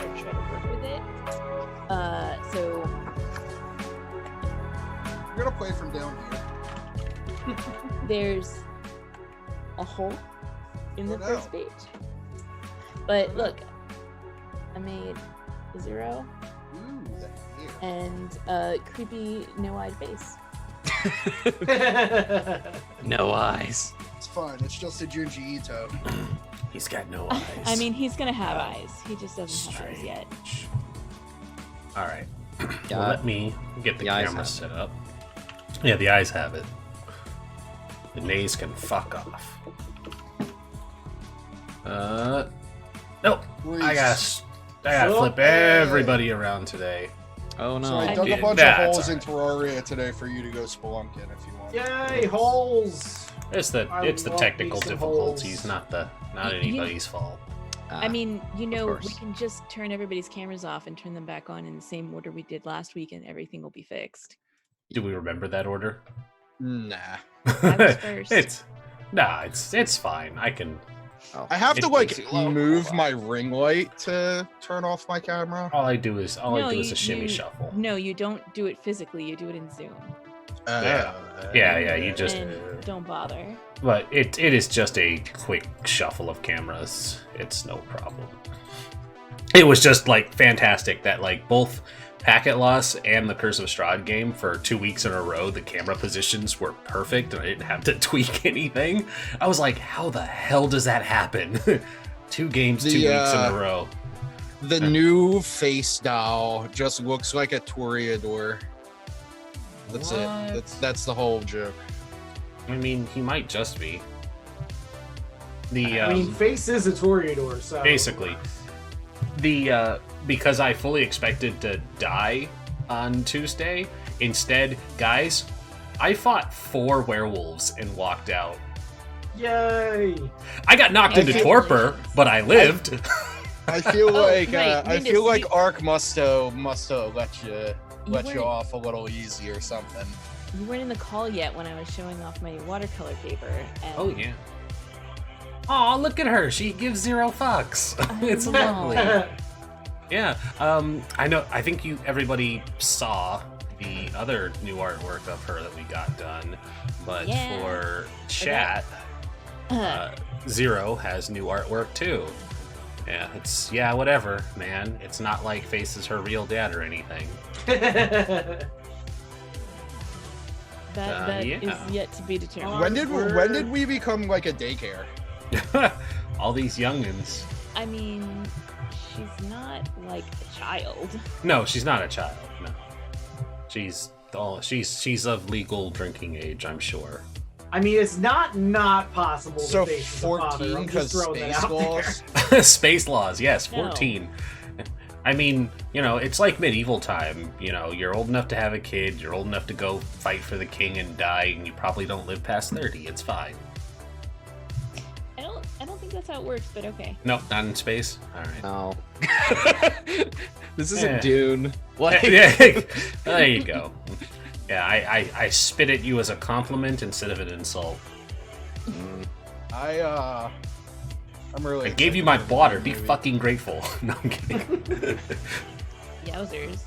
sort of try to work with it. So You're gonna play from down here. there's a hole in the Oh, no. first page. But look, I made a 0 Ooh, the hair. and a creepy no-eyed face. No eyes. It's fine. It's just a Junji Ito. He's got no eyes. I mean, he's gonna have eyes. He just doesn't have eyes yet. All right. Yeah. Well, let me get the eyes camera have set up. Yeah, the eyes have it. The nays can fuck off. Nope. I gotta flip everybody around today. Oh no. So I I dug a did. bunch That's of holes all in Terraria today for you to go spelunking if you want. Yay, holes! It's the I technical love me some difficulties, holes. not anybody's fault. I mean, you know, we course. can just turn everybody's cameras off and turn them back on in the same order we did last week, and everything will be fixed. Do we remember that order? Nah. I was first. it's fine. I can. Oh. I have to It like takes you long. move my ring light to turn off my camera. All I do is a shimmy you- shuffle. No, you don't do it physically. You do it in Zoom. Yeah, you just- And don't bother. But it is just a quick shuffle of cameras. It's no problem. It was just like fantastic that like both Packet Loss and the Curse of Strahd game for 2 weeks in a row, the camera positions were perfect and I didn't have to tweak anything. I was like, how the hell does that happen? 2 games, 2 weeks in a row. The new face doll just looks like a Toreador. That's What? it. That's the whole joke. I mean, he might just be. I mean, face is a Toreador, so... Basically. Because I fully expected to die on Tuesday, instead, guys, I fought 4 werewolves and walked out. Yay! I got knocked into torpor, but I lived. I feel like right, I Linus, feel like you- Ark must have let you weren't- off a little easy or something. You weren't in the call yet when I was showing off my watercolor paper. And Oh yeah. Oh, look at her. She gives 0 fucks. It's know. lovely. Yeah. I know. I think everybody saw the other new artwork of her that we got done, but Yeah. for chat, 0 has new artwork too. Yeah, whatever, man. It's not like Face is her real dad or anything. that yeah. is yet to be determined. When did we become like a daycare? All these youngins. I mean, she's not like a child. No, she's not a child. No, she's of legal drinking age, I'm sure. I mean, it's not possible to So face as a father. 14 I'm because just throwing that space out laws. Space laws, yes, No. 14. I mean, it's like medieval time. You're old enough to have a kid, you're old enough to go fight for the king and die, and you probably don't live past 30. It's fine. I don't think that's how it works, but okay. Nope, not in space. All right. No. This isn't Yeah. Dune. Like, Yeah, there you go. Yeah, I spit at you as a compliment instead of an insult. I'm really. I gave you my water. Be fucking grateful. No, I'm kidding. Yowzers.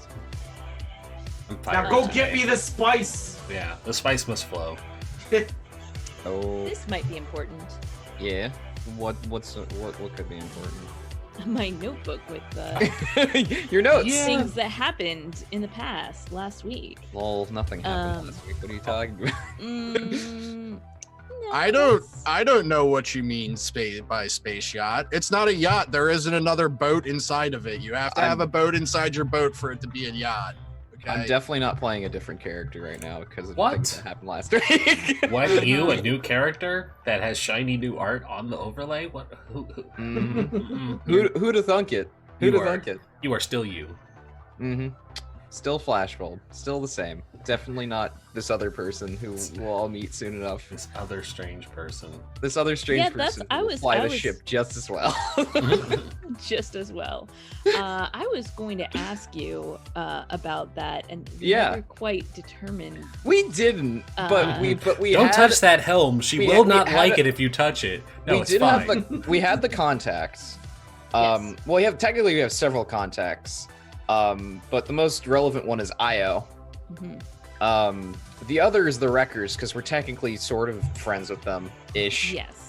I'm now fired go today. get me the spice! Yeah, the spice must flow. oh, This might be important. yeah. What could be important? My notebook with Your notes. things that happened in the past last week. Well, nothing happened Um, last week. What are you talking about? No, I don't know what you mean by space yacht. It's not a yacht. There isn't another boat inside of it. You have to have a boat inside your boat for it to be a yacht. Okay. I'm definitely not playing a different character right now because of What? the things that happened last week. What, you, a new character that has shiny new art on the overlay? What? Mhm. Who'd have thunk it? Who'd You have are- thunk it? You are still you. Mm-hmm. Still Flashbulb. Still the same. Definitely not this other person who we'll all meet soon enough. This other strange person. This other strange Yeah, that's- person I who will was- fly I the was- ship just as well. just as well. I was going to ask you about that, and we Yeah. were quite determined. We didn't, but we Don't had, touch that helm. She we will had- not we like had it if you touch it. No, we it's did fine. have we had the contacts. Yes. Well, we have several contacts, but the most relevant one is Io. Mhm. The other is the Wreckers, because we're technically sort of friends with them ish. Yes.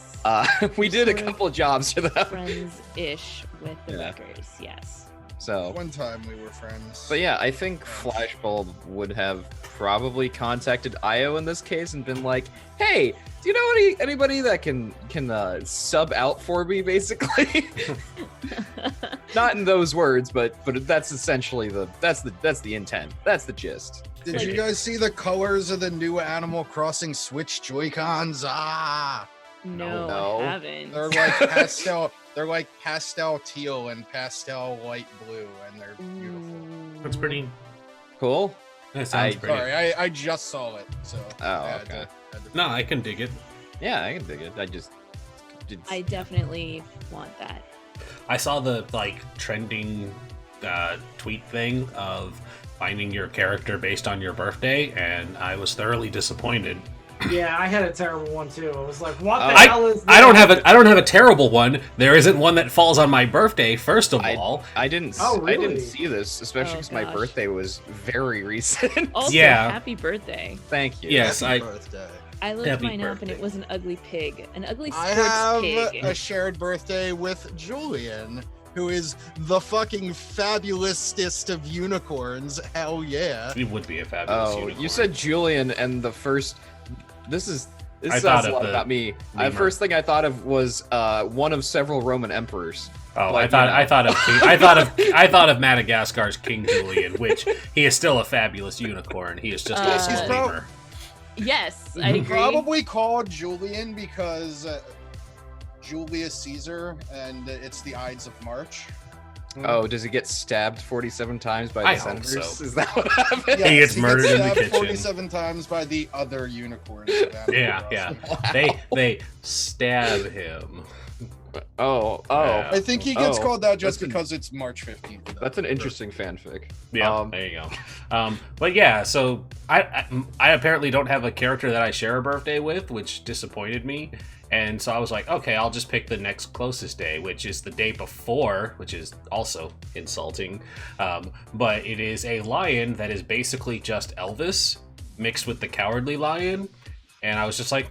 We did a Sort of couple of jobs for them. Friends-ish with the Yeah. Wreckers. Yes. So, One time we were friends. but yeah, I think Flashbulb would have probably contacted Io in this case and been like, "Hey, do you know anybody that can sub out for me?" Basically, not in those words, but that's essentially that's the intent. That's the gist. Did you guys see the colors of the new Animal Crossing Switch Joy-Cons? Ah, No, No. I haven't. they're like pastel. They're like pastel teal and pastel light blue, and they're beautiful. Ooh. That's pretty. Cool. That sounds I- pretty. Sorry, I just saw it, so. I had okay. had to- No, I can dig it. Yeah, I can dig it. I definitely want that. I saw the trending tweet thing of finding your character based on your birthday, and I was thoroughly disappointed. Yeah, I had a terrible one too. I was like, what the I- hell is this? I don't have a terrible one. There isn't one that falls on my birthday. First of all, I didn't. Oh, I didn't really? see this, especially Oh, because my gosh. birthday was very recent. Also, Yeah. happy birthday. Thank you. yes, Happy I birthday. I looked Happy mine up and birthday. it was an ugly pig. An ugly I sports have pig. a shared birthday with Julian, who is the fucking fabulousest of unicorns. Hell yeah. it would be a fabulous Oh, unicorn. you said Julian, and the first. This I says thought a of lot the about me. The lemur. first thing I thought of was one of several Roman emperors. Oh, like, I thought of Madagascar's King Julian, which he is still a fabulous unicorn. He is just also He's a prob- lemur. Yes, I agree. Probably called Julian because Julius Caesar, and it's the Ides of March. Oh, does he get stabbed 47 times by the I hope senators? so. Is that what happened? He gets murdered in the stabbed kitchen. 47 times by the other unicorns. of Animal Yeah. Crossing. They stab him. Oh, Yeah. I think he gets Oh, called that just that's an- because it's March 15th. that's an interesting fanfic. Yeah, there you go. But yeah, so I apparently don't have a character that I share a birthday with, which disappointed me. And so I was like, okay, I'll just pick the next closest day, which is the day before, which is also insulting. But it is a lion that is basically just Elvis mixed with the Cowardly Lion. And I was just like,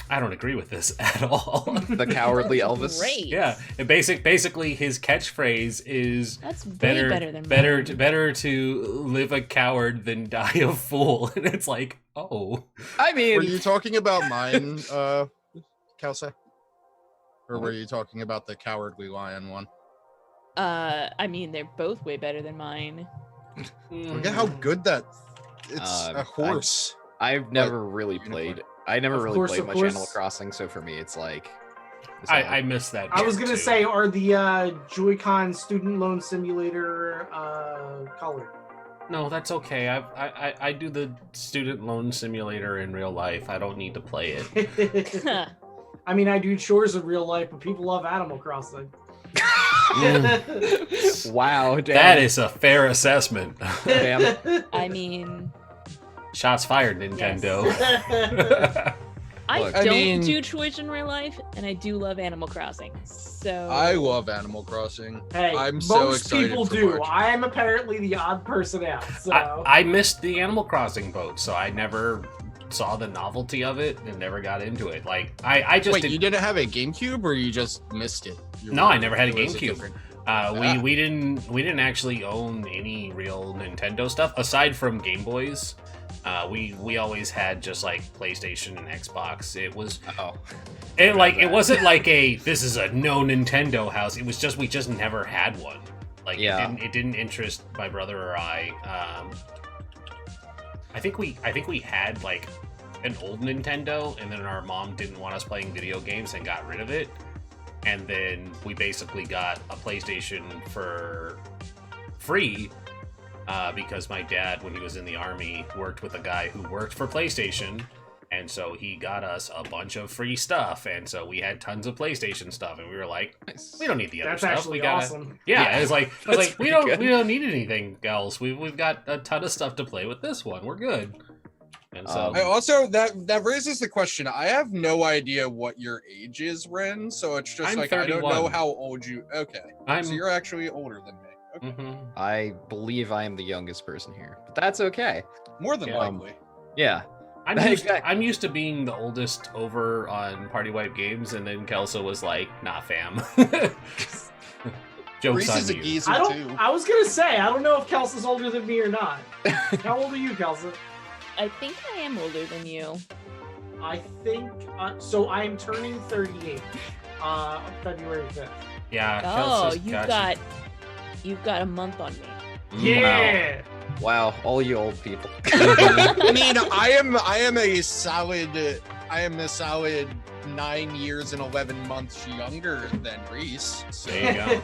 I don't agree with this at all. The cowardly Elvis. Great. Yeah, and basically his catchphrase is That's way better better than to live a coward than die a fool. And it's like, oh, I Were mean, you talking about mine, Kelsa? Or were you talking about the Cowardly Lion one? I mean, they're both way better than mine. Look at how good that. It's a horse. I've never really played. I never Of really course, played of much course. Animal Crossing, so for me, it's like. I missed that. I was part, gonna too. say, are the Joy-Con Student Loan Simulator colored? No, that's okay. I do the student loan simulator in real life. I don't need to play it. I mean, I do chores in real life, but people love Animal Crossing. Wow, damn. That is a fair assessment. Damn. I mean, Shots fired, Nintendo. I Look, don't I mean- do chores in real life, and I do love Animal Crossing. So I love Animal Crossing. Hey, I'm so most excited people for do. March. I am apparently the odd person out. So I missed the Animal Crossing boat, so I never saw the novelty of it and never got into it. Like I just Wait, did, you didn't have a GameCube, or you just missed it? No, I never had a Or was it GameCube. different? we didn't actually own any real Nintendo stuff aside from Game Boys. We always had just like PlayStation and Xbox. It was it wasn't like this is a no Nintendo house. It was just we just never had one. Like it didn't interest my brother or I. I think we had like an old Nintendo, and then our mom didn't want us playing video games and got rid of it. And then we basically got a PlayStation for free because my dad, when he was in the army, worked with a guy who worked for PlayStation, and so he got us a bunch of free stuff, and so we had tons of PlayStation stuff, and we were like, we don't need the other that's stuff. actually We got awesome. Yeah, it's like That's we pretty good. don't need anything else. We've got a ton of stuff to play with this one. We're good. And so I also that raises the question. I have no idea what your age is, Ren. So it's just I'm like I don't 31. know how old you. Okay, so you're actually older than me. Okay. Mhm. I believe I am the youngest person here, but that's okay. More than Yeah. likely. Yeah. I'm used to being the oldest over on Party Wipe Games, and then Kelsa was like, "Nah, fam." Jokes Rhys on is a you. geezer I too. was gonna say I don't know if Kelsa's older than me or not. How old are you, Kelsa? I think I am older than you. I think so. I am turning 38. February 5th. Yeah. Oh, Kelsa's you've got a month on me. Yeah. Wow, all you old people. I mean, I am a solid 9 years and 11 months younger than Rhys. So. There you go.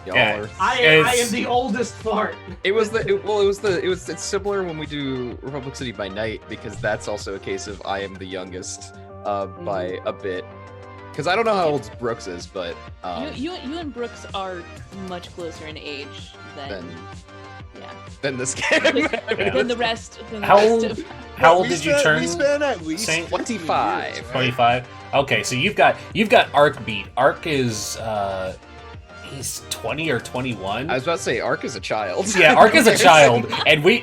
Y'all Yeah. are. I am the oldest fart. It's similar when we do Republic City by night, because that's also a case of I am the youngest by a bit. Because I don't know how old Brooks is, but You and Brooks are much closer in age than this game. than the rest. How old? How old We did you spent- turn? We spent at least Saint? 25. 15 years, right? 25. Okay, so you've got Ark beat. Ark is he's 20 or 21. I was about to say, Ark is a child. Yeah, Ark is a child, and we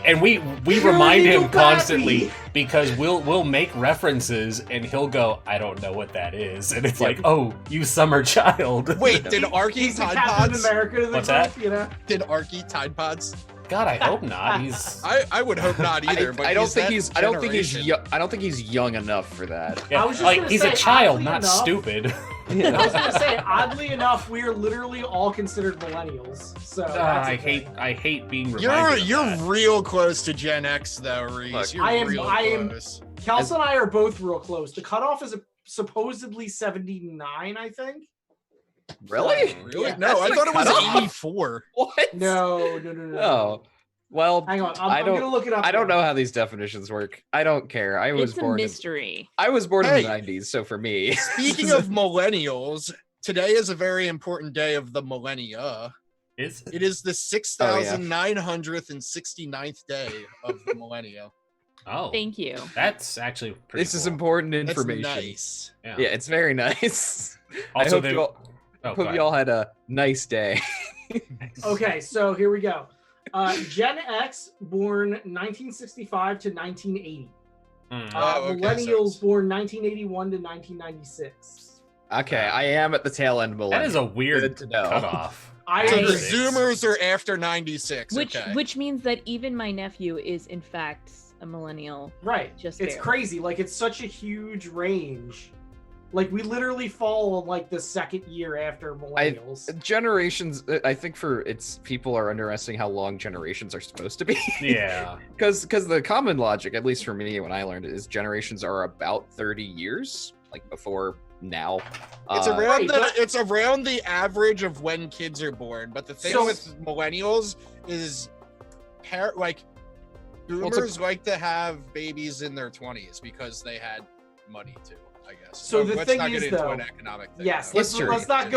remind him little constantly baby. because we'll make references and he'll go, I don't know what that is, and it's like, oh, you summer child. Wait, did Ark eat He's the Tide Captain Pods? America to the What's group, that? you know? Did Ark eat Tide Pods? God, I hope not. He's I would hope not either. But I don't think he's generation. I don't think he's young enough for that. yeah, I was just like gonna he's say, a child, oddly not enough- stupid. I was gonna say, oddly enough, we are literally all considered millennials. So that's I a thing. hate being You're reminded. you're of that. real close to Gen X though, Rhys. Look, You're I am- real I am- close. Kelsa and I are both real close. The cutoff is supposedly 79, I think. Really? Really? Yeah. No, I That's thought the it was cutoff? 84. What? No. Oh. Well, Hang on, I I'm don't- gonna look it up. I don't now. know how these definitions work. I don't care. I was It's a born. mystery. I was born in Hey. the '90s, so for me. Speaking of millennials, today is a very important day of the millennia. Is It is the 6,969th day of the millennia. oh, Thank you. that's actually pretty. This is cool. important That's information. nice. Yeah. Yeah, it's very nice. I Also, hope they- you all, Oh, go hope ahead. you all had a nice day. Okay, so here we go. Gen X born 1965 to 1980. Mm. Oh, okay, Millennials so born 1981 to 1996. Okay, I am at the tail end millennial. That is a weird Good to know. cutoff. I So Right. the Zoomers are after 96. Which okay. which means that even my nephew is in fact a millennial. right. Just It's there. crazy. Like it's such a huge range. Like we literally fall on like the second year after millennials. Generations, I think people are underestimating how long generations are supposed to be. Yeah. Because the common logic, at least for me when I learned it, is generations are about 30 years, like before now. It's Uh, around Right, the but- it's around the average of when kids are born. But the thing So- with millennials is like Well, boomers like to have babies in their 20s because they had money to, I guess. So But the let's thing not get is, into though- an economic thing. Yes, though. let's History. not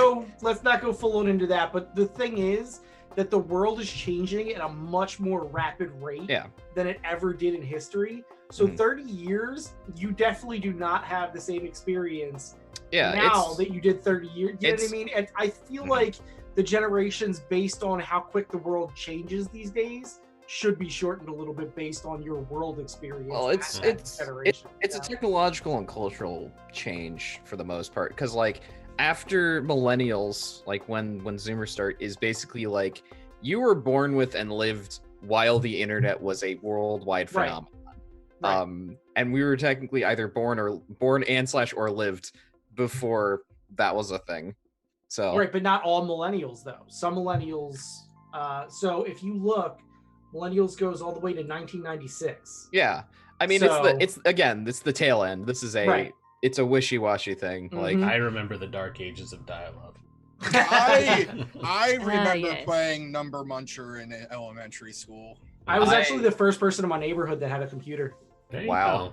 go full on into that. But the thing is that the world is changing at a much more rapid rate Yeah. than it ever did in history. So Mhm. 30 years, you definitely do not have the same experience yeah, now it's, that you did 30 years. You know what I it's- mean? And I feel Mhm. like the generations based on how quick the world changes these days should be shortened a little bit based on your world experience. well, at it's that it's generation. it's a Yeah. technological and cultural change for the most part. Because like after millennials, like when Zoomers start, is basically like you were born with and lived while the internet was a worldwide Right. phenomenon. Right. And we were technically either born and / or lived before that was a thing. So Right, but not all millennials though. Some millennials. So if you look, millennials goes all the way to 1996. yeah, I mean So- it's the tail end. This is Right. it's a wishy-washy thing. Like Mhm. I remember the dark ages of dial-up. I remember yes. playing Number Muncher in elementary school. I was I- actually the first person in my neighborhood that had a computer. There you Wow.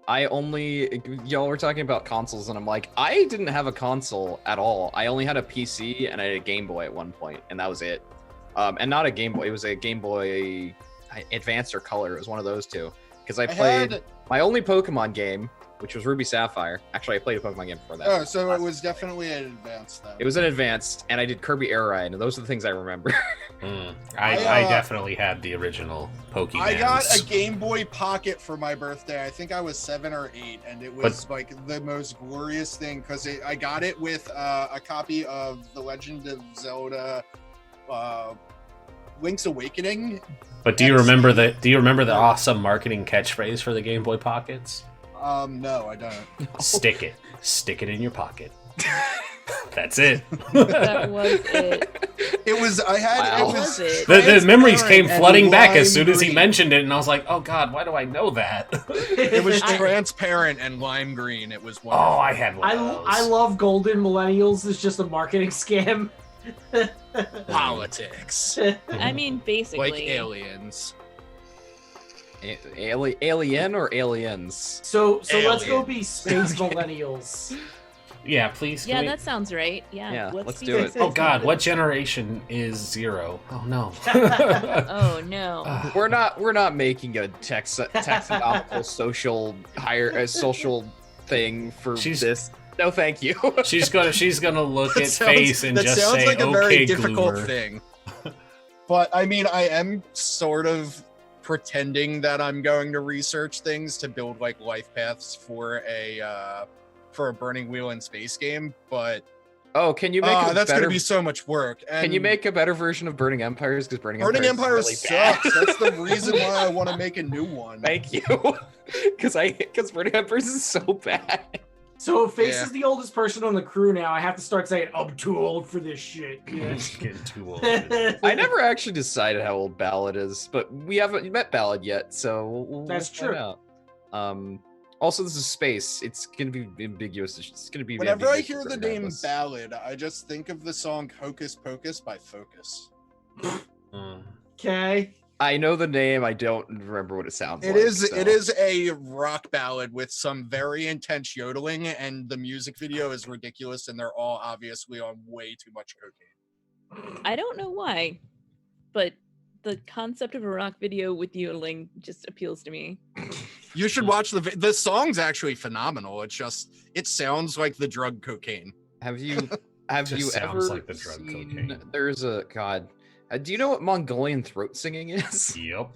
Y'all were talking about consoles, and I'm like, I didn't have a console at all. I only had a PC and I had a Game Boy at one point, and that was it. And not a Game Boy, it was a Game Boy Advance or Color. It was one of those two. because I played my only Pokemon game, which was Ruby Sapphire. Actually, I played a Pokemon game before that. Oh, so it was definitely an advanced then. It was an advanced, and I did Kirby Air Ride, and those are the things I remember. I definitely had the original Pokemon. I got a Game Boy Pocket for my birthday. I think I was 7 or 8, and it was like the most glorious thing because I got it with a copy of The Legend of Zelda Link's Awakening. But do you remember the awesome marketing catchphrase for the Game Boy Pockets? No, I don't. Stick it in your pocket. That's it. That was it. It was. I had. Wow. It was The memories came transparent flooding and back as lime soon as he green. mentioned it, and I was like, "Oh God, why do I know that?" It was transparent and lime green. It was wonderful. Oh, I had one of those. I love Golden Millennials. It's just a marketing scam. Politics. I mean, basically. Like aliens. Alien or aliens? So let's go Alien. be space millennials. Yeah, please. Yeah, can we- that sounds right. Yeah, Yeah, let's be do it. Oh God, what generation is 0? Oh no. Oh no. We're not making a taxonomical social thing for this. No, thank you. She's gonna look at Sounds- face and that just sounds say, like a "Okay, very difficult Goober." thing. But I mean, I am sort of pretending that I'm going to research things to build like life paths for a Burning Wheel in space game. But Oh, can you make a that's better? going to be so much work. And Can you make a better version of Burning Empires? Because Burning Burning Empires Empire is really bad. sucks. That's the reason why I want to make a new one. Thank you. Because Burning Empires is so bad. So if Face Yeah. is the oldest person on the crew now, I have to start saying, I'm too old for this shit. It's getting too old. I never actually decided how old Ballad is, but we haven't met Ballad yet, so we'll That's find true. out. Also, this is space. It's gonna be ambiguous. It's gonna be. Whenever I ambiguous hear the name regardless. Ballad, I just think of the song Hocus Pocus by Focus. Okay. I know the name. I don't remember what it sounds like. It is so. a rock ballad with some very intense yodeling, and the music video is ridiculous, and they're all obviously on way too much cocaine. I don't know why, but the concept of a rock video with yodeling just appeals to me. You should watch the song's actually phenomenal. It sounds like the drug cocaine. Have you have Just you sounds ever like the drug seen, cocaine. There's a god. Do you know what Mongolian throat singing is? Yep.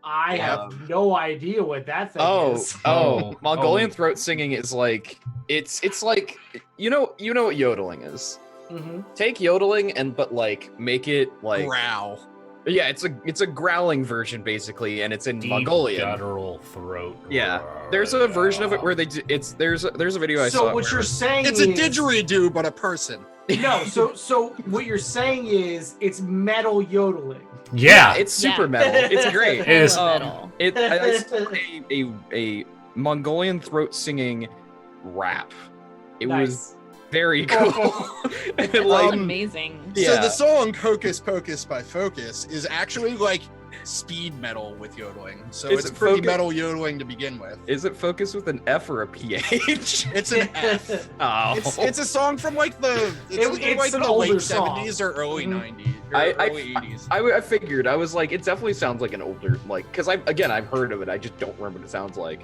I have no idea what that thing is. Mongolian Oh. throat singing is like it's like you know what yodeling is. Mhm. Take yodeling but like make it like Growl. yeah, it's a growling version basically, and it's in Deep Mongolian. guttural throat. Yeah, there's a version of it where they do, there's a video I So saw. what where- you're saying It's is... a didgeridoo, but a person. No, so what you're saying is it's metal yodeling. Yeah. it's super Yeah. metal. It's great. It is. Metal. I saw a Mongolian throat singing rap. It was very cool. And, That's like, amazing. So Yeah. the song Hocus Pocus by Focus is actually like speed metal with yodeling. So Is it's it pretty Focus? metal yodeling to begin with. is it focused with an F or a PH? It's an F. Oh, It's a song from like the It's like an the older late song. 70s or early Mhm. 90s or early 80s. I figured. I was like, it definitely sounds like an older, like, because I've heard of it. I just don't remember what it sounds like.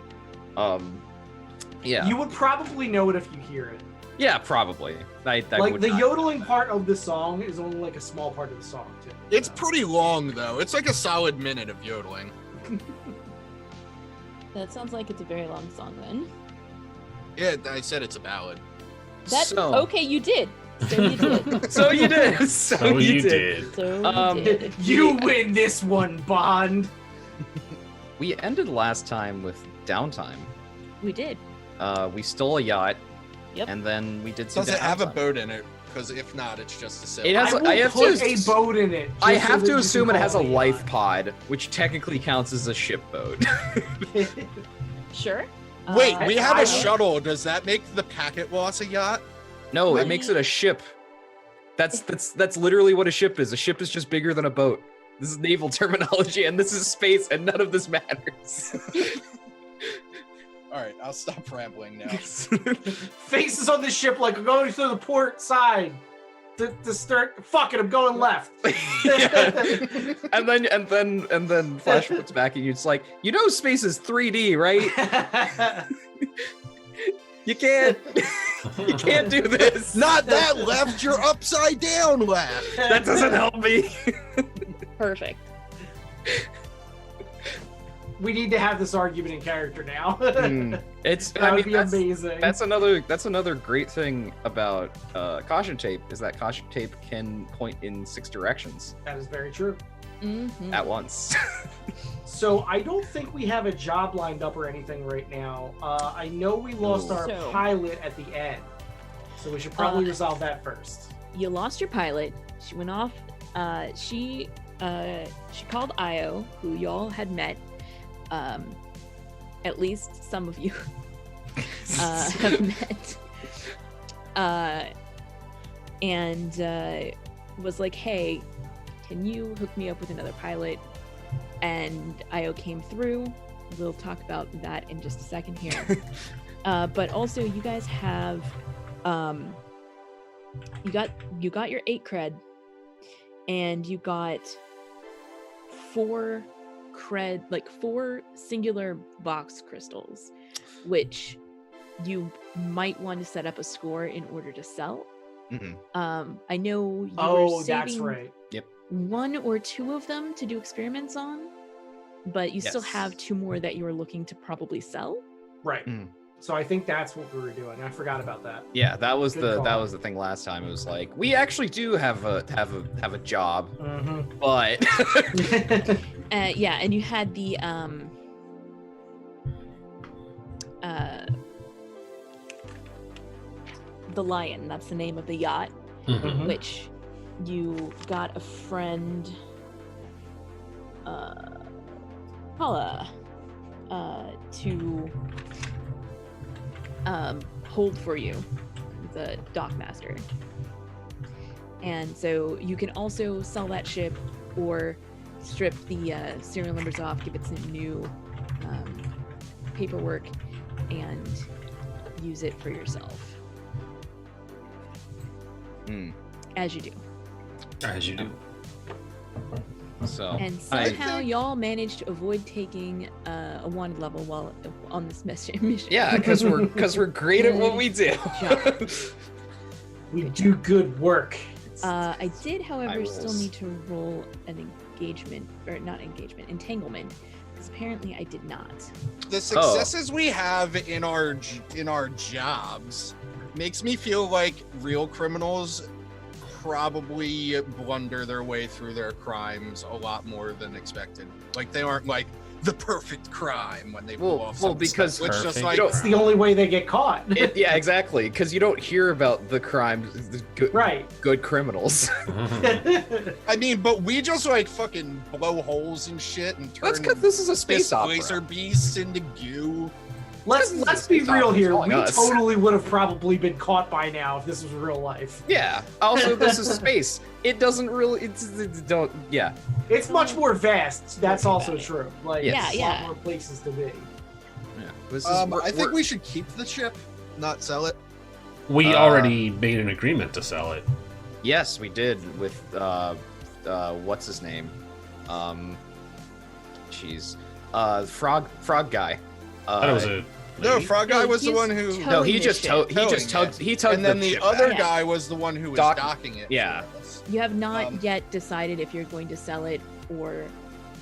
Yeah, You would probably know it if you hear it. yeah, probably. I Like would the not. yodeling part of the song is only like a small part of the song too. It's pretty long though. It's like a solid minute of yodeling. That sounds like it's a very long song then. Yeah, I said it's a ballad. That So- okay, you did. So you did. So you did. So you did. So you did. You win this one, Bond. We ended last time with downtime. We did. We stole a yacht. Yep. And then we did some. Does it have a downtime. boat in it? Because if not, it's just a sail. It has- I will I have put to- a boat in it. I just so have that to you assume can it has a call life yacht. pod, which technically counts as a ship boat. Sure. Wait, we have I- a shuttle. Does that make the packet loss a yacht? No, What? it makes it a ship. That's literally what a ship is. A ship is just bigger than a boat. This is naval terminology, and this is space, and none of this matters. All right, I'll stop rambling now. Faces on the ship like going to the port side. to start. Fuck it, I'm going left. And then Flash looks back at you. It's like, you know, space is 3D, right? You can't do this. Not that left, you're upside down left. That doesn't help me. Perfect. We need to have this argument in character now. It's That I would mean, be that's, amazing. that's another great thing about caution tape is that caution tape can point in 6 directions That is very true. Mhm. at once. So I don't think we have a job lined up or anything right now. I know we lost our So- pilot at the end, so we should probably resolve that first. You lost your pilot. She went off. She called Io, who y'all had met. At least some of you have met. And was like, hey, can you hook me up with another pilot? And Io came through. We'll talk about that in just a second here. But also, you guys have you got your 8 cred, and you got 4 cred, like 4 singular box crystals, which you might want to set up a score in order to sell. I know you were saving That's right. 1 or 2 of them to do experiments on, but you still Yes. have 2 more that you are looking to probably sell. Right. So I think that's what we were doing. I forgot about that. Yeah, that was Good call. the thing last time. It was like, we actually do have a job, Mm-hmm. but Yeah, and you had the Lion, that's the name of the yacht, Mhm. which you got a friend Paula to hold for you, the dockmaster. And so you can also sell that ship or strip the serial numbers off, give it some new paperwork, and use it for yourself. As you do. As you do. So And somehow y'all managed to avoid taking a wanted level while on this mission. yeah, because we're great at what we do. job. We do good work. I did, however, I still rolls. need to roll an entanglement, because apparently I did not. The successes we have in our jobs makes me feel like real criminals probably blunder their way through their crimes a lot more than expected. Like, they aren't like the perfect crime when they pull off something. because It's just perfect like, It's the only way they get caught. yeah, exactly. Because you don't hear about the crimes, the Right. good criminals. I mean, but we just like fucking blow holes and shit and turn That's because this is a space opera. laser beasts into goo. Let's be real here. calling We us. totally would have probably been caught by now if this was real life. Yeah. Also, this is space. It doesn't really. It's don't. Yeah. It's much more vast. That's also true. Like, Yeah, a yeah. lot more places to be. Yeah. This is. I think we should keep the ship, not sell it. We already made an agreement to sell it. Yes, we did with what's his name? Frog guy. I thought it was a No, lady. Frog Guy No, was the he's one who. towing No, he the just ship. tugged. He just Towing tugged. it. He tugged. And then the ship other back. guy was the one who was Dock- docking it. yeah. for us. You have not yet decided if you're going to sell it or keep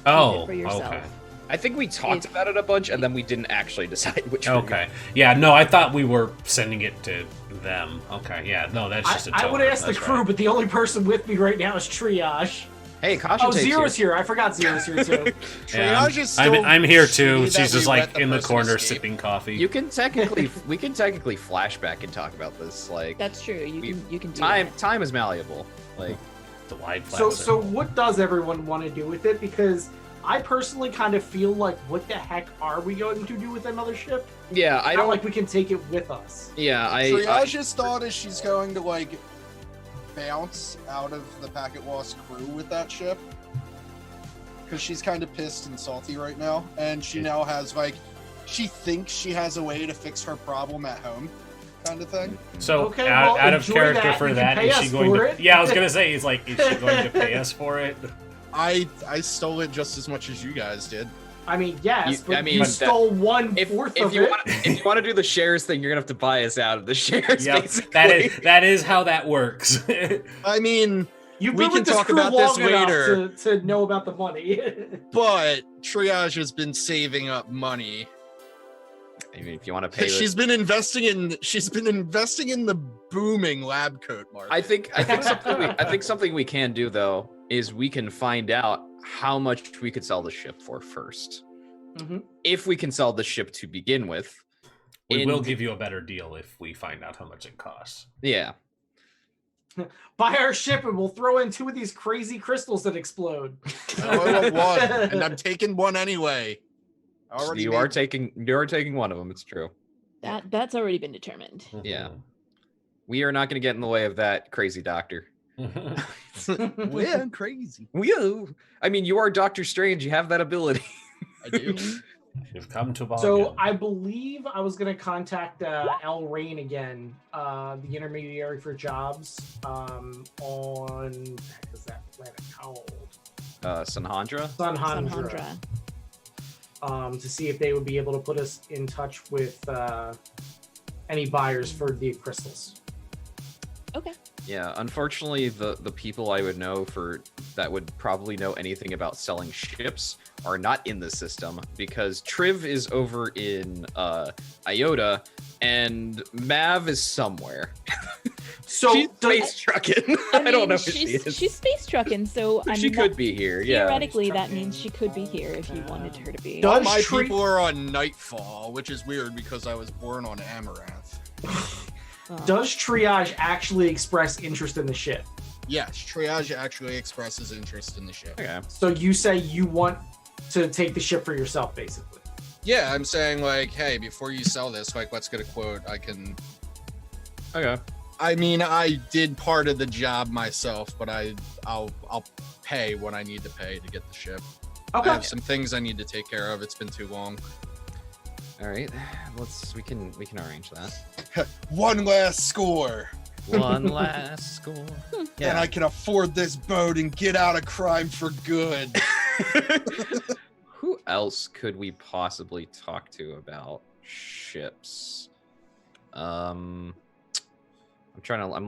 Oh, it for yourself. okay. I think we talked about it a bunch, and then we didn't actually decide which. we were Okay. Yeah, no, I thought we were sending it to them. Okay, yeah, no, that's just a I token. would ask the That's crew, right. but the only person with me right now is Triage. Hey, caution Oh, tape's Zero's here. here. I forgot Zero's here too. Yeah, Triage is still I'm here shitty too. that She's just we like let the in the person corner escape. sipping coffee. You can technically, we can technically flashback and talk about this. Like, That's true. You can do time that. time is malleable. Like, the wide flat So circle. what does everyone want to do with it? Because I personally kind of feel like, what the heck are we going to do with another ship? yeah, I Not don't like we can take it with us. Yeah, Triage's thought is she's going to like bounce out of the Packet Lost crew with that ship because she's kind of pissed and salty right now, and she now has like she thinks she has a way to fix her problem at home. kind of thing. So Okay, out, well, out of enjoy character that. for You can that, pay is us she going for to? it. Yeah, I was gonna say, is like, is she going to pay us for it? I stole it just as much as you guys did. I mean, yes, You- but I mean, you that- stole 1/4 of it. If you want to do the shares thing, you're gonna have to buy us out of the shares. Yep, Basically. that is how that works. I mean, You've we been can with this talk crew about this long enough later. to know about the money. but Triage has been saving up money. I mean, if you want to pay, She's been investing in the booming lab coat market. I think something we can do though is we can find out how much we could sell the ship for first. Mhm. If we can sell the ship to begin with, We will give you a better deal if we find out how much it costs. Yeah. Buy our ship and we'll throw in 2 of these crazy crystals that explode. I want one, and I'm taking one anyway. I already You are taking one of them. It's true. That's already been determined. Yeah. We are not going to get in the way of that crazy doctor. We're crazy. I mean, you are Doctor Strange. You have that ability. I do. You've come to bargain. So I believe I was going to contact L. Rain again, the intermediary for jobs, on what is that planet called? Sanhandra. Sanhandra. To see if they would be able to put us in touch with any buyers for the crystals. Okay. Yeah, unfortunately, the people I would know that would probably know anything about selling ships are not in the system because Triv is over in Iota and Mav is somewhere. So she's space trucking. I don't know who she is. She's space trucking, so She could be here. Yeah. Theoretically, that means she could be here if you wanted her to be. All Does my Tri- people are on Nightfall, which is weird because I was born on Amaranth. Does Triage actually express interest in the ship? Yes, Triage actually expresses interest in the ship. Okay. So you say you want to take the ship for yourself, basically. Yeah, I'm saying like, hey, before you sell this, like, let's get a quote. I can. Okay. I mean, I did part of the job myself, but I'll pay what I need to pay to get the ship. Okay. I have some things I need to take care of. It's been too long. All right. We can arrange that. One last score. One last score. And I can afford this boat and get out of crime for good. Who else could we possibly talk to about ships? I'm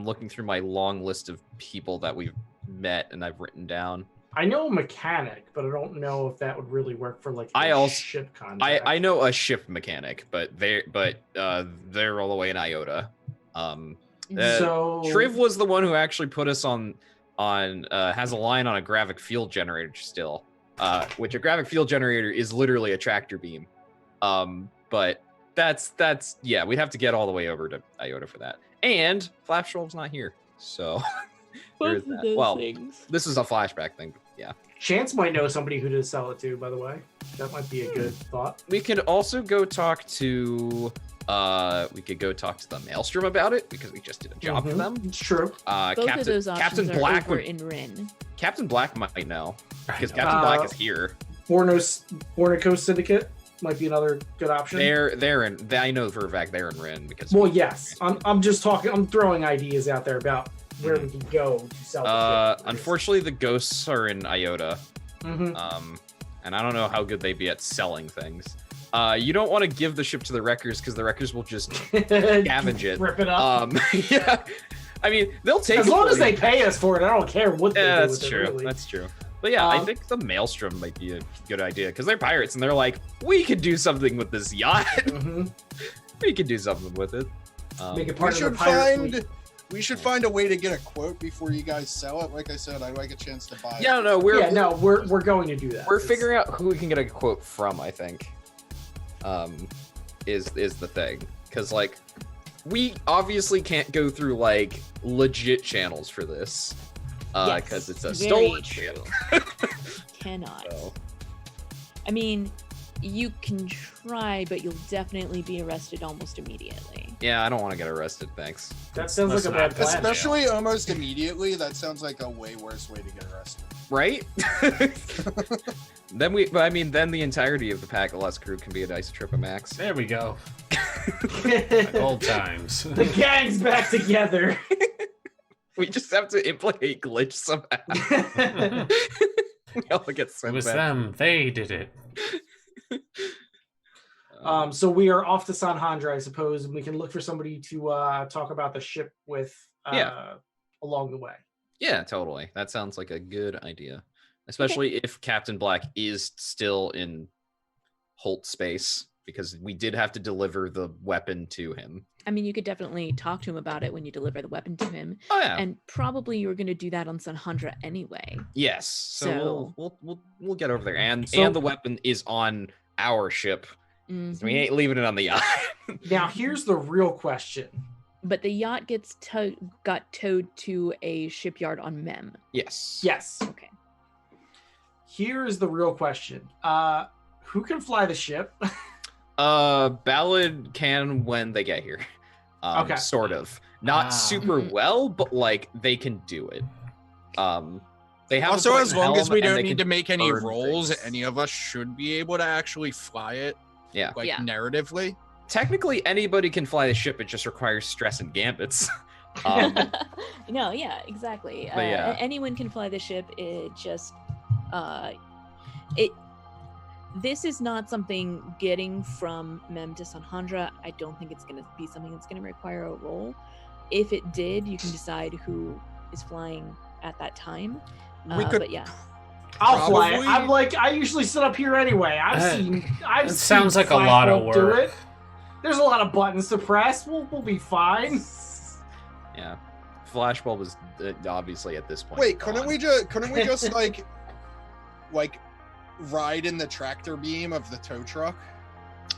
looking through my long list of people that we've met and I've written down. I know a mechanic, but I don't know if that would really work for like a ship contract. I know a ship mechanic, but they're all the way in Iota. So Triv was the one who actually put us on has a line on a gravic field generator still, which a gravic field generator is literally a tractor beam. But that's yeah, we'd have to get all the way over to Iota for that. And Flash Troll's not here, so there is Both of that. those Well, things. this is a flashback thing, but yeah. Chance might know somebody who to sell it to, by the way. That might be a good thought. We could also go talk to the Maelstrom about it because we just did a job for Mhm. them. It's true. Both of those options Captain are Black over would, in Rin. Captain Black might know because know. Captain Black is here. Bornico Syndicate might be another good option. I know for a fact they're in Rin because Well, yes. I'm just talking. I'm throwing ideas out there about where we can go to sell. the ship. unfortunately the ghosts are in Iota. Mhm. And I don't know how good they'd be at selling things. You don't want to give the ship to the wreckers because the wreckers will just scavenge it. Rip it up. Yeah. I mean, they'll take As it long for as they you. pay us for it, I don't care what they Yeah, do that's with true. it, really. That's true. But yeah, I Um, think the Maelstrom might be a good idea because they're pirates and they're like, we could do something with this yacht. Mhm. We could do something with it. Make it We part of the should pirate find. fleet. We should find a way to get a quote before you guys sell it. Like I said, I'd like a chance to buy it. Yeah, no, we're We're going to do that. we're It's- figuring out who we can get a quote from. I think, is the thing because like we obviously can't go through like legit channels for this because it's a very stolen true. channel. Cannot. So, I mean, you can try, but you'll definitely be arrested almost immediately. yeah, I don't want to get arrested. Thanks. That sounds like a bad plan. Especially almost immediately. That sounds like a way worse way to get arrested. Right? Then the entirety of the Packet Lost crew can be a dice trip of max. There we go. Like old times. The gang's back together. We just have to implicate Glitch somehow. We all get It sent was back. them. They did it. So we are off to Sanhandra, I suppose, and we can look for somebody to talk about the ship with along the way. Yeah, totally. That sounds like a good idea. Especially if Captain Black is still in Holt space, because we did have to deliver the weapon to him. I mean, you could definitely talk to him about it when you deliver the weapon to him. Oh yeah. And probably you were going to do that on Sanhandra anyway. Yes. So, we'll get over there. And So- the weapon is on our ship. Mhm. We ain't leaving it on the yacht. Now, here's the real question. But the yacht got towed to a shipyard on Mem. Yes. Yes. Okay. Here is the real question. Who can fly the ship? Ballad can when they get here. Okay. Sort of. Not super well, but like they can do it. They have Also, as long as we don't need need to make any burn rolls, things. any of us should be able to actually fly it. Yeah. Like Yeah. narratively. Technically, anybody can fly the ship. It just requires stress and gambits. No, yeah, exactly. But yeah. Anyone can fly the ship. It just, this is not something getting from Mem to Sanhandra. I don't think it's going to be something that's going to require a roll. If it did, you can decide who is flying at that time. We could But yeah. I'll fly it. Probably- I usually sit up here anyway. I've It seen sounds like a lot of Flashbulb do work. it. There's a lot of buttons to press. We'll be fine. Yeah. Flashbulb is obviously at this point. Wait, couldn't gone. we just like ride in the tractor beam of the tow truck?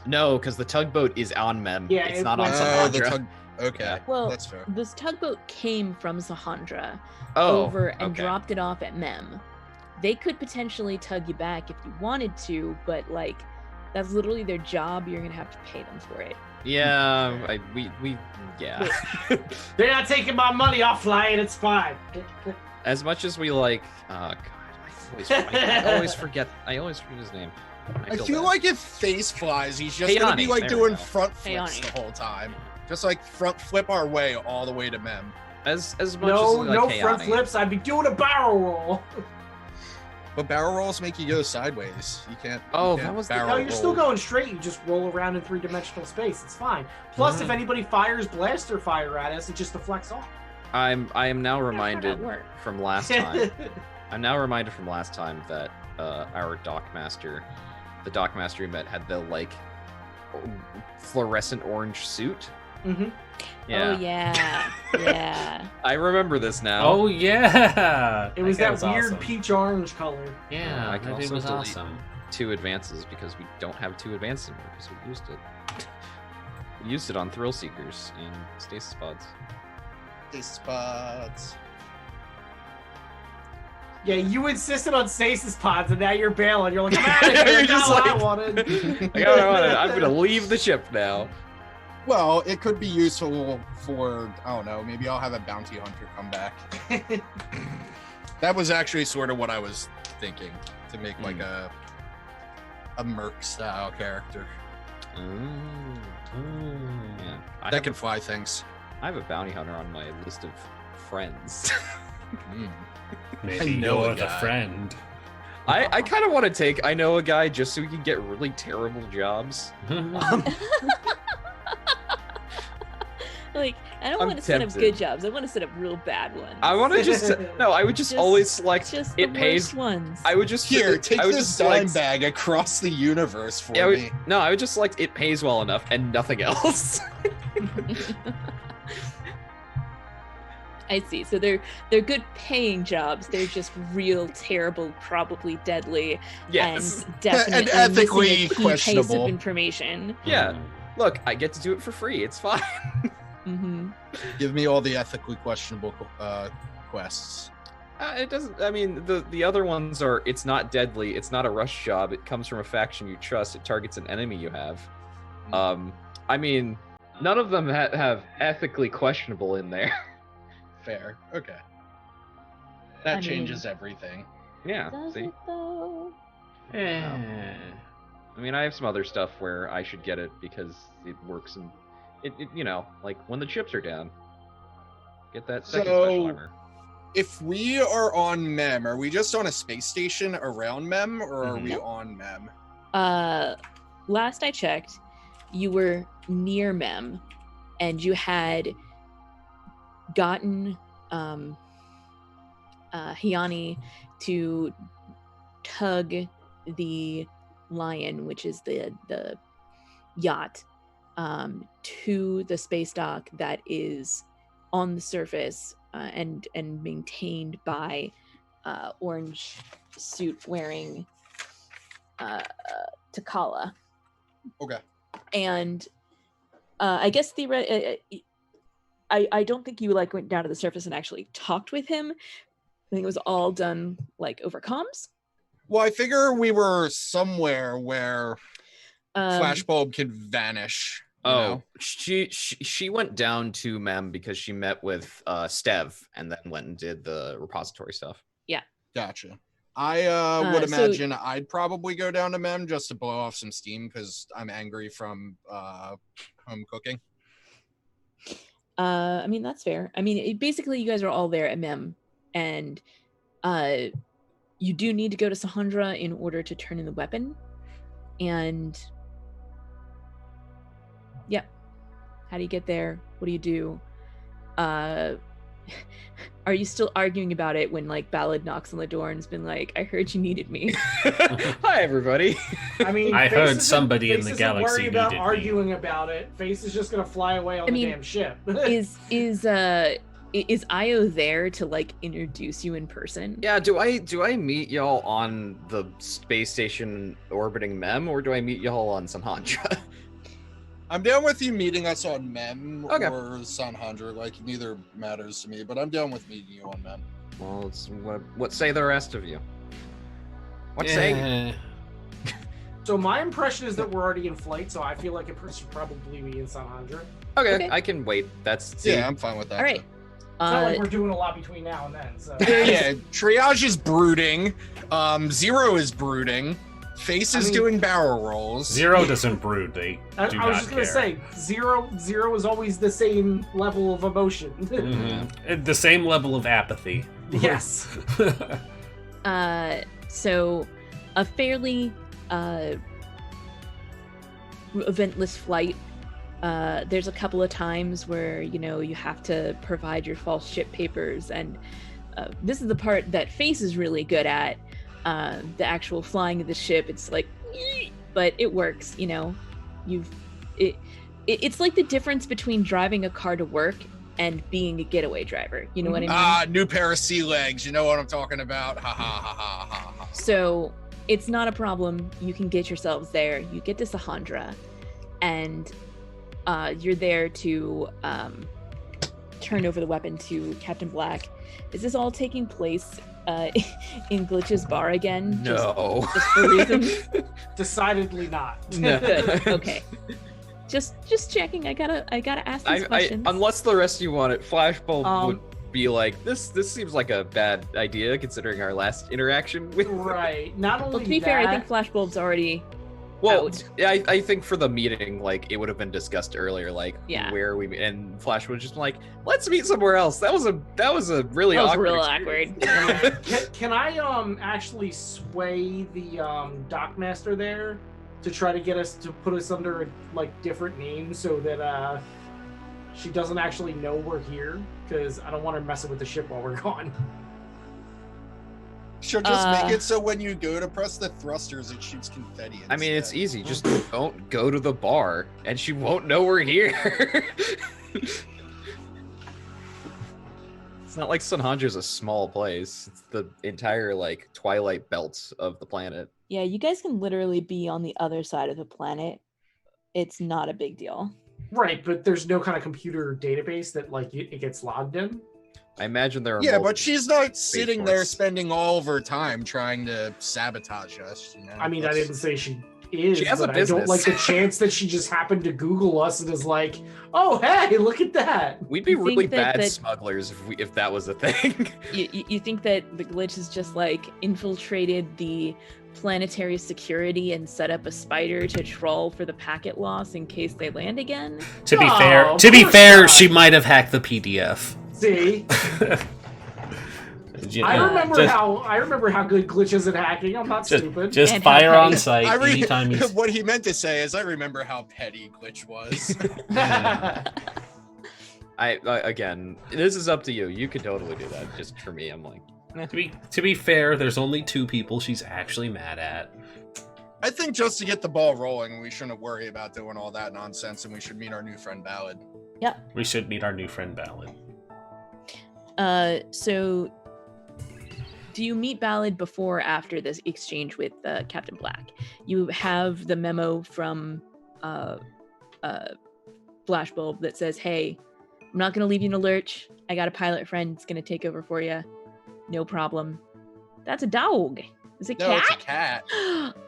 No, because the tugboat is on Mem. Yeah, it's it not on went- Sanhandra. Okay, Yeah. Well, that's fair. this tugboat came from Sanhandra Oh, over and okay. dropped it off at Mem. They could potentially tug you back if you wanted to, but like that's literally their job. You're gonna have to pay them for it. Yeah, yeah. They're not taking my money. I'll fly it. It's fine. As much as we like, oh god, I always forget his name. I feel bad. like if Face flies, he's just gonna be Hayani, like there we doing go. front flips Hayani. the whole time. Just like front flip our way all the way to Mem. as much No, as no like front Hayani. flips. I'd be doing a barrel roll. But barrel rolls make you go sideways. You can't. Oh, you can't that was the- barrel No, you're still roll. going straight. You just roll around in three-dimensional space. It's fine. Plus, if anybody fires blaster fire at us, it just deflects off. I am now How'd reminded that work? from last time. I'm now reminded from last time that our dockmaster, the dockmaster we met, had the like fluorescent orange suit. Mm-hmm. Yeah, Oh yeah, yeah. I remember this now. Oh yeah. It was guy that weird awesome. peach orange color. Yeah, I that can dude also was delete- awesome. 2 advances because we don't have 2 advances anymore because we used it. We used it on Thrill Seekers and Stasis Pods. These spots. Yeah, you insisted on stasis pods, and now you're bailing. You're like, I'm out of here. You're Not just what I like- wanted. I got what I wanted. I'm gonna leave the ship now. Well, it could be useful for, I don't know, maybe I'll have a bounty hunter come back. That was actually sort of what I was thinking, to make like a merc style character Yeah, that can fly things. I have a bounty hunter on my list of friends. Mm. Maybe know a you're the guy. friend. I kind of want to take I know a guy just so we can get really terrible jobs. Like, I don't I'm want to set up tempted. good jobs. I want to set up real bad ones. I want to just no. I would just always select just the it pays. worst ones. I would just Here, take I would this just dime select- bag across the universe for Yeah, me. no, I would just select it pays well enough and nothing else. I see. So they're good paying jobs. They're just real terrible, probably deadly, yes. and definitely And ethically missing a key questionable. piece of information. Yeah. Look, I get to do it for free. It's fine. Hmm. Give me all the ethically questionable quests. It doesn't. I mean, the other ones are. It's not deadly. It's not a rush job. It comes from a faction you trust. It targets an enemy you have. I mean, none of them have ethically questionable in there. Fair. Okay. That I mean- changes everything. Yeah. Does See. it though? Eh. I mean, I have some other stuff where I should get it because it works, and it you know, like when the chips are down, get that second special armor. If we are on Mem, are we just on a space station around Mem, or are we Nope. on Mem? Last I checked, you were near Mem, and you had gotten Hyani to tug the Lion, which is the yacht, to the space dock that is on the surface and maintained by orange suit wearing Takala. Okay. And I guess I don't think you like went down to the surface and actually talked with him. I think it was all done like over comms. Well, I figure we were somewhere where Flashbulb can vanish. you know? She went down to Mem because she met with Stev and then went and did the repository stuff. Gotcha. I would imagine I'd probably go down to Mem just to blow off some steam because I'm angry from home cooking. I mean, that's fair. I mean, basically, you guys are all there at Mem, and you do need to go to Sahandra in order to turn in the weapon. And yeah, how do you get there? What do you do? Are you still arguing about it when like Ballad knocks on the door and has been like, "I heard you needed me." Hi, everybody. I mean, I Face heard isn't- somebody in Face the isn't galaxy worried about needed me. arguing about it. Face is just gonna fly away on I the mean, damn ship. Is Io there to like introduce you in person? Yeah, do I meet y'all on the space station orbiting Mem, or do I meet y'all on Sahandra? I'm down with you meeting us on Mem Okay. or Sanhandra. Like, neither matters to me, but I'm down with meeting you on Mem. Well, it's, what say the rest of you? What say you? So my impression is that we're already in flight, so I feel like it should probably be in Sahandra. Okay, I can wait. That's Yeah, I'm fine with that. All right. It's not like we're doing a lot between now and then. So Yeah, Triage is brooding. Zero is brooding. Face is doing barrel rolls. Zero doesn't brood. They I do was not just gonna care. say zero is always the same level of emotion. Mhm. The same level of apathy. Yes. So a fairly eventless flight. There's a couple of times where you have to provide your false ship papers, and this is the part that Face is really good at. The actual flying of the ship, it's like, but it works. It's like the difference between driving a car to work and being a getaway driver. You know what I mean? New pair of sea legs. You know what I'm talking about. Ha ha ha ha ha ha. So it's not a problem. You can get yourselves there. You get to Sahandra, and you're there to turn over the weapon to Captain Black. Is this all taking place in Glitch's bar again? No. Just for reasons? Decidedly not. No. Good. Okay. Just checking. I gotta ask these questions. Unless the rest of you want it, Flashbulb would Um, be like, this seems like a bad idea considering our last interaction with. Right. Not only Well, to be that, fair, I think Flashbulb's already Well, out. I think for the meeting, like, it would have been discussed earlier, like, Yeah. where we, and Flash would just be like, let's meet somewhere else. That was a really That was awkward. real experience. can I actually sway the dockmaster there to try to get us to put us under like different names so that she doesn't actually know we're here, because I don't want her messing with the ship while we're gone. She'll just make it so when you go to press the thrusters, it shoots confetti. I mean, it's instead. easy. Just don't go to the bar, and she won't know we're here. It's not like Sanhandra's a small place. It's the entire, like, twilight belt of the planet. Yeah, you guys can literally be on the other side of the planet. It's not a big deal. Right, but there's no kind of computer database that like it gets logged in. I imagine there are Yeah, but multiple- she's not sitting there Force. spending all of her time trying to sabotage us. You know? I mean, I That's- didn't say she is, She has a but I don't business. like the chance that she just happened to Google us and is like, "Oh, hey, look at that." We'd be You really think that- bad that- smugglers if that was a thing. You think that the glitch has just like infiltrated the planetary security and set up a spider to troll for the packet loss in case they land again? To be Oh, fair, of to be course fair, not. she might have hacked the PDF. See, You I know, remember how good Glitch is at hacking. I'm not stupid. Just And how fire on petty. site anytime you. What he meant to say is, I remember how petty Glitch was. Again, this is up to you. You could totally do that. Just for me, I'm like, To be fair, there's only 2 people she's actually mad at. I think just to get the ball rolling, we shouldn't worry about doing all that nonsense, and we should meet our new friend Ballad. We should meet our new friend Ballad. So do you meet Ballad before or after this exchange with Captain Black? You have the memo from Flashbulb that says, "Hey, I'm not going to leave you in a lurch. I got a pilot friend that's going to take over for you. No problem." That's a dog. Is it No, cat? it's a cat.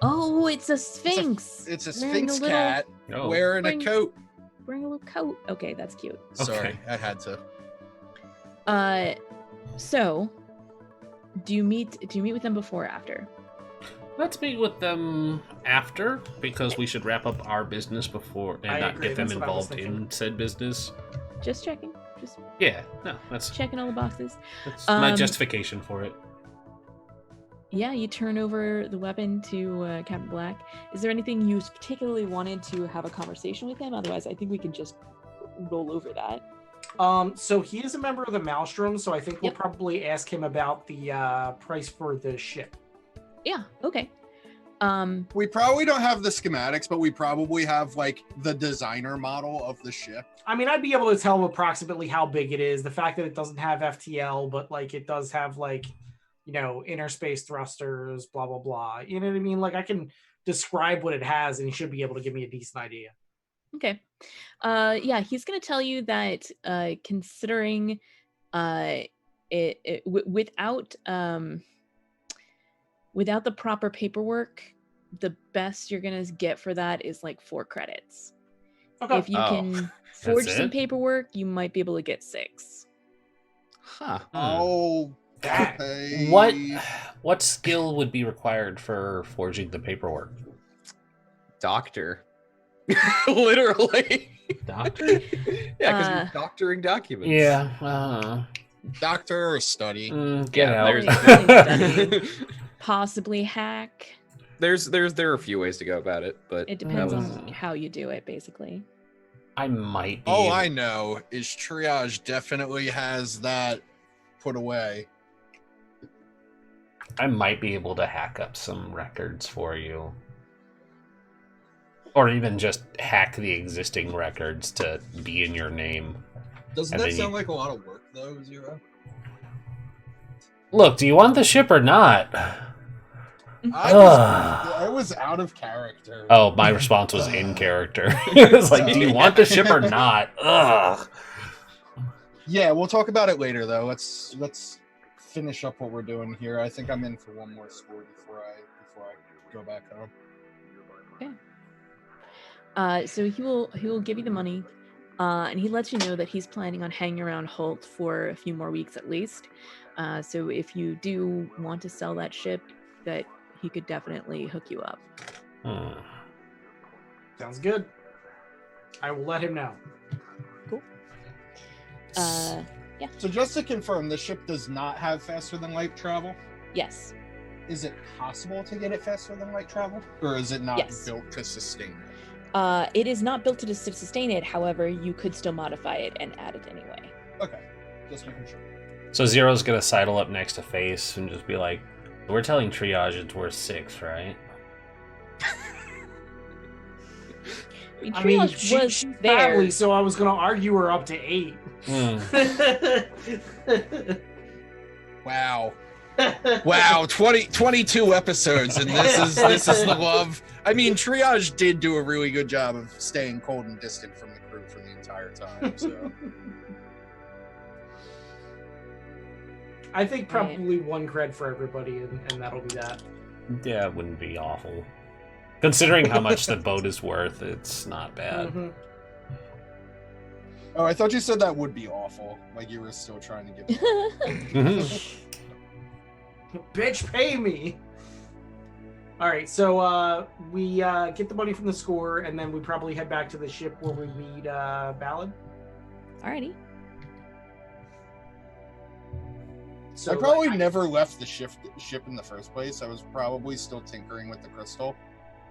Oh, it's a sphinx. It's a Wearing sphinx little- cat Oh. wearing a Bring- coat. Wearing a little coat. Okay, that's cute. Sorry, Okay. I had to. So do you meet with them before or after? Let's meet with them after, because we should wrap up our business before and I not agree, get them that's what I was involved thinking. in said business. Just checking. Just Yeah, no, that's checking all the boxes. my Um, justification for it. Yeah, you turn over the weapon to Captain Black. Is there anything you particularly wanted to have a conversation with him? Otherwise, I think we can just roll over that. So he is a member of the Maelstrom, so I think we'll Yep. probably ask him about the price for the ship. Yeah, okay. We probably don't have the schematics, but we probably have like the designer model of the ship. I mean, I'd be able to tell him approximately how big it is. The fact that it doesn't have FTL, but like it does have like, you know, inner space thrusters, blah blah blah. You know what I mean? Like I can describe what it has, and he should be able to give me a decent idea. Okay. Yeah, he's going to tell you that considering without the proper paperwork, the best you're going to get for that is like 4 credits. Okay. If you Oh, can forge some it? paperwork, you might be able to get 6. huh? Oh, Dang. okay. What skill would be required for forging the paperwork? Doctor. Literally. Doctor? Yeah, because you're doctoring documents. Yeah. Doctor or study? Get Yeah, out. there's- Possibly hack. there are a few ways to go about it, but It depends was- on how you do it, basically. I might be. Oh, I know. Is Triage definitely has that put away. I might be able to hack up some records for you. Or even just hack the existing records to be in your name. Doesn't And that then sound you- like a lot of work, though, Zero? Look, do you want the ship or not? I was out of character. Oh, my response was in character. It's like, do you want the ship or not? Ugh. Yeah, we'll talk about it later, though. Let's finish up what we're doing here. I think I'm in for one more score before I go back home. So he will give you the money, and he lets you know that he's planning on hanging around Holt for a few more weeks at least. So if you do want to sell that ship, that he could definitely hook you up. Sounds good. I will let him know. So just to confirm, the ship does not have faster than light travel. Yes. Is it possible to get it faster than light travel, or is it not Yes. built to sustain it? It is not built to sustain it. However, you could still modify it and add it anyway. Okay, just making sure. So Zero's gonna sidle up next to Face and just be like, we're telling Triage it's worth 6, right? I mean, Triage was she's there. family, so I was going to argue her up to 8. Wow. Wow, 22 episodes, and this is the love. I mean, Triage did do a really good job of staying cold and distant from the crew for the entire time. So I think probably 1 cred for everybody, and that'll be that. Yeah, it wouldn't be awful. Considering how much the boat is worth, it's not bad. Mhm. Oh, I thought you said that would be awful. Like you were still trying to give. Mhm. Bitch, pay me. All right, so we get the money from the score, and then we probably head back to the ship where we meet Ballad. Alrighty. So I probably never left the ship in the first place. I was probably still tinkering with the crystal.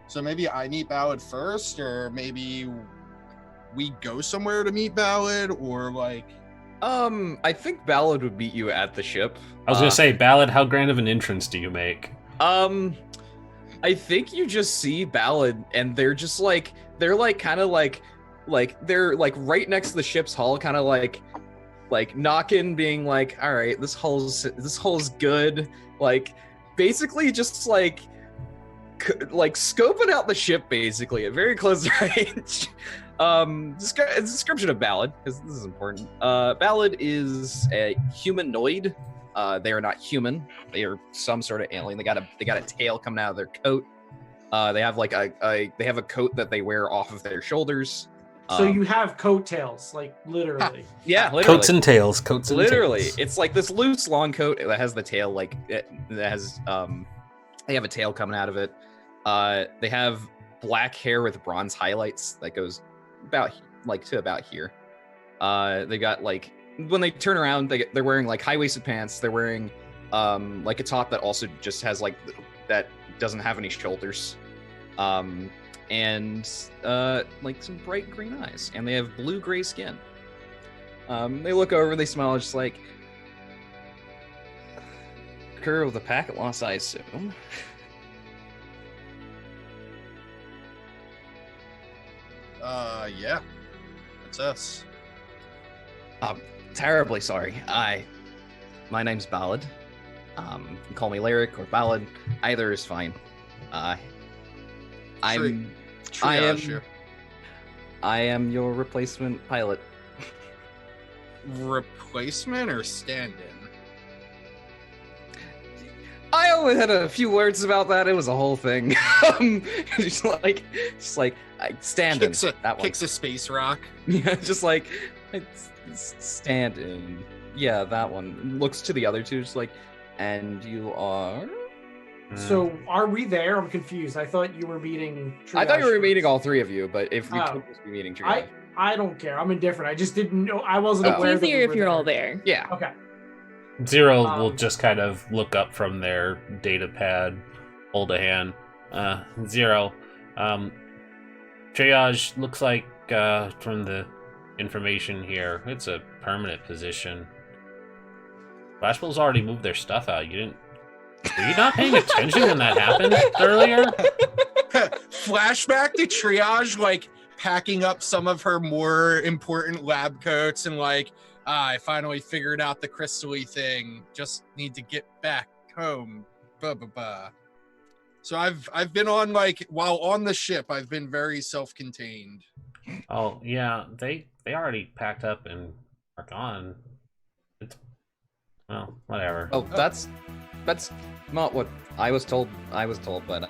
So maybe I meet Ballad first, or maybe we go somewhere to meet Ballad, or like. I think Ballad would meet you at the ship. I was gonna say, Ballad, how grand of an entrance do you make? I think you just see Ballad, and they're just like they're like they're like right next to the ship's hull, kind of like knocking, being like, all right, this hull's good. Like basically just like scoping out the ship basically at very close range. Description of Ballad, because this is important. Ballad is a humanoid. They are not human. They are some sort of alien. They got a tail coming out of their coat. They have like they have a coat that they wear off of their shoulders. So you have coattails, like literally. Yeah, literally. Coats and tails. Coats and Literally, tails. it's like this loose long coat that has the tail, like that has they have a tail coming out of it. They have black hair with bronze highlights that goes about here. They got like, when they turn around, they're wearing like high-waisted pants. They're wearing like a top that also just has like that doesn't have any shoulders, and like some bright green eyes, and they have blue-gray skin. They look over, they smile, just like, occur with a packet loss, I assume. Yeah, that's us. Terribly sorry. My name's Ballad. You can call me Lyric or Ballad. Either is fine. I am your replacement pilot. Replacement or stand-in? I only had a few words about that. It was a whole thing. just like stand-in. Kicks a space rock. Yeah, just like stand-in. Yeah, that one. Looks to the other two, just like, and you are? So are we there? I'm confused. I thought you were meeting Triage I thought you were first. meeting all three of you, but if we could just be meeting Triage. I don't care. I'm indifferent. I just didn't know. I wasn't It's aware. easier if you're all there. Yeah. Okay. Zero will just kind of look up from their data pad, hold a hand. Zero. Triage looks like, from the information here, it's a permanent position. Flashbulb's already moved their stuff out. Were you not paying attention when that happened earlier? Flashback to Triage, like, packing up some of her more important lab coats and like, I finally figured out the crystal-y thing. Just need to get back home. Blah, blah, blah. So I've been on, like, while on the ship, I've been very self-contained. Oh yeah, they already packed up and are gone. Well, whatever. Oh, that's not what I was told. But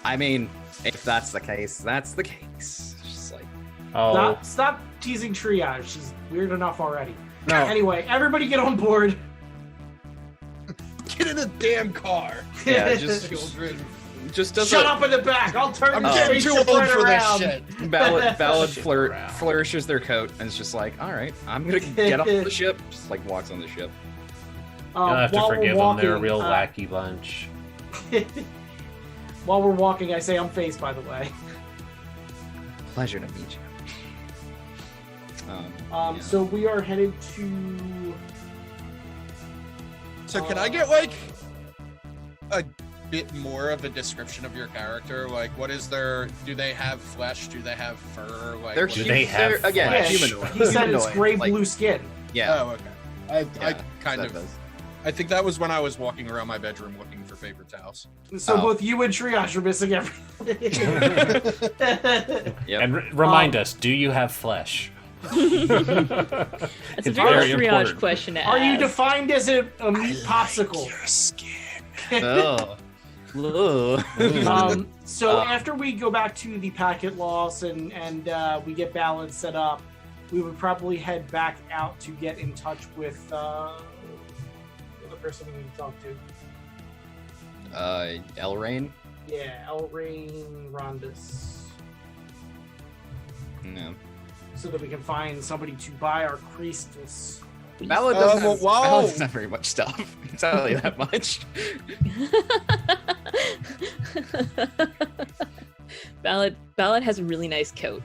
I mean, if that's the case, that's the case. It's just like, Oh, Stop teasing Triage. She's weird enough already. no. Anyway, everybody get on board. Get in a damn car. yeah, just Children. does Shut a up in the back. I'll turn I'm the getting spaceship too old right for this around. shit. Ballad Shit around. flourishes their coat and it's just like, all right, I'm gonna get off the ship. Just like walks on the ship. You'll have to While we're forgive them. They're a walking, real wacky bunch. While we're walking, I say I'm Face, by the way. Pleasure to meet you. Yeah. So we are headed to. So can I get, like, a bit more of a description of your character? Like, what is their... Do they have flesh? Do they have fur? Like, They're what- Do they have they're, again, flesh? humanoid. He said it's Humanoid, gray like, blue skin. Yeah. Oh, okay. I kind that of... does. I think that was when I was walking around my bedroom looking for paper towels. So Oh. both you and Triage are missing everything. Yep. And remind us, do you have flesh? That's a very triage important. question to Are you ask. defined as a meat popsicle? Your skin. Oh. So after we go back to the packet loss and we get balance set up, we would probably head back out to get in touch with the person we need to talk to. Elrain? Yeah, Elrain Rondus. No. So that we can find somebody to buy our crystals. Ballad doesn't have very much stuff. I can tell you that much. Ballad has a really nice coat.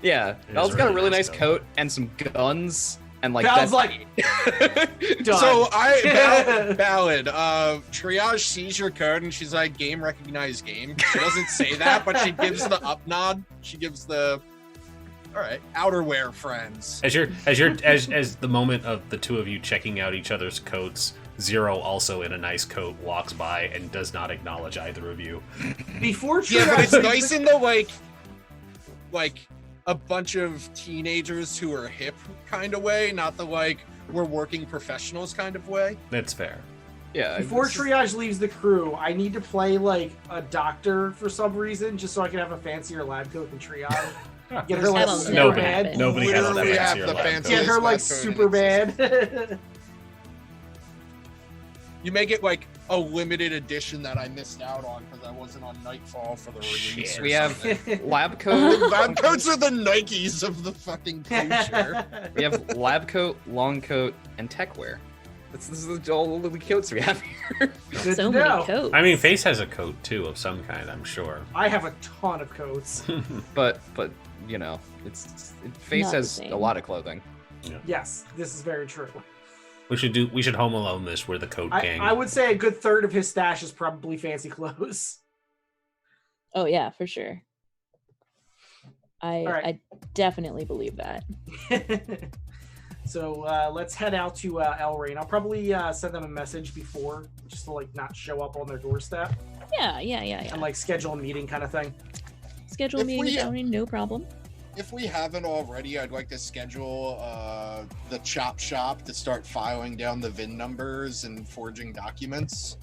Yeah, Ballad's got a really nice coat and some guns. And like Ballad's that's like done. So Ballad, Triage sees your code and she's like, game recognized game. She doesn't say that, but she gives the up nod. She gives the all right, outerwear friends. As the moment of the two of you checking out each other's coats, Zero, also in a nice coat, walks by and does not acknowledge either of you. Before Triage, Yeah, but it's nice in the like a bunch of teenagers who are hip kind of way, not the like we're working professionals kind of way. That's fair. yeah. Before Triage leaves the crew, I need to play like a doctor for some reason, just so I can have a fancier lab coat than Triage. Get her like That'll super never bad. happen. Nobody has Literally that have fancier the lab fanciest coat. Get her lab like coat in super existence. bad. You make it like a limited edition that I missed out on because I wasn't on Nightfall for the release. Shit. or We have something. lab coat. Lab coats are the Nikes of the fucking future. We have lab coat, long coat, and tech wear. This is all the coats we have here. Good So to many know. coats. I mean, Face has a coat too of some kind, I'm sure. I have a ton of coats. but you know, Face Not the has same. a lot of clothing. Yes, this is very true. We should Home Alone this. We're the coat gang. I would say a good third of his stash is probably fancy clothes. Oh yeah, for sure. right. I definitely believe that. So let's head out to Elrain. I'll probably send them a message before, just to like not show up on their doorstep Yeah. and like schedule a meeting kind of thing. Schedule a If meeting we- with Elrain, no problem. If we haven't already, I'd like to schedule the chop shop to start filing down the VIN numbers and forging documents.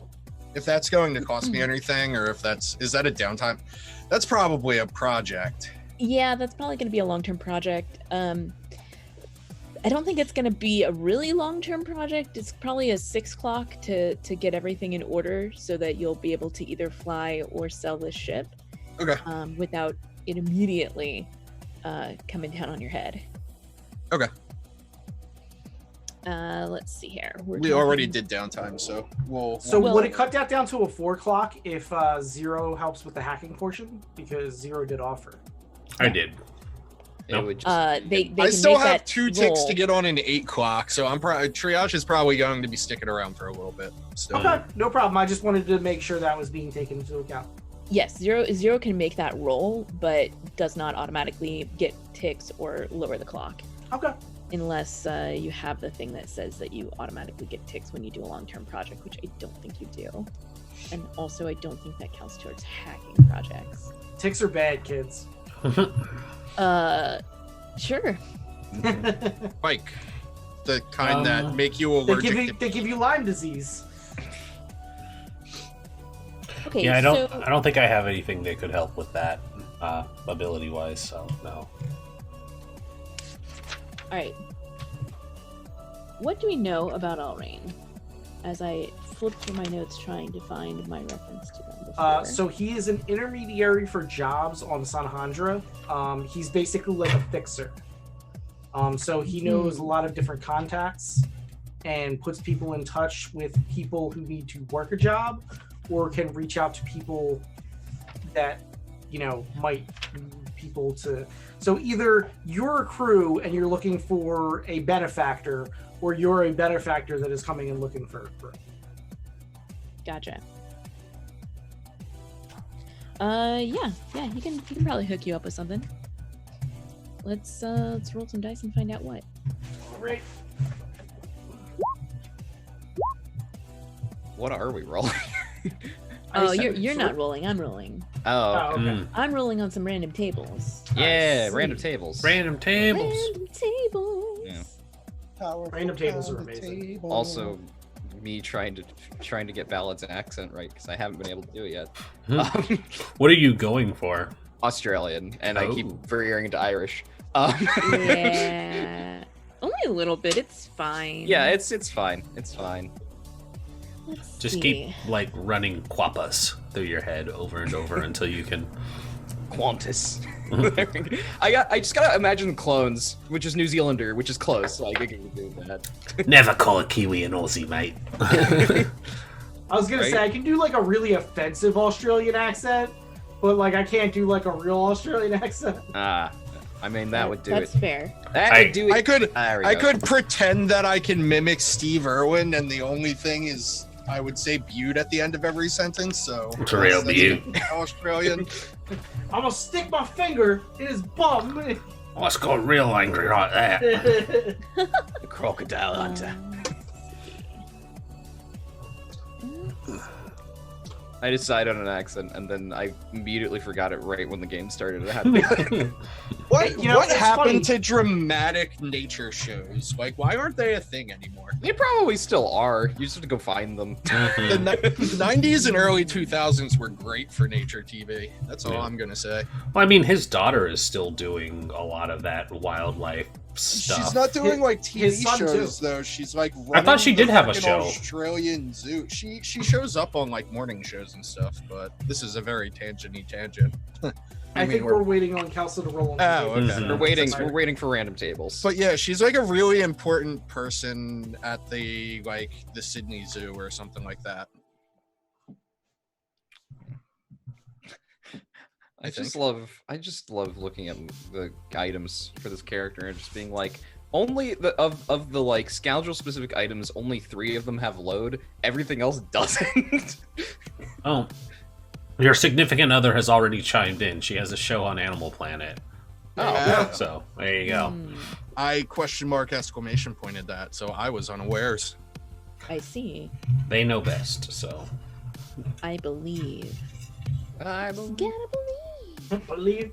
If that's going to cost me anything, or if is that a downtime? That's probably a project. Yeah, that's probably going to be a long-term project. I don't think it's going to be a really long-term project. It's probably a 6 o'clock to get everything in order so that you'll be able to either fly or sell this ship. Okay. Without it immediately coming down on your head. Okay. Let's see here. We already did downtime, so we'll. So Well- would it cut that down to a 4 o'clock if Zero helps with the hacking portion? Because Zero did offer. I did. It Nope. would just They I can still make have that 2 ticks roll. to get on an 8 o'clock, so I'm probably Triage is probably going to be sticking around for a little bit. So Okay, no problem. I just wanted to make sure that was being taken into account. Yes, zero can make that roll, but does not automatically get ticks or lower the clock. Okay. Unless you have the thing that says that you automatically get ticks when you do a long-term project, which I don't think you do. And also, I don't think that counts towards hacking projects. Ticks are bad, kids. Sure. Mike, the kind that Um, make you They allergic. give you Lyme disease. Okay, Yeah, I so don't think I have anything that could help with that, ability-wise. So no. all right. What do we know about Elrain? As I flip through my notes trying to find my reference to them before. So he is an intermediary for jobs on Sanhandra. He's basically like a fixer. So he knows a lot of different contacts and puts people in touch with people who need to work a job or can reach out to people that, you know, might need people to. So either you're a crew and you're looking for a benefactor, or you're a benefactor that is coming and looking for a crew. Gotcha. Yeah, he can probably hook you up with something. Let's roll some dice and find out what. All right. What are we rolling? Oh, you're not rolling. I'm rolling. Oh, Oh, okay. Mm. I'm rolling on some random tables. yeah, see. random tables. Random tables. Random tables. Yeah. Random tables are amazing. Also, me trying to get Ballad's accent right because I haven't been able to do it yet. What are you going for? Australian, and I keep veering into Irish. Yeah, only a little bit. It's fine. Yeah, it's fine. It's fine. Let's Just see. keep like running quappas through your head over and over until you can. Qantas. I just gotta imagine clones, which is New Zealander, which is close. Like I can do that. Never call a Kiwi an Aussie, mate. I was gonna Right? say I can do like a really offensive Australian accent, but like I can't do like a real Australian accent. I mean that would do That's it. fair. That would do it. I There we go. could pretend that I can mimic Steve Irwin, and the only thing is I would say "butte" at the end of every sentence. So It's a real that's butte. Australian. I'm gonna stick my finger in his bum. Oh, it's got real angry right there. The crocodile hunter. I decided on an accent, and then I immediately forgot it right when the game started. I had to What You know, what it's happened funny. to dramatic nature shows? Like, why aren't they a thing anymore? They probably still are. You just have to go find them. The 90s and early 2000s were great for nature TV. That's all Yeah. I'm gonna say. Well, I mean, his daughter is still doing a lot of that wildlife stuff. She's not doing like TV his son, shows too. though. She's like I thought she running did have a the show. Australian zoo. She shows up on like morning shows and stuff, but this is a very tangenty tangent. I think we're waiting on Kelsa to roll on. Oh, okay. Mhm. We're waiting for random tables. But yeah, she's like a really important person at the Sydney Zoo or something like that. I just love looking at the items for this character and just being like, only of the like scoundrel specific items, only 3 of them have load. Everything else doesn't. Oh, your significant other has already chimed in. She has a show on Animal Planet. Yeah. So there you go. I exclamation pointed that, so I was unawares. I see. They know best. So I believe. I believe. Gotta believe.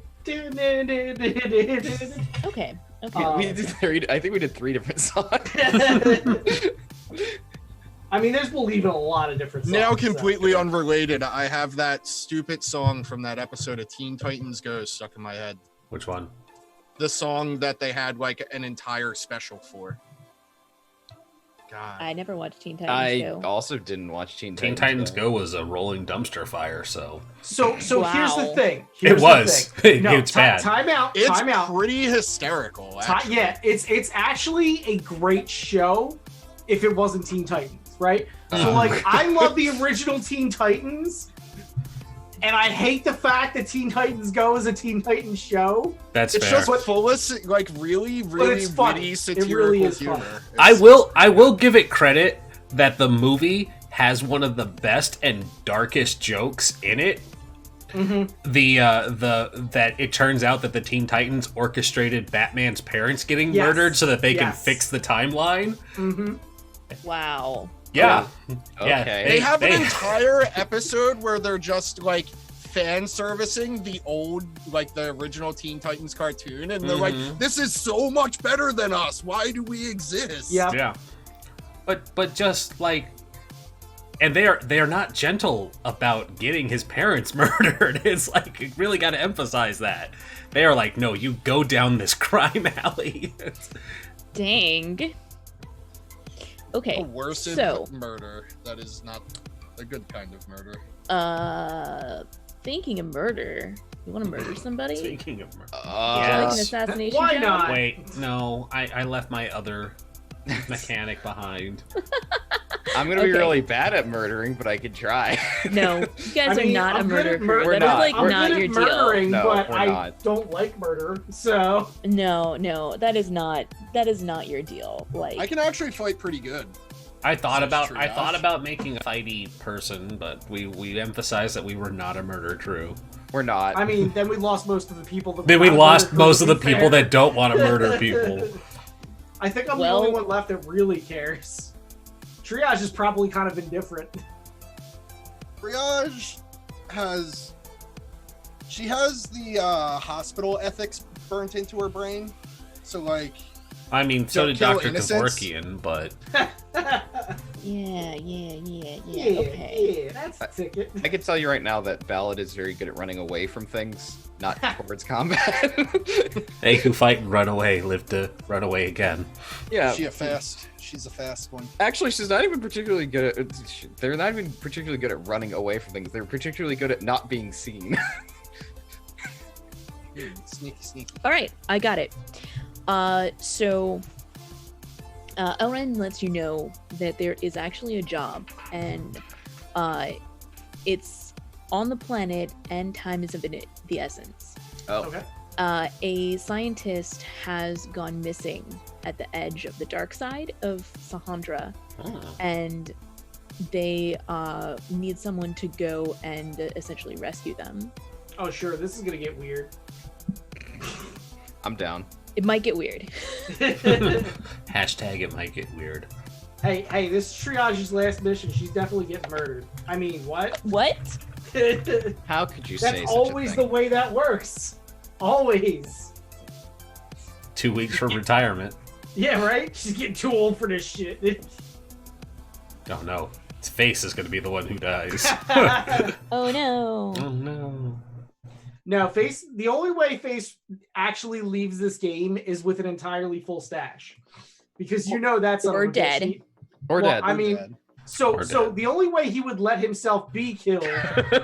Okay. Okay. We did I think we did 3 different songs. I mean, there's believe in a lot of different songs. Now, so- completely unrelated, I have that stupid song from that episode of Teen Titans Go stuck in my head. which one? The song that they had like an entire special for. God. I never watched Teen Titans I Go. also didn't watch Teen Teen Titans. Titans Go was a rolling dumpster fire. So So here's the Wow. thing. It Here's was. The thing. No, It's bad. Time out. It's Time out. pretty hysterical. Actually. Yeah, it's actually a great show if it wasn't Teen Titans, right? So like I love the original Teen Titans, and I hate the fact that Teen Titans Go is a Teen Titans show. that's It's fair. just full of like really, really it's funny. witty It satirical really is humor. funny. I will give it credit that the movie has one of the best and darkest jokes in it. Mm-hmm. That it turns out that the Teen Titans orchestrated Batman's parents getting Yes. murdered so that they can Yes. fix the timeline. Mm-hmm. Wow. Yeah. Yeah. Okay. They have an entire episode where they're just like fan servicing the old, like the original Teen Titans cartoon, and they're like, "This is so much better than us. Why do we exist?" Yeah. Yeah. But just like, and they are not gentle about getting his parents murdered. It's like, you really got to emphasize that. They are like, no, you go down this crime alley. Dang. Okay. Coercive So, murder. That is not a good kind of murder. thinking of murder. You want to murder somebody? Speaking of murder. Yeah, like an Yes. assassination Why job? not? Wait, no, I left my other mechanic behind. I'm gonna be Okay. really bad at murdering, but I could try. No, you guys I mean, are not a I'm good murder at crew. We're That is not. like I'm not good your at deal. murdering, No, but we're I not. don't like murder. So No, that is not your deal. Like I can actually fight pretty good. I thought Such about making a fighty person, but we emphasized that we were not a murder crew. We're not. I mean, then we lost most of the people. That Then we were not lost murder most crew, of to the be people fair. that don't want to murder people. I think I'm the Well- only one left that really cares. Triage is probably kind of indifferent. Triage has the hospital ethics burnt into her brain. So like I mean, so Don't did kill Dr. innocents. Kevorkian, but Yeah. Yeah, Okay. yeah, that's a ticket. I can tell you right now that Ballad is very good at running away from things, not towards combat. They who fight and run away live to run away again. Yeah. She's a fast one. Actually, she's not even particularly good at. They're not even particularly good at running away from things. They're particularly good at not being seen. Sneaky. All right, I got it. So Elren lets you know that there is actually a job, and it's on the planet, and time is of the essence. Oh. Okay. A scientist has gone missing at the edge of the dark side of Sahandra, and they need someone to go and essentially rescue them. Oh, sure. This is gonna get weird. I'm down. It might get weird. Hashtag it might get weird. Hey, this is Triage's last mission. She's definitely getting murdered. I mean, what? What? How could you say That's such always a the thing? way that works. Always. 2 weeks from retirement. Yeah, right? She's getting too old for this shit. Oh no. His face is going to be the one who dies. Oh no. Oh no. No, Face. The only way Face actually leaves this game is with an entirely full stash, because you know that's Or dead. Or dead. I mean, Dead. so Or so dead. the only way he would let himself be killed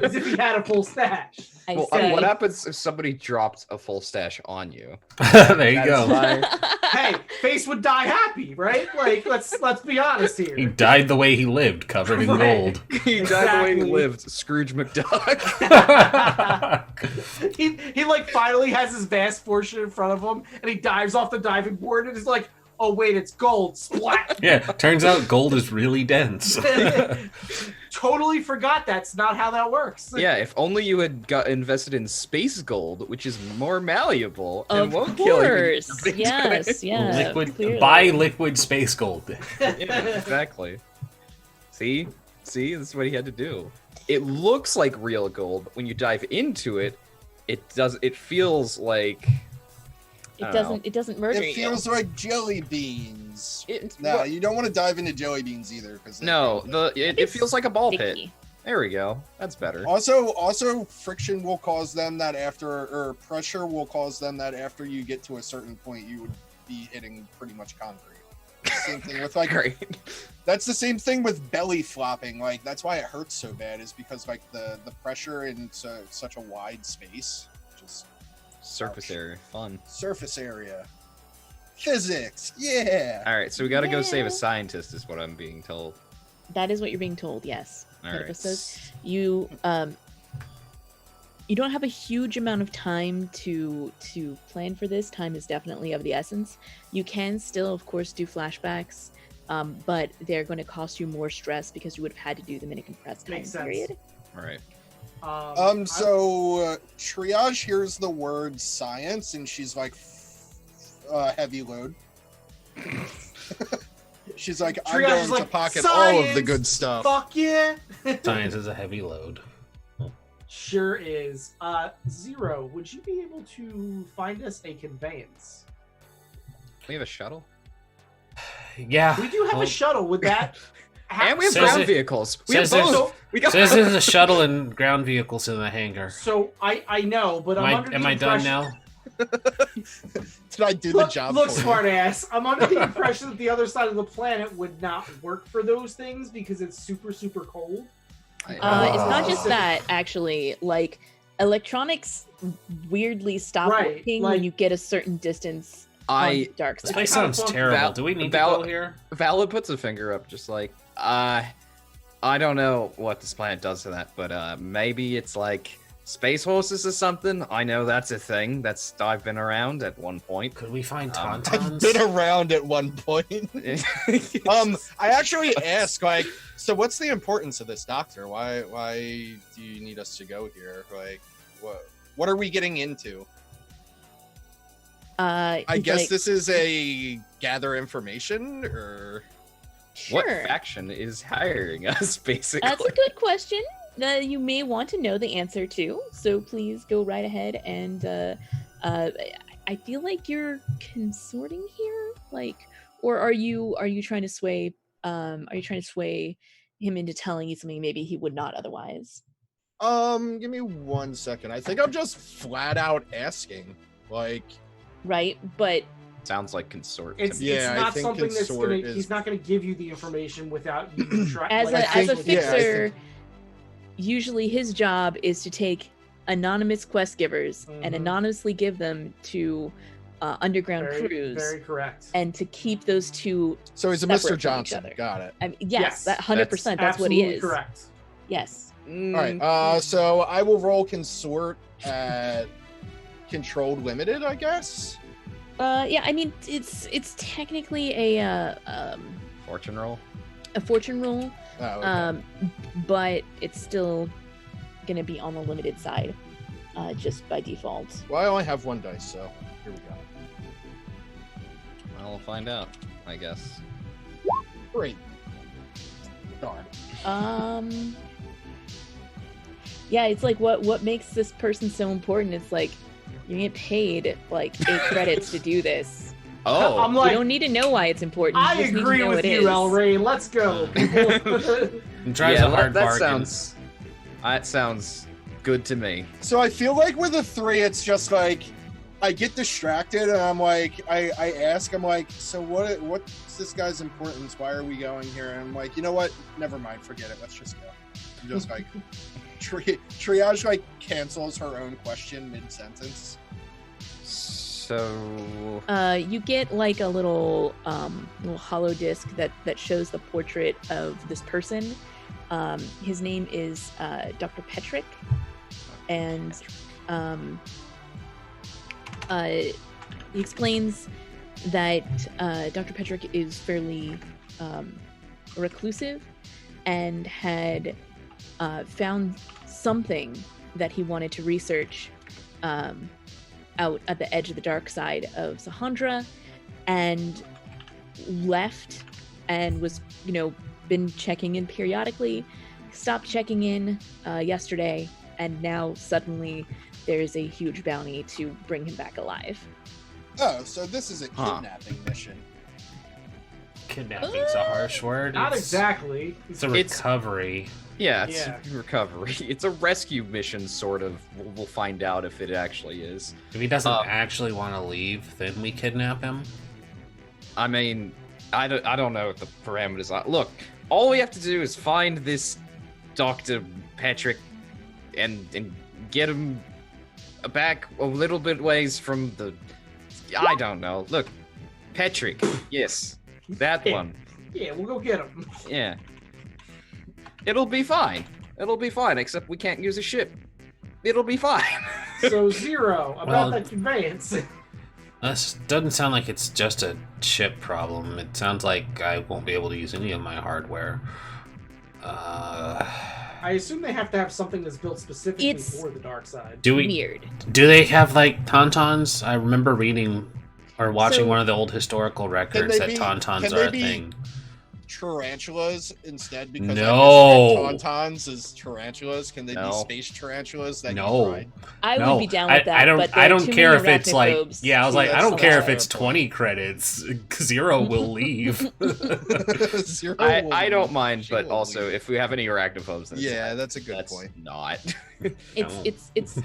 is if he had a full stash. I Well, say. what happens if somebody dropped a full stash on you? There you go. Hey, Face would die happy, right? Like, let's be honest He here. died the way he lived, covered in Right. gold. He died the way he Exactly. lived, Scrooge McDuck. He like finally has his vast fortune in front of him, and he dives off the diving board, and is like, "Oh wait, it's gold!" Splat. Yeah, turns out gold is really dense. Totally forgot that's not how that works. Yeah, if only you had got invested in space gold, which is more malleable and Of won't kill you. course. Yes, yeah. Liquid, clearly. buy liquid space gold. Yeah, exactly. See, this is what he had to do. It looks like real gold, but when you dive into it, it feels like It doesn't murder you. It feels like jelly beans. it, No, what- you don't want to dive into jelly beans either, because no, it feels like a ball pit. Sticky. There we go. That's better. Also, friction will cause them that or pressure will cause them that after you get to a certain point, you would be hitting pretty much concrete. Same thing with like, Great. that's the same thing with belly flopping. Like that's why it hurts so bad, is because like the pressure in such a wide space, just Surface area, fun. surface area, physics, yeah. All right, so we got to go save Yeah. a scientist, is what I'm being told. That is what you're being told. Yes. All Oedipus right. says you you don't have a huge amount of time to plan for this. Time is definitely of the essence. You can still, of course, do flashbacks, but they're going to cost you more stress because you would have had to do them in a compressed time Makes sense. period. All right. So Triage hears the word science, and she's like, heavy load. She's like, I'm Triage going is to like, pocket all of the "Science! good stuff. Fuck yeah. Science is a heavy load. Sure is. Zero, would you be able to find us a conveyance? We have a shuttle, Yeah. We do have well, a shuttle. Would that? and we have Says ground it- vehicles. We have says there's- both. We got Says there's a shuttle and ground vehicles in the hangar. So I know, but I'm under the Am I done impression- now? Did I do the Look, job look, for you? smart ass. I'm under the impression that the other side of the planet would not work for those things because it's super, super cold. It's not Oh. just that, actually. Like, electronics weirdly stop Right, working like- when you get a certain distance on I the dark This side. place It's kinda sounds fun. terrible. Val- Do we need Val- to go here? Valid puts a finger up, just like, I don't know what this planet does to that, but maybe it's like space horses or something. I know that's a thing. I've been around at one point. Could we find I've I've tauntauns? been around at one point. I actually asked, like, so what's the importance of this doctor? Why do you need us to go here? Like, what are we getting into? I He's guess like, this is a gather information, or sure. What faction is hiring us, basically? That's a good question that you may want to know the answer to. So please go right ahead and I feel like you're consorting here, like, or are you trying to sway are you trying to sway him into telling you something maybe he would not otherwise? Give me 1 second. I think I'm just flat out asking. Like, Right, but Sounds like consort. It's Yeah, I not think something that's consort gonna. Is... He's not gonna give you the information without you trying. as like, a think- yeah, I fixer, think- usually his job is to take anonymous quest givers and Mhm. anonymously give them to underground very, crews, very correct. and to keep those two. So he's a separate Mr. from each Johnson. other. Got it. I mean, yes, Yes, that 100%. That's what he Absolutely is. correct. Yes. All right. So I will roll consort at controlled limited, I guess. Yeah. I mean, it's technically a Fortune roll. fortune roll, Oh, okay. but it's still gonna be on the limited side, just by default. Well, I only have 1 dice, so here we go. Well, we'll find out, I guess. Great. Darn. Yeah, it's like what makes this person so important? It's like you get paid like 8 credits to do this. Oh, I'm You like, don't need to know why it's important. You I just need to agree know with it you, is. El Rey. Let's go. people. It drives a hard that bargain. sounds good to me. So I feel like with a 3, it's just like I get distracted and I'm like, I ask, I'm like, so what's this guy's importance? Why are we going here? And I'm like, you know what? Never mind, forget it. Let's just go. I'm just like triage like cancels her own question mid-sentence. So, You get like a little hollow disc that shows the portrait of this person. His name is Dr. Petrick, and he explains that Dr. Petrick is fairly reclusive and had found something that he wanted to research out at the edge of the dark side of Sahandra, and left and was, been checking in periodically, stopped checking in yesterday, and now suddenly there's a huge bounty to bring him back alive. Oh, so this is a Huh. kidnapping mission. Kidnapping's a harsh word. Not It's- exactly. It's a It's- recovery. yeah, it's Yeah. recovery. It's a rescue mission, sort of. We'll find out if it actually is. If he doesn't Uh, actually want to leave, then we kidnap him. I mean, I don't know what the parameters are. Look, all we have to do is find this Dr. Patrick and get him back a little bit ways from the... I don't know. Look, Patrick. Yes, that one. Yeah, we'll go get him. Yeah. It'll be fine. It'll be fine, except we can't use a ship. It'll be fine. So 0 about Well- that conveyance. This doesn't sound like it's just a chip problem. It sounds like I won't be able to use any of my hardware. I assume they have to have something that's built specifically It's- for the dark side. Do we? Weird. Do they have like tauntauns? I remember reading or watching So- one of the old historical records they that be- tauntauns can are they a be- thing. Tarantulas instead, because No. I misread tauntauns as tarantulas. Can they No. be space tarantulas that No. can ride? I No, would be down with that. I don't. but there I are don't too care if many it's like. arachnophobes Yeah, I was to like, I don't allow care if it. it's 20 credits. 0 will leave. Zero I will- don't mind, she but will also leave. if we have any arachnophobes, then Yeah, that's a good that's point. not. It's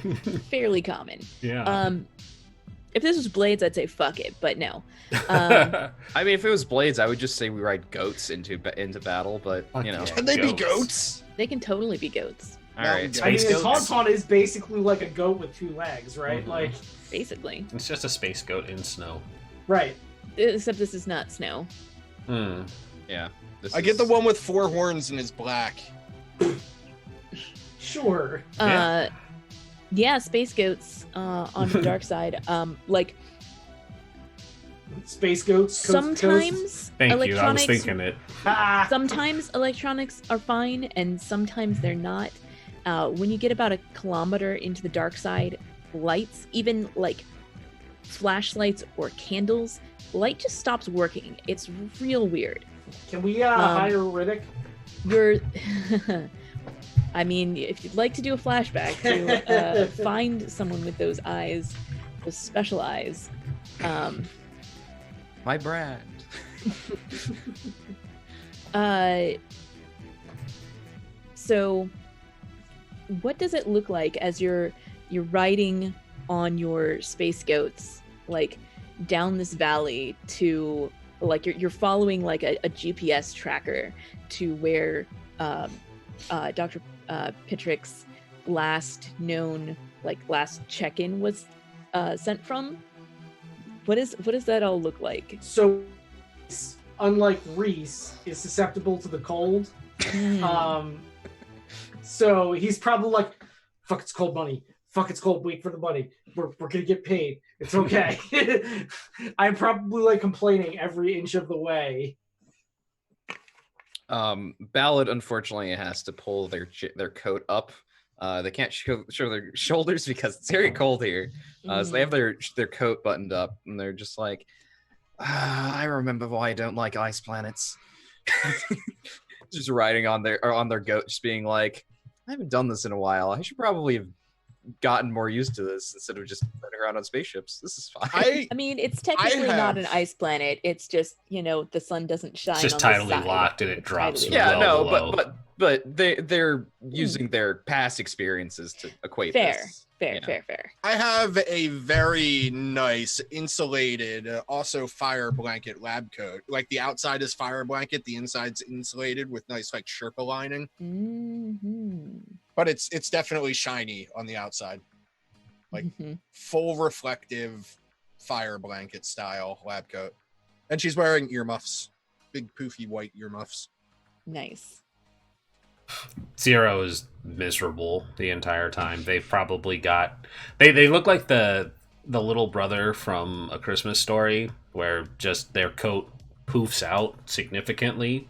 fairly common. Yeah. If this was Blades, I'd say fuck it, but no. I mean, if it was Blades, I would just say we ride goats into battle, but Fuck you know. yeah. Can they be Goats. goats? They can totally be goats, All right. Mountain I mean, Space a goats. tauntaun is basically like a goat with 2 legs, right? Mhm. Like, basically. It's just a space goat in snow. right. Except this is not snow. Hmm. Yeah. This I get is- the one with 4 horns and is black. Sure. Yeah. Yeah, space goats on the dark side. Like Space goats. sometimes Thank you. I was electronics thinking it. Ah, sometimes electronics are fine and sometimes they're not. When you get about 1 kilometer into the dark side, lights, even like flashlights or candles, light just stops working. It's real weird. can we hire Riddick? You're I mean, if you'd like to do a flashback to find someone with those eyes, those special eyes, My brand. So what does it look like as you're riding on your space goats, like down this valley to, like, you're following like a GPS tracker to where Dr. Pitrick's last check-in was sent from? What does that all look like? So, unlike Rhys, is susceptible to the cold. So he's probably like, fuck, it's cold money. Fuck, it's cold. Wait for the money. We're gonna get paid. It's okay. I'm probably like complaining every inch of the way. Ballad unfortunately has to pull their coat up. They can't show their shoulders because it's very cold here. So they have their coat buttoned up, and they're just like, I remember why I don't like ice planets. Just riding on their goat, just being like, I haven't done this in a while. I should probably have gotten more used to this instead of just running around on spaceships. This is fine. I mean, it's technically not an ice planet. It's just, the sun doesn't shine. It's just on tidally the side. locked and it drops. Yeah, well no, below. but they're using their past experiences to equate this. Fair. I have a very nice insulated, also fire blanket lab coat. Like the outside is fire blanket, the inside's insulated with nice like Sherpa lining. Mm-hmm. But it's definitely shiny on the outside, like full reflective fire blanket style lab coat. And she's wearing earmuffs, big poofy white earmuffs. Nice. Zero is miserable the entire time. They've probably got they look like the little brother from A Christmas Story, where just their coat poofs out significantly,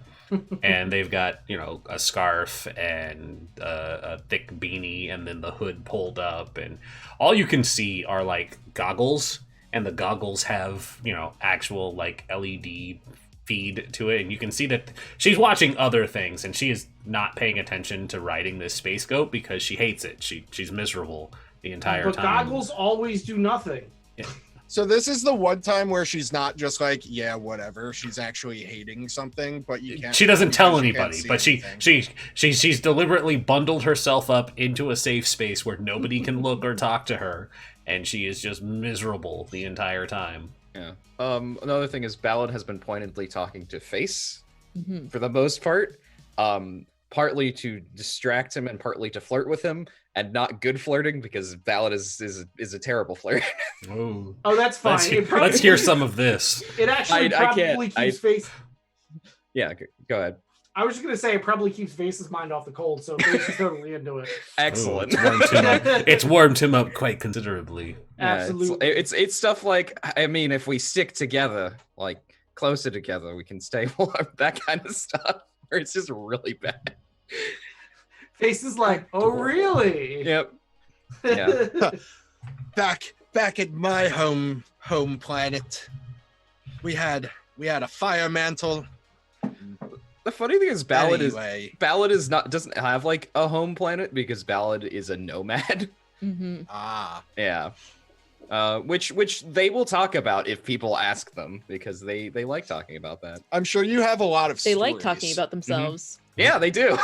and they've got a scarf and a thick beanie, and then the hood pulled up, and all you can see are like goggles, and the goggles have actual like LED feed to it, and you can see that she's watching other things, and she is not paying attention to riding this space goat because she hates it. She's miserable the entire time. But goggles always do nothing. Yeah. So this is the one time where she's not just like, yeah, whatever. She's actually hating something, but you can't. She doesn't tell anybody, see but anything. she's deliberately bundled herself up into a safe space where nobody can look or talk to her, and she is just miserable the entire time. Yeah. Another thing is Ballad has been pointedly talking to Face for the most part, partly to distract him and partly to flirt with him, and not good flirting because Ballad is a terrible flirt. Ooh. Oh, that's fine. Let's hear some of this. It actually probably keeps Face. Yeah, go ahead. I was just gonna say it probably keeps Face's mind off the cold, so Face is totally into it. Excellent. Ooh, it's warmed him up quite considerably. Yeah, Absolutely. It's stuff like, I mean, if we stick together, like closer together, we can stay warm. That kind of stuff. Or it's just really bad. Face is like, oh really? Yep. Yeah. back at my home planet, we had a fire mantle. The funny thing is, Ballad doesn't have like a home planet because Ballad is a nomad. Mm-hmm. Yeah. Which they will talk about if people ask them because they like talking about that. I'm sure you have a lot of They stories. like talking about themselves. Yeah, they do.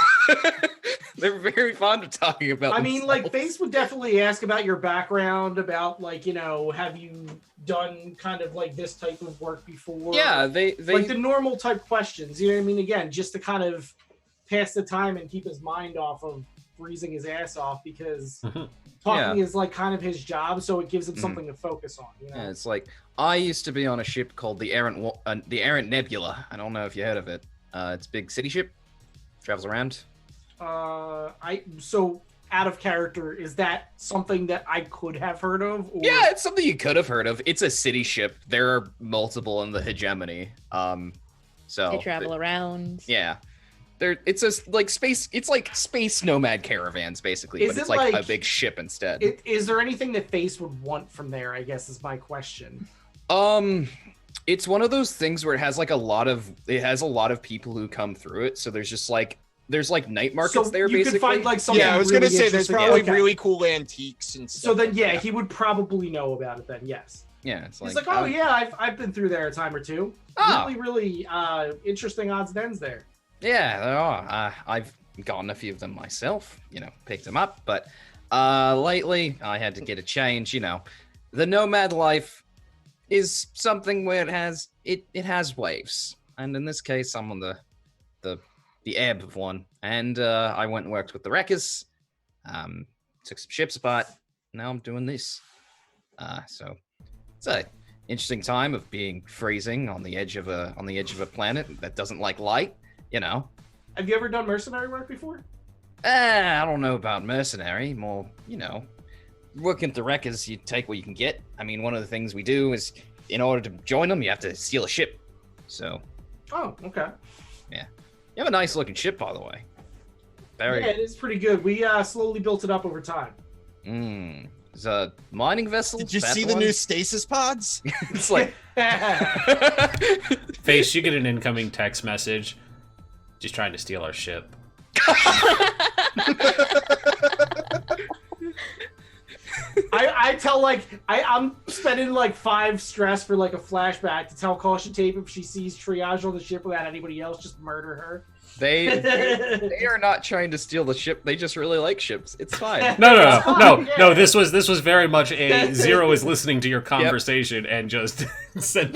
They're very fond of talking about I mean, like, themselves. Face would definitely ask about your background, about like, have you done kind of like this type of work before? Yeah, they like the normal type questions. You know what I mean? Again, just to kind of pass the time and keep his mind off of freezing his ass off because talking is like kind of his job, so it gives him something to focus on. Yeah, it's like, I used to be on a ship called the Errant Nebula. I don't know if you heard of it. It's a big city ship. Travels around. So out of character, is that something that I could have heard of? Or... Yeah, it's something you could have heard of. It's a city ship. There are multiple in the hegemony. So They travel around. Yeah. It's like space nomad caravans basically, Is but it's it like like a big ship instead. Is there anything that Face would want from there, I guess is my question. It's one of those things where it has a lot of people who come through it, so there's night markets there you basically. could find like something. Yeah, I was really gonna say there's interesting. probably Okay. really cool antiques and stuff. So then, yeah, he would probably know about it then. Yes. Yeah, it's He's like, oh yeah, I've been through there a time or two. Ah. Really interesting odds and ends there. Yeah, there are. I've gotten a few of them myself, picked them up, but lately I had to get a change. The nomad life is something where it has waves, and in this case, I'm on the ebb of one, and I went and worked with the wreckers, took some ships apart. Now I'm doing this. So it's a interesting time of being freezing on the edge of a planet that doesn't like light. Have you ever done mercenary work before? I don't know about mercenary. More, working at the wreckers, you take what you can get. I mean, one of the things we do is, in order to join them, you have to steal a ship. So. Oh, okay. Yeah. You have a nice looking ship, by the way. Yeah, it is pretty good. We slowly built it up over time. It's a mining vessel. Did you see the new stasis pods? It's like. Face, you get an incoming text message. Just trying to steal our ship. I tell I'm spending 5 stress for a flashback to tell Caution Tape if she sees triage on the ship without anybody else, just murder her. They are not trying to steal the ship. They just really like ships. It's fine. No. This was very much a Zero is listening to your conversation and just said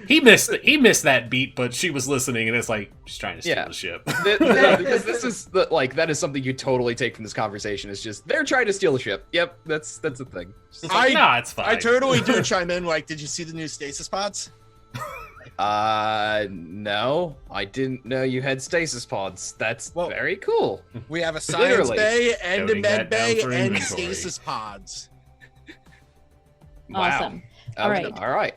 he missed that beat, but she was listening and it's like she's trying to steal the ship. Because this is that is something you totally take from this conversation. It's just they're trying to steal the ship. Yep, that's a thing. It's it's fine. I totally do chime in. Did you see the new stasis pods? No, I didn't know you had stasis pods. That's very cool. We have a science bay and a Noting med that bay down for and inventory. stasis pods. Awesome. Wow. All right. All right.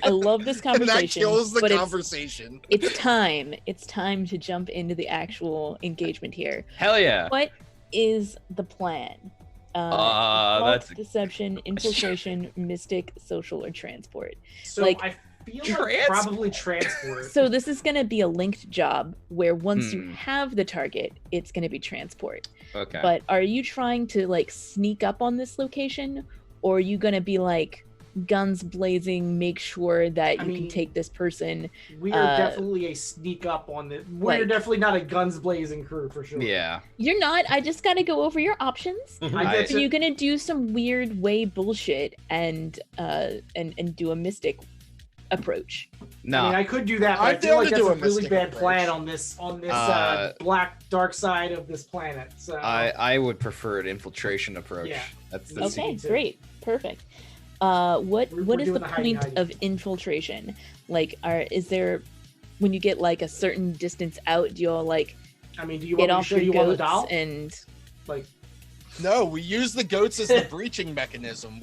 I love this And that conversation. kills the but conversation. It's time. It's time to jump into the actual engagement here. Hell yeah. What is the plan? That's a deception, infiltration, mystic, social, or transport. So I feel probably transport. So this is going to be a linked job where once you have the target, it's going to be transport. Okay. But are you trying to sneak up on this location, or are you going to be guns blazing, make sure that you can take this person? We are definitely a sneak up on the. We're definitely not a guns blazing crew for sure. Yeah. You're not. I just got to go over your options. I So you're going to do some weird way bullshit and do a mystic approach. No. I mean, I could do that, but I feel like that's a really bad plan on this black dark side of this planet. So I would prefer an infiltration approach. Yeah. That's Okay, great, perfect. What is the doing point hidey. of infiltration? Is there when you get a certain distance out, do you all I mean, do you get want me to off show your you on the goats doll? and No, we use the goats as the breaching mechanism.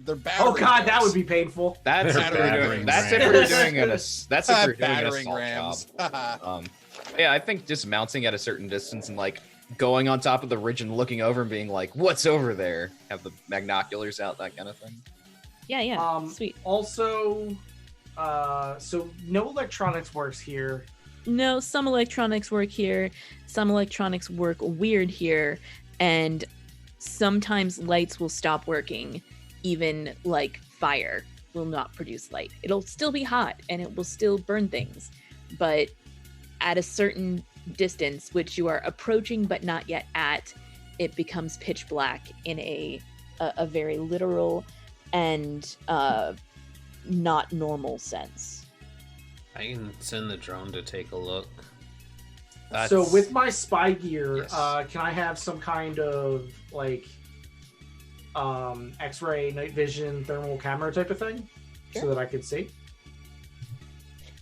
They're battering. Oh god, that rams. would be painful. That's if Battering we're doing an battering assault rams. job. Yeah, I think just mounting at a certain distance and going on top of the ridge and looking over and being like, "What's over there?" Have the magnoculars out, that kind of thing. yeah, sweet. Also, so no electronics works here. No, some electronics work here, some electronics work weird here, and sometimes lights will stop working. Even fire will not produce light. It'll still be hot and it will still burn things, but at a certain distance, which you are approaching but not yet at, it becomes pitch black in a very literal and not normal sense. I can send the drone to take a look. So with my spy gear, Yes. can I have some kind of X-ray, night vision, thermal camera type of thing, Sure. so that I can see?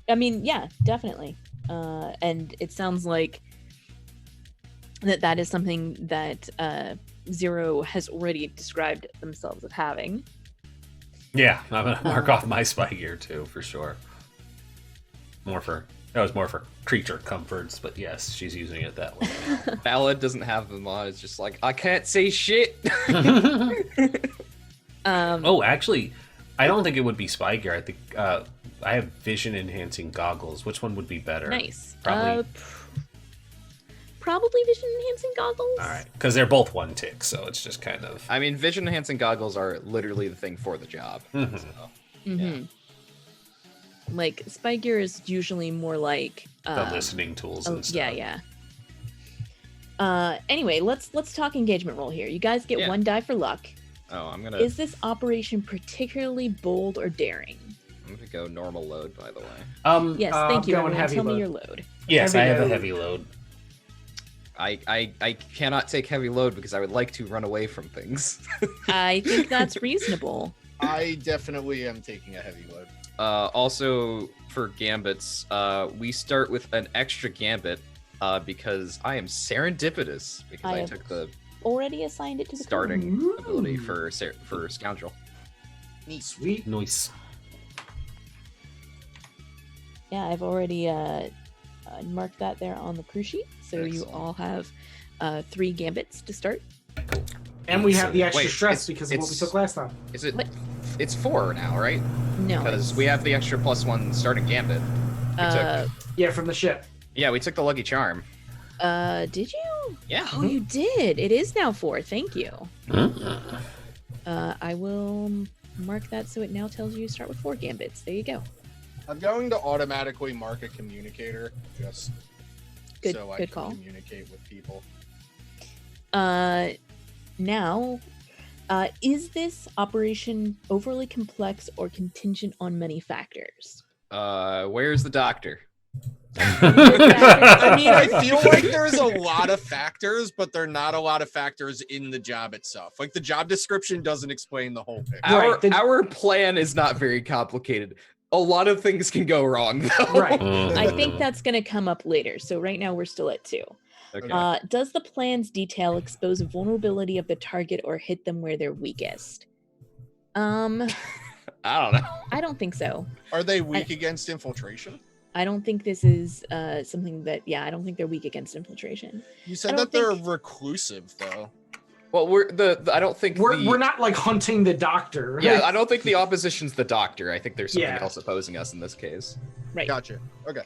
I mean, yeah, definitely. And it sounds like that is something that Zero has already described themselves of having. Yeah, I'm gonna mark off my spy gear too, for sure. That was more for creature comforts, but yes, she's using it that way. Ballad doesn't have them on. It's just I can't see shit. Oh, actually, I don't think it would be spy gear. I think I have vision enhancing goggles. Which one would be better? Nice. Probably. Probably vision enhancing goggles. All right, because they're both one tick, so it's just kind of. I mean, vision enhancing goggles are literally the thing for the job. Mhm. So, Mm-hmm. Like spy gear is usually more like The listening tools and stuff. yeah. Anyway, let's talk engagement roll here. You guys get Yeah. 1 die for luck. Oh, I'm gonna Is this operation particularly bold or daring? go normal load, by the way. Yes, thank you. going Everyone, heavy tell load. me your load. Yes, Heavy I have a load. heavy load. I cannot take heavy load because I would like to run away from things. I think that's reasonable. I definitely am taking a heavy load. Also, for gambits, we start with an extra gambit because I am serendipitous because I I have took the Already assigned it to the starting Ooh. ability for scoundrel. Sweet. Nice. Yeah, I've already marked that there on the crew sheet. So you Excellent. all have 3 gambits to start. And we have the Wait, extra stress it's- because of what we it's- took last time. Is it? What? It's 4 now, right? No, Because we have the extra +1 starting gambit. Yeah, from the ship. Yeah, we took the lucky charm. did you? Yeah. Oh, you did. It is now 4. Thank you. I will mark that so it now tells you start with 4 gambits. There you go. I'm going to automatically mark a communicator just Good- so I good can call. communicate with people. Now, is this operation overly complex or contingent on many factors? Where's the doctor? I mean, I feel like there's a lot of factors, but there are not a lot of factors in the job itself. Like the job description doesn't explain the whole picture. Right, Our plan is not very complicated. A lot of things can go wrong, though. Right. I think that's going to come up later. So right now we're still at 2. Okay. Does the plan's detail expose a vulnerability of the target or hit them where they're weakest? I don't know. I don't think so. Are they weak against infiltration? I don't think this is something that. Yeah, I don't think they're weak against infiltration. You I said don't that they're think- reclusive, though. Well, I don't think We're not like hunting the doctor. Right? Yeah, I don't think the opposition's the doctor. I think there's something Yeah. else opposing us in this case. Right. Gotcha. Okay.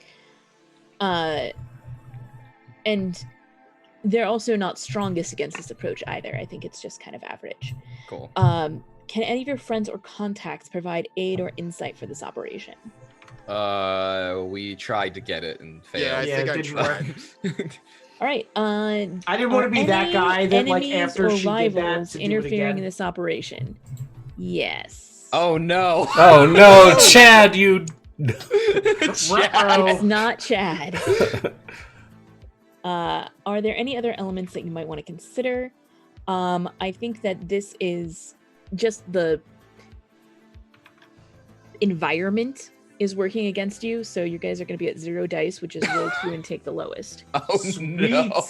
And they're also not strongest against this approach either. I think it's just kind of average. Cool. Can any of your friends or contacts provide aid or insight for this operation? We tried to get it and failed. Yeah, I Yeah, think it I didn't tried. All right. I didn't want to be that guy that like after or she did that rivals to do it interfering in again. this operation. Yes. Oh no. Oh no, Chad, you. It's Ruh-oh. not Chad. Are there any other elements that you might want to consider? I think that this is just the environment is working against you, so you guys are going to be at 0 dice, which is roll 2 and take the lowest. Oh Sweet. no.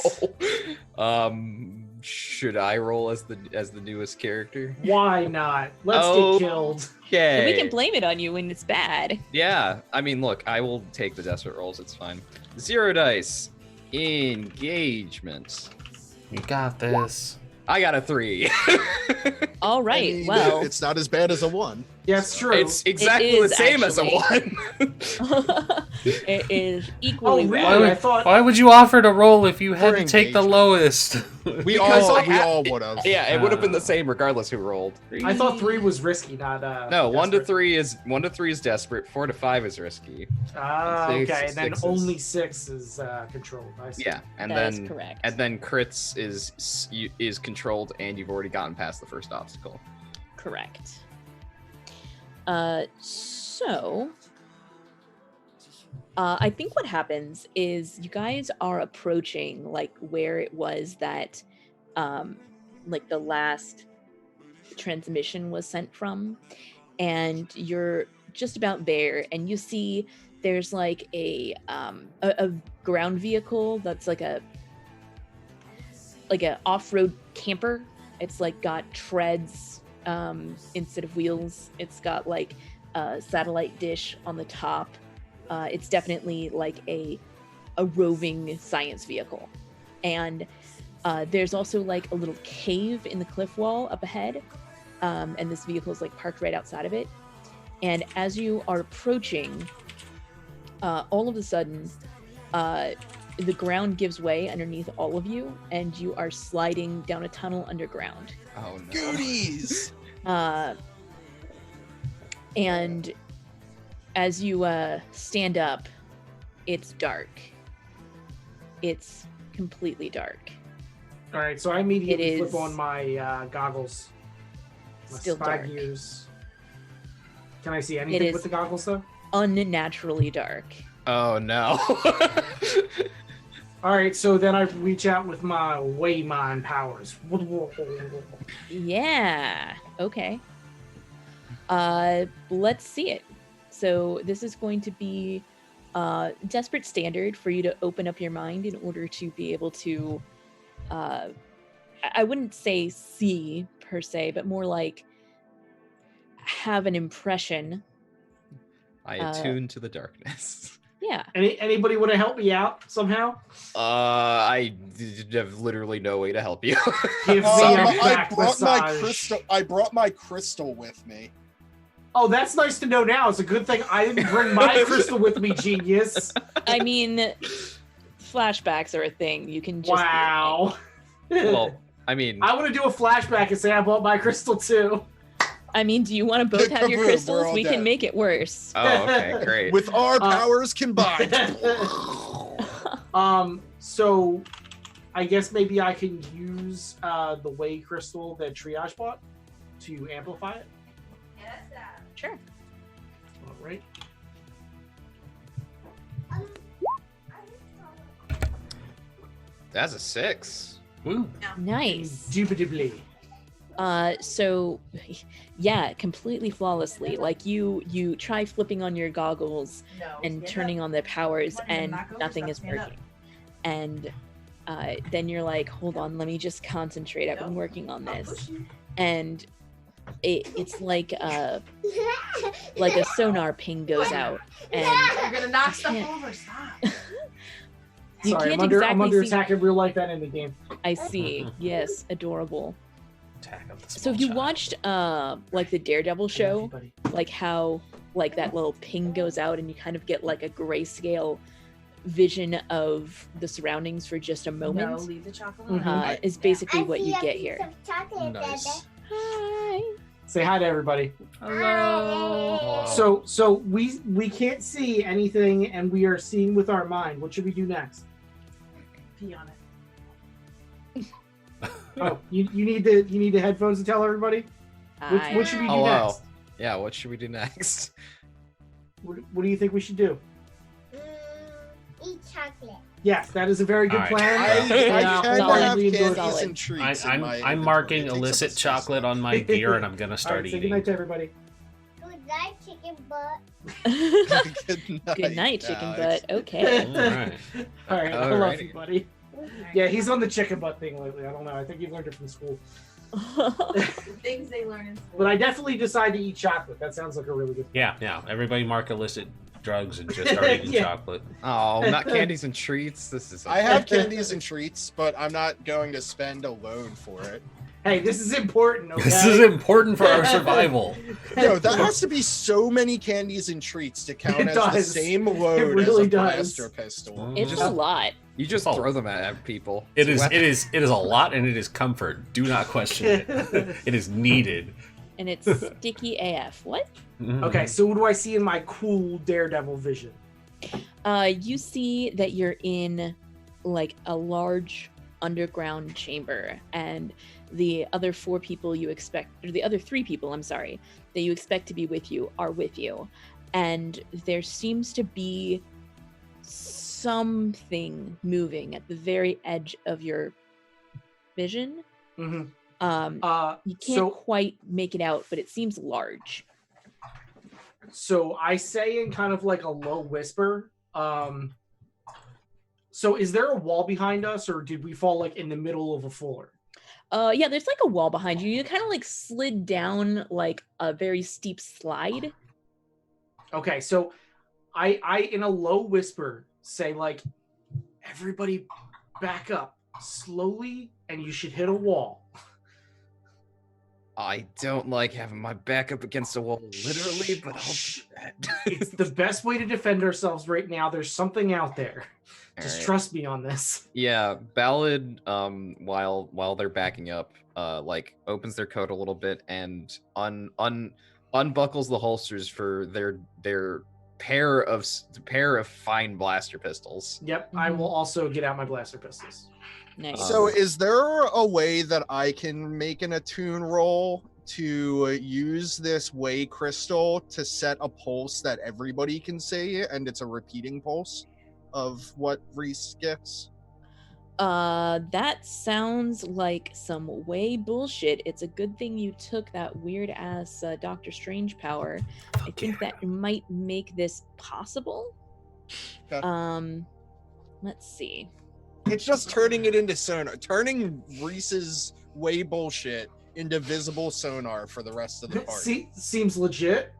Should I roll as the newest character? Why not? Let's Oh. get killed. Okay. We can blame it on you when it's bad. Yeah, I mean, look, I will take the desperate rolls. It's fine. 0 dice. Engagement. You got this. I got a 3. All I right. mean, Well, it's not as bad as a 1. Yeah, it's true. It's exactly is the same as a actually. 1. it is equally Oh, really? bad. I thought- Why would you offer to roll if you had For to take the engagement. lowest? We Because all I would have. Yeah, it would have been the same regardless who rolled. I thought 3 was risky, not No, 1 to desperate. 3 is desperate. 4 to 5 is risky. Ah, Six- okay. And then 6 is- only 6 is controlled. I see. Yeah, and That is then correct. crits is controlled, and you've already gotten past the first obstacle. Correct. So I think what happens is you guys are approaching like where it was that like the last transmission was sent from, and you're just about there, and you see there's like a ground vehicle that's like a off-road camper. It's like got treads instead of wheels. It's got like a satellite dish on the top. It's definitely like a roving science vehicle. And there's also like a little cave in the cliff wall up ahead. And this vehicle is like parked right outside of it. And as you are approaching, all of a sudden, the ground gives way underneath all of you, and you are sliding down a tunnel underground. Oh no! Goodies! And as you stand up, it's dark. It's completely dark. All right, so I immediately It flip is on my goggles. My still spy dark. gears. Can I see anything is- with the goggles though? Unnaturally dark. Oh no. All right, so then I reach out with my Waymine powers. Yeah. Okay. Let's see it. So this is going to be desperate standard for you to open up your mind in order to be able to I wouldn't say see per se, but more like have an impression. I attune to the darkness. Yeah. Anybody want to help me out somehow? Have literally no way to help you. Give me a back massage. I brought my crystal with me. Oh, that's nice to know now. It's a good thing I didn't bring my crystal with me, genius. I mean, flashbacks are a thing. You can just Wow. Well, I mean, I want to do a flashback and say I bought my crystal too. I mean, do you want to both have your Kaboom, we're crystals? all We dead. can make it worse. oh, okay, great. With our powers combined. So I guess maybe I can use the way crystal that Triage bought to amplify it. Sure. All right. That's a 6. Woo. Nice. Indubitably. So yeah, completely flawlessly. Like you try flipping on your goggles and turning on the powers and nothing is working. And then you're like, hold on, let me just concentrate. I've been working on this. And it's like a sonar ping goes out. And You're gonna knock stuff can't- over. Stop. you Sorry, can't I'm under exactly see. attack in real life and in the game. I see. Yes, adorable. Attack of the So small if you child. watched like the Daredevil show, Buddy. like how like that little ping goes out and you kind of get like a grayscale vision of the surroundings for just a No, moment, leave the chocolate. Mhm. alone. is basically what you get here. Nice. Hi. Say hi to everybody. Hello. So we can't see anything and we are seeing with our mind. What should we do next? Pee on it. Oh, you need the headphones to tell everybody? Hi. What should we do Hello. next? Yeah, what should we do next? What do you think we should do? Eat chocolate. Yes, that is a very good All right. plan. I Yeah, can solid. have Solid. candies Solid. and treats. in my I'm inventory. marking It takes up illicit a space. chocolate on my gear, and I'm gonna All start right, say eating. goodnight to everybody. Good night, chicken butt. Good night, Good night, chicken Alex. butt. Okay. All right. All right, I love Alrighty. you, buddy. Yeah, he's on the chicken butt thing lately. I don't know. I think he learned it from school. The things they learn in school. But I definitely decided to eat chocolate. That sounds like a really good. Yeah. Everybody mark illicit drugs and just start eating Yeah. chocolate. Oh, not candies and treats. This is. I have candies and treats, but I'm not going to spend a loan for it. Hey, this is important. Okay? This is important for our survival. Yo, that has to be so many candies and treats to count It as the does. same load It really as a does. blaster pistol. Mm. It's Just- a lot. You just Oh. throw them at people. It It's is. a weapon. It is a lot, and it is comfort. Do not question it. It is needed. And it's sticky AF. What? Mhm. Okay, so what do I see in my cool Daredevil vision? You see that you're in like a large underground chamber, and the other 4 people you expect, or the other 3 people, I'm sorry, that you expect to be with you are with you. And there seems to be something moving at the very edge of your vision. Mm-hmm. You can't quite make it out, but it seems large. So I say in kind of like a low whisper. So is there a wall behind us, or did we fall like in the middle of a floor? Yeah, there's like a wall behind you. You kind of like slid down like a very steep slide. Okay, so I in a low whisper say like, everybody back up slowly, and you should hit a wall. I don't like having my back up against a wall, literally, but I'll Shh. do that. It's the best way to defend ourselves right now. There's something out there. Just Alright. trust me on this. Yeah, Ballad, while they're backing up, like opens their coat a little bit and unbuckles the holsters for their pair of fine blaster pistols. Yep, I will also get out my blaster pistols. Nice. So is there a way that I can make an attune roll to use this way crystal to set a pulse that everybody can see, and it's a repeating pulse of what Rhys gets? That sounds like some way bullshit. It's a good thing you took that weird ass Doctor Strange power. I think that might make this possible. Okay. Let's see. It's just turning it into sonar, turning Rhys's way bullshit into visible sonar for the rest of the party. Seems legit.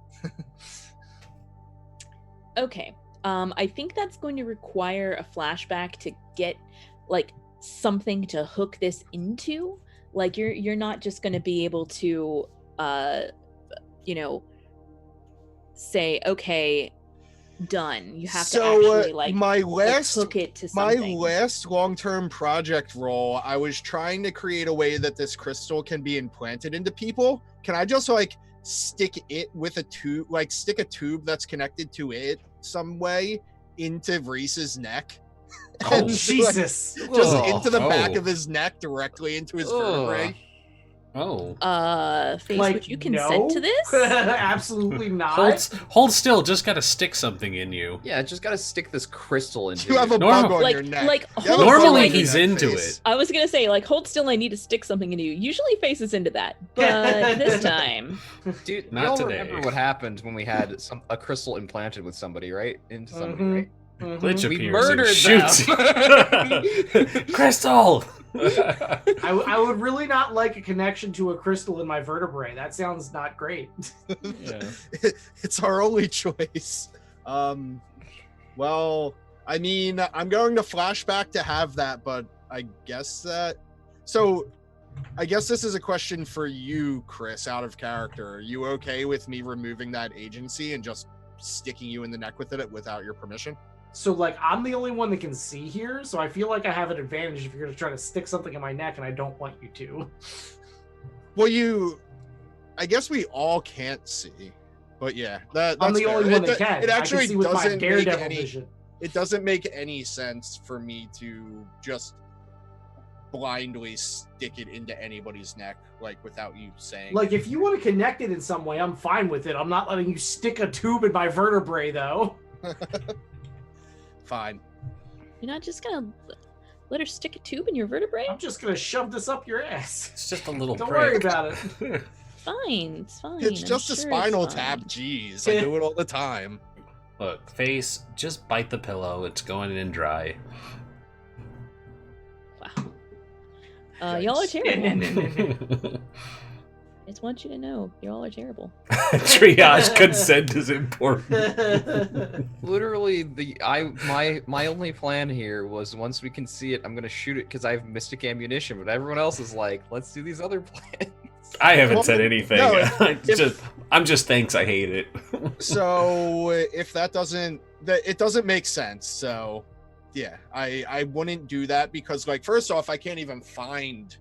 Okay. I think that's going to require a flashback to get like something to hook this into. Like you're not just going to be able to say, okay, done. You have to actually hook it to something. My last long-term project role, I was trying to create a way that this crystal can be implanted into people. Can I just stick it with a tube, stick a tube that's connected to it some way into Rhys's neck? Oh, Jesus. Just into the back of his neck, directly into his vertebrae. Face, would you consent to this? Absolutely not. Hold still, just gotta stick something in you. Yeah, just gotta stick this crystal into you. Have a bug on your neck. Normally he's into it. I was gonna say, hold still, I need to stick something into you. Usually Face is into that, but this time. Dude, not y'all today. remember what happened when we had a crystal implanted with somebody, right? Into somebody, right? Glitch We appears murdered and shoots. Crystal! I would really not like a connection to a crystal in my vertebrae. That sounds not great. Yeah. It's our only choice. Well, I mean, I'm going to flashback to have that, but I guess that... So, I guess this is a question for you, Chris, out of character. Are you okay with me removing that agency and just sticking you in the neck with it without your permission? So, I'm the only one that can see here, so I feel like I have an advantage if you're going to try to stick something in my neck, and I don't want you to. Well, I guess we all can't see, but yeah, that's I'm the fair. only one that can. It actually I can see with my doesn't make Daredevil any. vision. It doesn't make any sense for me to just blindly stick it into anybody's neck, without you saying. If you want to connect it in some way, I'm fine with it. I'm not letting you stick a tube in my vertebrae, though. Fine. You're not just gonna let her stick a tube in your vertebrae? I'm just gonna shove this up your ass. It's just a little Don't break. worry about it. Fine, it's fine. It's just a spinal it's fine. tap. Jeez, I do it all the time. Look, Face, just bite the pillow. It's going in dry. Wow. Y'all are terrible. Triage I just want you to know, y'all are terrible. consent is important. Literally, my only plan here was once we can see it, I'm gonna shoot it because I have mystic ammunition. But everyone else is like, let's do these other plans. I haven't said anything. No, I'm just thanks. I hate it. So if it doesn't make sense. So yeah, I wouldn't do that because first off, I can't even find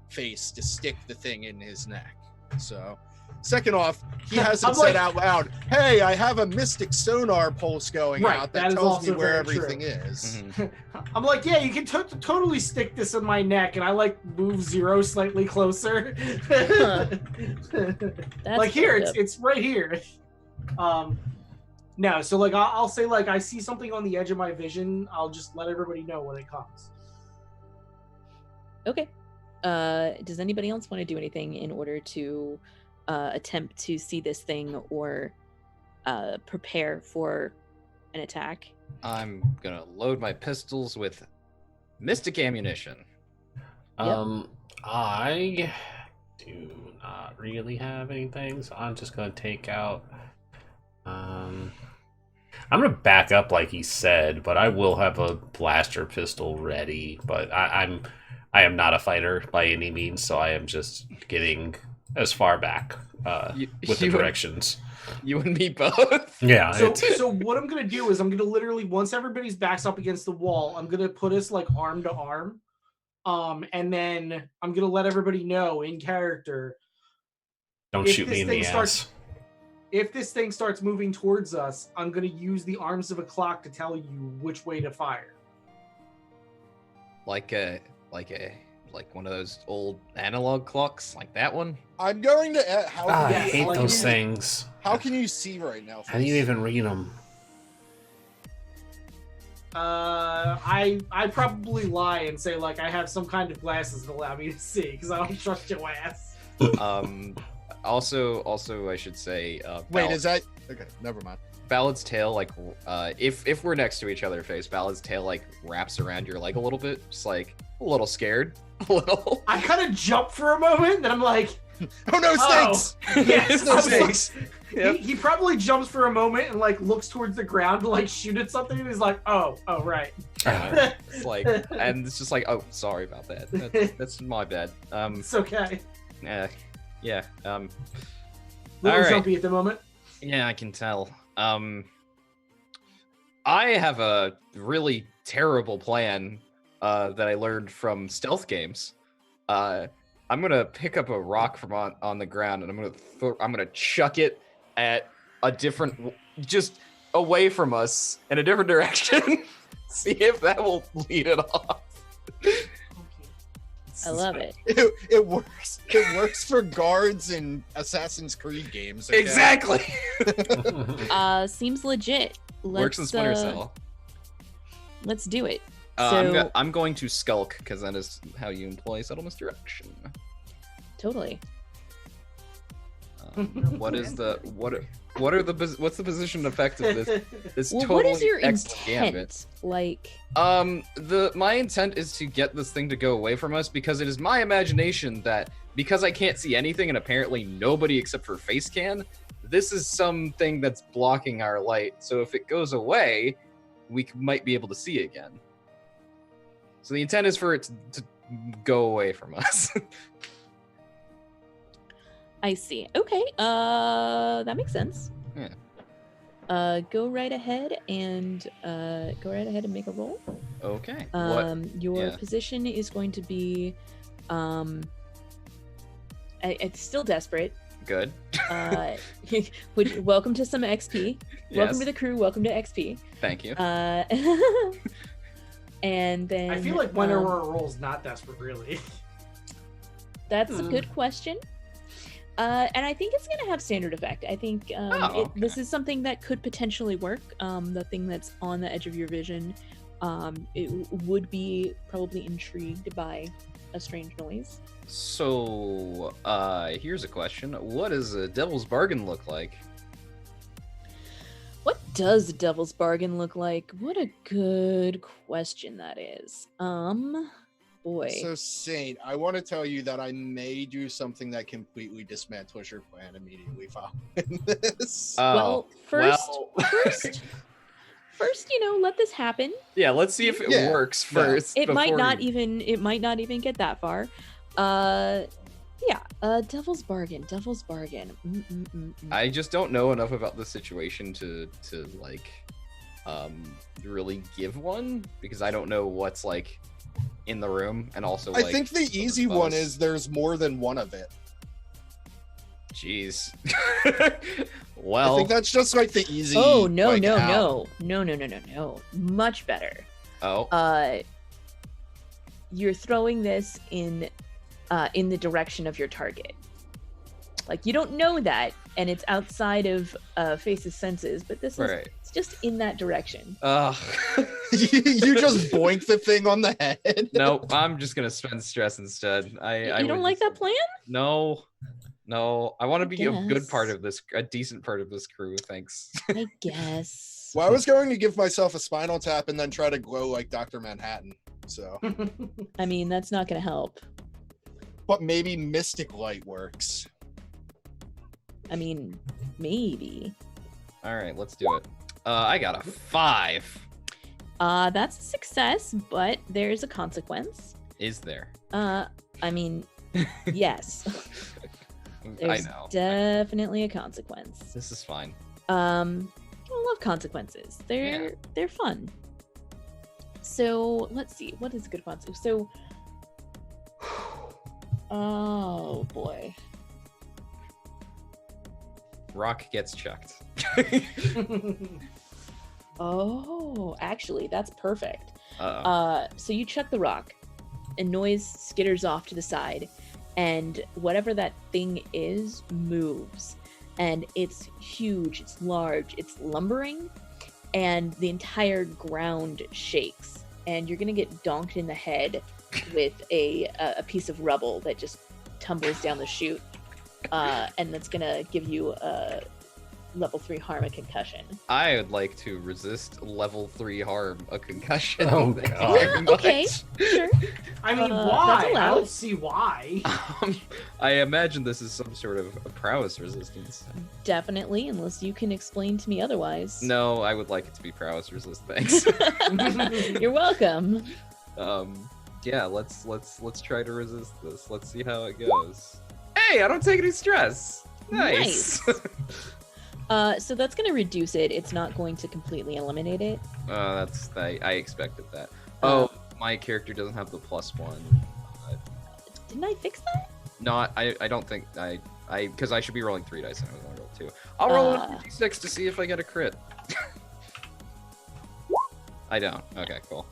Face to stick the thing in his neck. So second off, he hasn't said out loud, hey, I have a mystic sonar pulse going out that tells me where everything is. Mm-hmm. I'm like, yeah, you can totally stick this in my neck, and I move Zero slightly closer. That's here, fucked up. it's right here. No, so I'll say I see something on the edge of my vision. I'll just let everybody know when it comes. Okay. Does anybody else want to do anything in order to attempt to see this thing or prepare for an attack? I'm gonna load my pistols with mystic ammunition. I do not really have anything, so I'm just gonna take out. I'm gonna back up like he said, but I will have a blaster pistol ready. But I am not a fighter by any means, so I am just getting as far back with the directions. You and me both. Yeah. So what I'm gonna do is I'm gonna literally, once everybody's backs up against the wall, I'm gonna put us arm to arm, and then I'm gonna let everybody know in character. Don't shoot me in the ass. if this thing starts moving towards us, I'm going to use the arms of a clock to tell you which way to fire. Like one of those old analog clocks, like that one. I'm going to. I Yes, hate like those you- things. How can you see right now? How do you even read them? I probably lie and say like I have some kind of glasses that allow me to see because I don't trust your ass. Also, I should say. Wait, is that okay? Never mind. Ballad's tail, like, if we're next to each other face, Ballad's tail like wraps around your leg a little bit, just like a little scared, a little. I kind of jump for a moment, and I'm like, Oh no, oh, snakes! yes, No I was like- snakes. Yep. He probably jumps for a moment and like looks towards the ground to like shoot at something, and he's like, oh right. It's like, and it's just like, oh, sorry about that. That's my bad. It's okay. Yeah. Little All right. jumpy at the moment. Yeah, I can tell. I have a really terrible plan that I learned from stealth games. I'm gonna pick up a rock from on the ground and I'm gonna chuck it at a different, just away from us in a different direction. See if that will lead it off. I love it. It works. It works for guards in Assassin's Creed games. Okay? Exactly. Seems legit. Works in Splinter Cell. Let's do it. I'm going to skulk because that is how you employ subtle misdirection. Totally. What's the position effect of this Well, totally what is your X intent? gambit? Like, My intent is to get this thing to go away from us because it is my imagination that because I can't see anything and apparently nobody except for face can, this is something that's blocking our light. So if it goes away, we might be able to see again. So the intent is for it to go away from us. I see. Okay. That makes sense. Yeah. Go right ahead and make a roll. Okay. Your position is going to be, it's still desperate. Good. Welcome to some XP. Welcome Yes. to the crew. Welcome to XP. Thank you. And then I feel like whenever a roll's not desperate, really. that's a good question. And I think it's going to have standard effect. I think this is something that could potentially work. The thing that's on the edge of your vision, it would be probably intrigued by a strange noise. So, here's a question. What does a devil's bargain look like? What does a devil's bargain look like? What a good question that is. Boy. So, Saint, I want to tell you that I may do something that completely dismantles your plan immediately following this. First, let this happen. Yeah, let's see if it works first. It might before not we- even get that far. Devil's bargain. I just don't know enough about the situation to like really give one because I don't know what's like in the room and also I like think the easy above one us. is there's more than one of it. Jeez. I Well, think that's just like the easy. Oh no, like, no, out. no. Much better. oh, You're throwing this in the direction of your target. Like you don't know that, and it's outside of Face's senses, but this is right. it's just in that direction. You just boink the thing on the head. Nope, I'm just gonna spend stress instead. I You don't would like just- that plan? No. I want to be a good part guess. of this, a decent part of this crew. Thanks. I guess. Well, I was going to give myself a spinal tap and then try to glow like Dr. Manhattan. So, I mean, that's not gonna help. but maybe mystic light works. I mean, maybe. All right, let's do it. I got a 5. That's a success, but there's a consequence. Is there? I mean, yes. There's I know. definitely a consequence. This is fine. I love consequences. They're fun. So let's see. What is a good consequence? So, oh boy. Rock gets chucked. Oh, actually, that's perfect. Uh-oh. So you chuck the rock, and noise skitters off to the side, and whatever that thing is moves, and it's huge, it's large, it's lumbering, and the entire ground shakes, and you're gonna get donked in the head with a piece of rubble that just tumbles down the chute, and that's gonna give you a level 3 harm, a concussion. I would like to resist level 3 harm, a concussion. Oh, Thank you God. very Yeah, okay, much. sure. I mean, That's why? I allowed. don't see why. I imagine this is some sort of a prowess resistance. Definitely, unless you can explain to me otherwise. No, I would like it to be prowess resist. Thanks. You're welcome. Yeah, let's try to resist this. Let's see how it goes. Hey, I don't take any stress. Nice. So that's going to reduce it. It's not going to completely eliminate it. I expected that. Oh, my character doesn't have the +1. Didn't I fix that? I don't think because I should be rolling 3 dice and I was only roll 2. I'll roll a 6 to see if I get a crit. I don't. Okay, cool.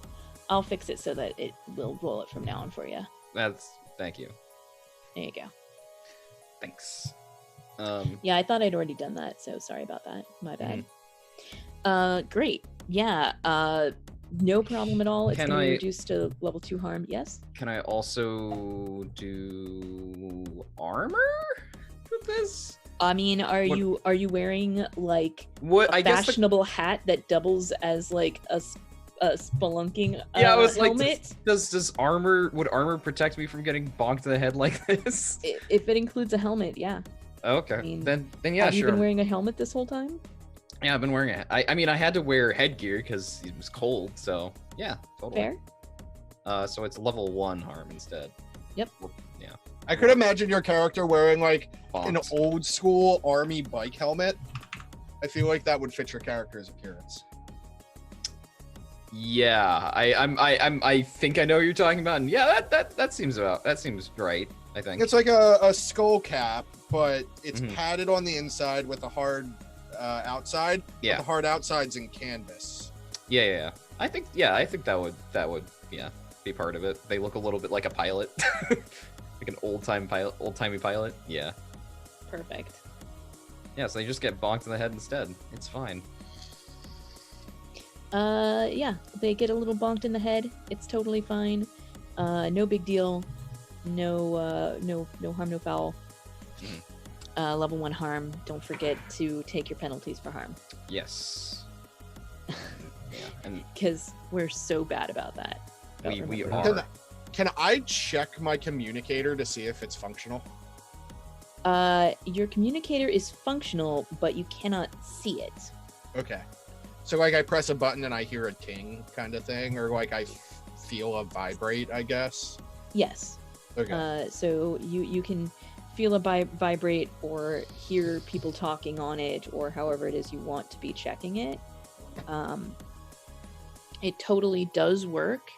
I'll fix it so that it will roll it from now on for you. Thank you. There you go. Thanks. Yeah, I thought I'd already done that, so sorry about that. My bad. Great. Yeah, no problem at all. It's Can going to I- be reduced to level 2 harm. Yes? Can I also do armor with this? I mean, are What- you wearing like What a I guess fashionable hat that doubles as like a spelunking I was helmet? like, does would armor protect me from getting bonked in the head like this? If it includes a helmet, yeah. Okay, I mean, then yeah, Have you sure. been wearing a helmet this whole time? Yeah, I've been wearing it. I mean, I had to wear headgear because it was cold. So yeah, totally. Fair. So it's level 1 harm instead. Yep. Yeah. I could imagine your character wearing like an Bonked. old school army bike helmet. I feel like that would fit your character's appearance. Yeah, I think I know what you're talking about. And yeah, that seems right. I think It's like a skull cap, but it's Mhm. padded on the inside with a hard outside. but Yeah. the hard outside's in canvas. Yeah. I think that would be part of it. They look a little bit like a pilot, like an old-timey pilot. Yeah. Perfect. Yeah. So they just get bonked in the head instead. It's fine. Yeah, they get a little bonked in the head. It's totally fine. No big deal. No harm, no foul. Level 1 harm. Don't forget to take your penalties for harm, Yes. Yeah. And because we're so bad about that. we Remember. are. Can I check my communicator to see if it's functional? Your communicator is functional, but you cannot see it. Okay. So like I press a button and I hear a ting kind of thing, or like I feel a vibrate, I guess. Yes. Okay. So you can feel a vibrate or hear people talking on it, or however it is you want to be checking it. It totally does work,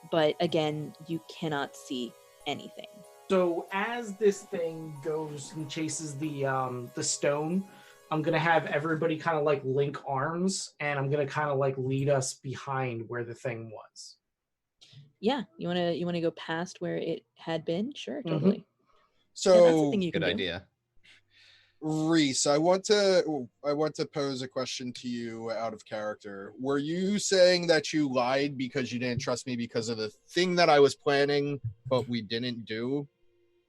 but again, you cannot see anything. So as this thing goes and chases the stone, I'm gonna have everybody kind of like link arms, and I'm gonna kind of like lead us behind where the thing was. Yeah, you wanna go past where it had been? Sure, totally. Yeah, that's So the thing you can Good do. idea. Rhys, I want to pose a question to you out of character. Were you saying that you lied because you didn't trust me because of the thing that I was planning, but we didn't do?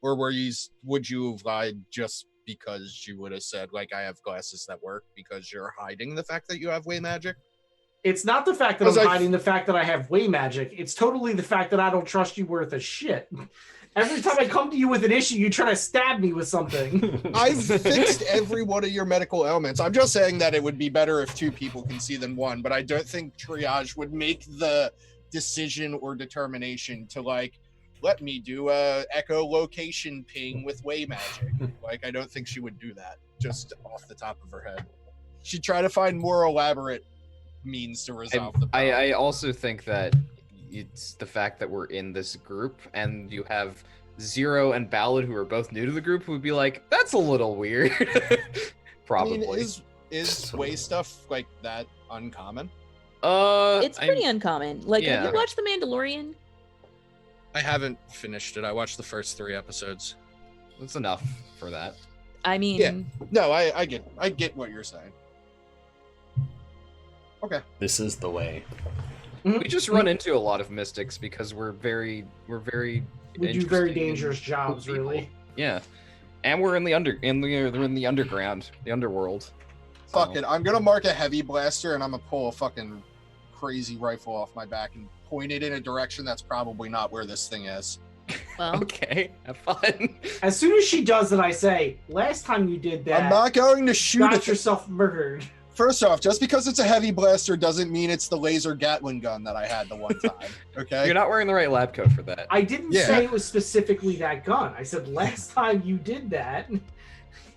Or would you have lied just because you would have said, like, I have glasses that work, because you're hiding the fact that you have way magic? It's not the fact that Was I'm I- hiding the fact that I have way magic. It's totally the fact that I don't trust you worth a shit. Every time I come to you with an issue, you try to stab me with something. I've fixed every one of your medical ailments. I'm just saying that it would be better if 2 people can see than 1, but I don't think triage would make the decision or determination to, like, let me do a echolocation ping with way magic. Like, I don't think she would do that just off the top of her head. She'd try to find more elaborate means to resolve the problem. I also think that it's the fact that we're in this group and you have Zero and Ballad, who are both new to the group, who would be like, that's a little weird. Probably. I mean, is way stuff like that uncommon? It's pretty uncommon. Like, have yeah. you watched The Mandalorian? I haven't finished it. I watched the first 3 episodes. That's enough for that. I mean, Yeah. No, I get what you're saying. Okay. This is the way. We just run into a lot of mystics because we're very We do very interesting dangerous jobs, people. really. Yeah, and we're in the underground, the underworld. Fuck So- it. I'm gonna mark a heavy blaster and I'm gonna pull a fucking crazy rifle off my back and point it in a direction that's probably not where this thing is. well, Okay, have fun. As soon as she does it, I say, "Last time you did that, I'm not going to you shoot got it. yourself murdered." First off, just because it's a heavy blaster doesn't mean it's the laser Gatling gun that I had the one time. Okay. You're not wearing the right lab coat for that. I didn't Yeah. say it was specifically that gun. I said last time you did that,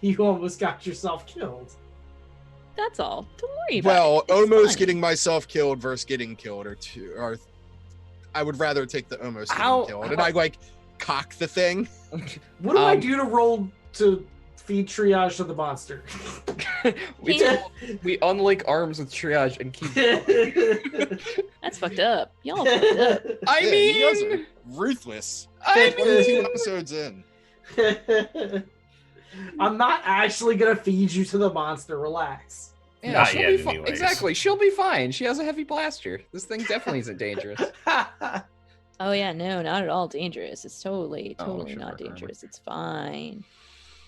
you almost got yourself killed. that's all. Don't worry about Well, it. It's almost fine. getting myself killed versus getting killed or I would rather take the almost How- getting killed. And I like cock the thing. What do I Um, do to roll to feed triage to the monster? we unlink arms with triage and keep. That's fucked up. Y'all fucked up. I Yeah, you guys mean, are ruthless. I 22 mean, episodes in. I'm not actually gonna feed you to the monster. Relax. yeah, Not she'll yet be fine. anyways. Exactly, she'll be fine. She has a heavy blaster. This thing definitely isn't dangerous. Oh yeah, no, not at all dangerous. It's totally Oh, sure, not sure. dangerous. It's fine.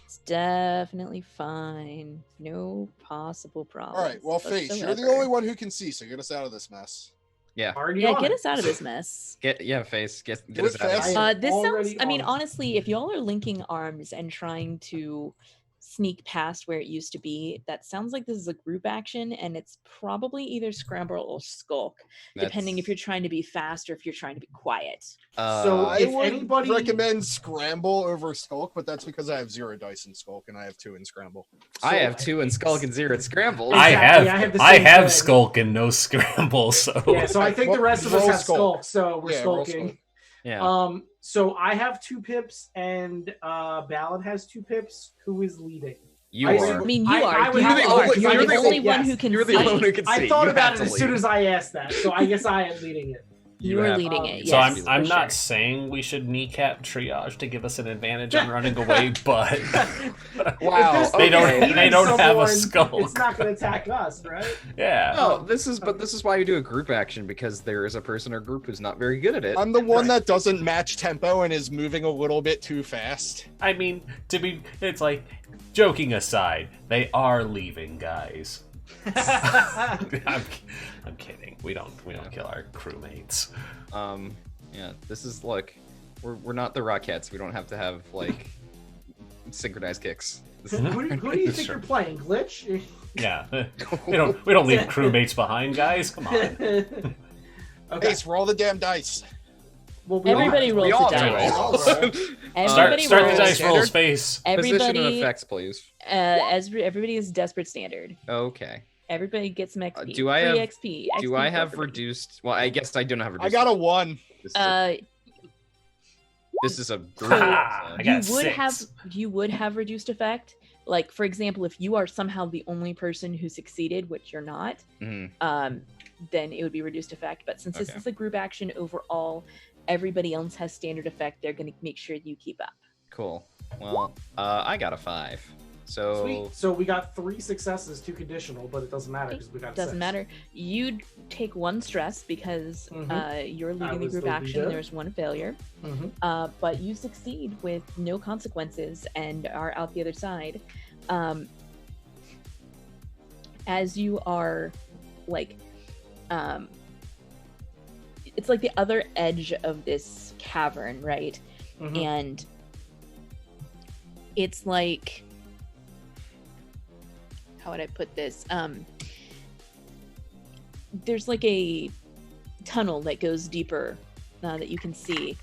It's definitely fine. No possible problem. All right, well, Face, you're the only one who can see, so get us out of this mess. Yeah, Already Yeah, on get it. us out of this mess. Face, get Do us it out of fast. here. I am This sounds. already I mean, on it. honestly, if y'all are linking arms and trying to sneak past where it used to be, that sounds like this is a group action, and it's probably either scramble or skulk, depending if you're trying to be fast or if you're trying to be quiet. So I if would anybody- recommend Scramble over Skulk, but that's because I have 0 dice in Skulk and I have 2 in Scramble. I have 2 in Skulk and 0 at Scramble. I Exactly, I have the I same have thing. Skulk and no Scramble, so Yeah, so I think the rest of us Roll have Skulk. skulk, so we're Yeah, roll skulking. Skulk. Yeah. So I have 2 pips and Ballad has 2 pips. Who is leading? You I are. I mean, you I are. would You have are, to- because you're you're the the only only- one yes, who can you're the see. only one who can see. I thought You about have it to as soon lead. as I asked that, so I guess I am leading it. You are have- leading it. So So Yes, I'm for not sure. saying we should kneecap triage to give us an advantage on running away, but Wow, If they don't defeating they don't have a someone, skull. It's not going to attack us, right? Yeah. No, this is why you do a group action, because there is a person or group who's not very good at it. I'm the one that doesn't match tempo and is moving a little bit too fast. I mean, it's like, joking aside, they are leaving, guys. I'm kidding. We don't kill our crewmates. Yeah, this is like, we're not the Rockettes. We don't have to have like synchronized kicks. This is who do you It's think true. you're playing? Glitch? Yeah, we don't leave crewmates behind, guys. Come on. Okay. Ace, roll the damn dice. Well, we Everybody all- rolls we the all dice. do. Everybody Start the rolls. dice roll Standard? space. Position and Everybody, effects, please. everybody is desperate standard. Okay. Everybody gets some XP. Do I Free have- XP? Do XP I for have everybody. reduced? Well, I guess I don't have reduced. I got a 1. This is a group. Ah, I got you would 6. have reduced effect. Like, for example, if you are somehow the only person who succeeded, which you're not, Mhm. then it would be reduced effect. But since this Okay. is a group action overall, everybody else has standard effect. They're going to make sure you keep up. Cool. Well, I got a 5. So Sweet. So we got 3 successes, 2 conditional, but it doesn't matter because we got Doesn't 6. matter. You take 1 stress because you're leading the was group the action. leader. There's 1 failure. Mhm. But you succeed with no consequences and are out the other side. As you are, like, it's like the other edge of this cavern, right? Mhm. And it's like, how would I put this? There's like a tunnel that goes deeper that you can see,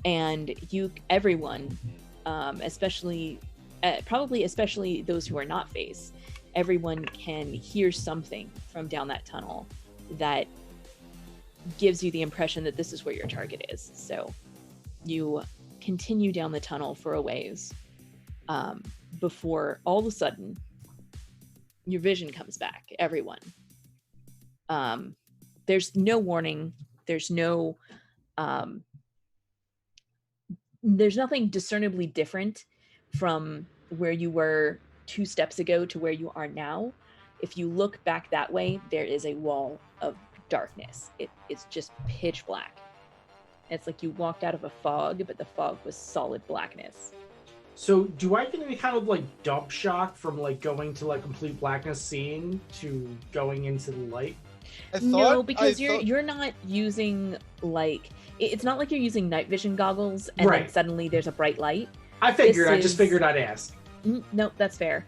and everyone, especially those who are not face, everyone can hear something from down that tunnel that gives you the impression that this is where your target is. So you continue down the tunnel for a ways before all of a sudden your vision comes back, everyone. There's no warning. There's no there's nothing discernibly different from where you were 2 steps ago to where you are now. If you look back that way, there is a wall of darkness. It's just pitch black. It's like you walked out of a fog, but the fog was solid blackness. So do I get any kind of like dump shock from like going to like complete blackness seeing to going into the light? No, because you're not using like it's not like you're using night vision goggles and then Right. suddenly there's a bright light. I figured. This I just is- figured I'd ask. Nope, that's fair.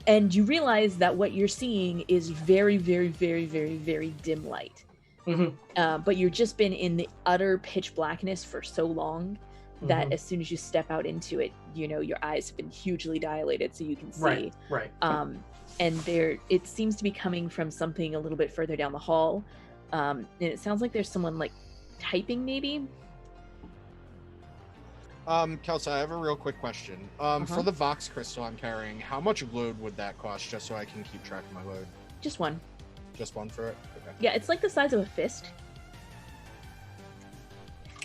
And you realize that what you're seeing is very, very, very, very, very dim light. But you've just been in the utter pitch blackness for so long that as soon as you step out into it, you know, your eyes have been hugely dilated so you can see. Right. And it seems to be coming from something a little bit further down the hall. And it sounds like there's someone like typing maybe. Kelsa, I have a real quick question. For the Vox crystal I'm carrying, how much load would that cost, just so I can keep track of my load? Just one. Just one for it? Okay. Yeah, it's like the size of a fist.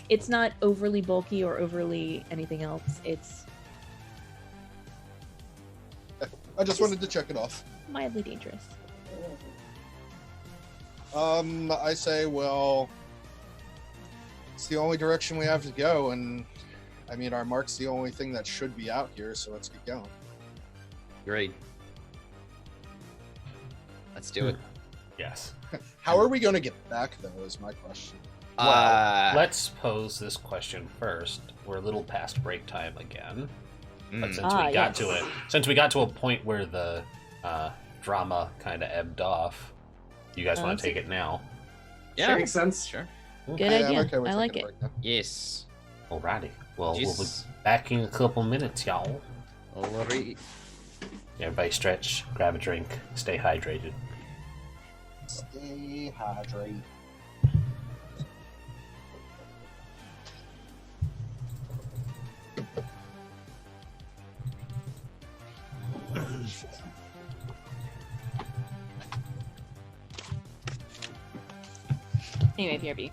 It's not overly bulky or overly anything else. It's I just wanted to check it off. mildly dangerous. I say, well, it's the only direction we have to go, and I mean, our mark's the only thing that should be out here, so let's get going. Great. Let's do it. Yes. How are we going to get back, though, is my question. Well, let's pose this question first. We're a little past break time again. But since we got to a point where the drama kind of ebbed off, you guys want to take it now? Yeah, Makes sense. Sure. Good Yeah, I'm idea. okay with I like taking it. a break now. Yes. Alrighty. Well, we'll be Jeez. back in a couple minutes, y'all. Alright. Everybody stretch, grab a drink, stay hydrated. Stay hydrated. Anyway, BRB.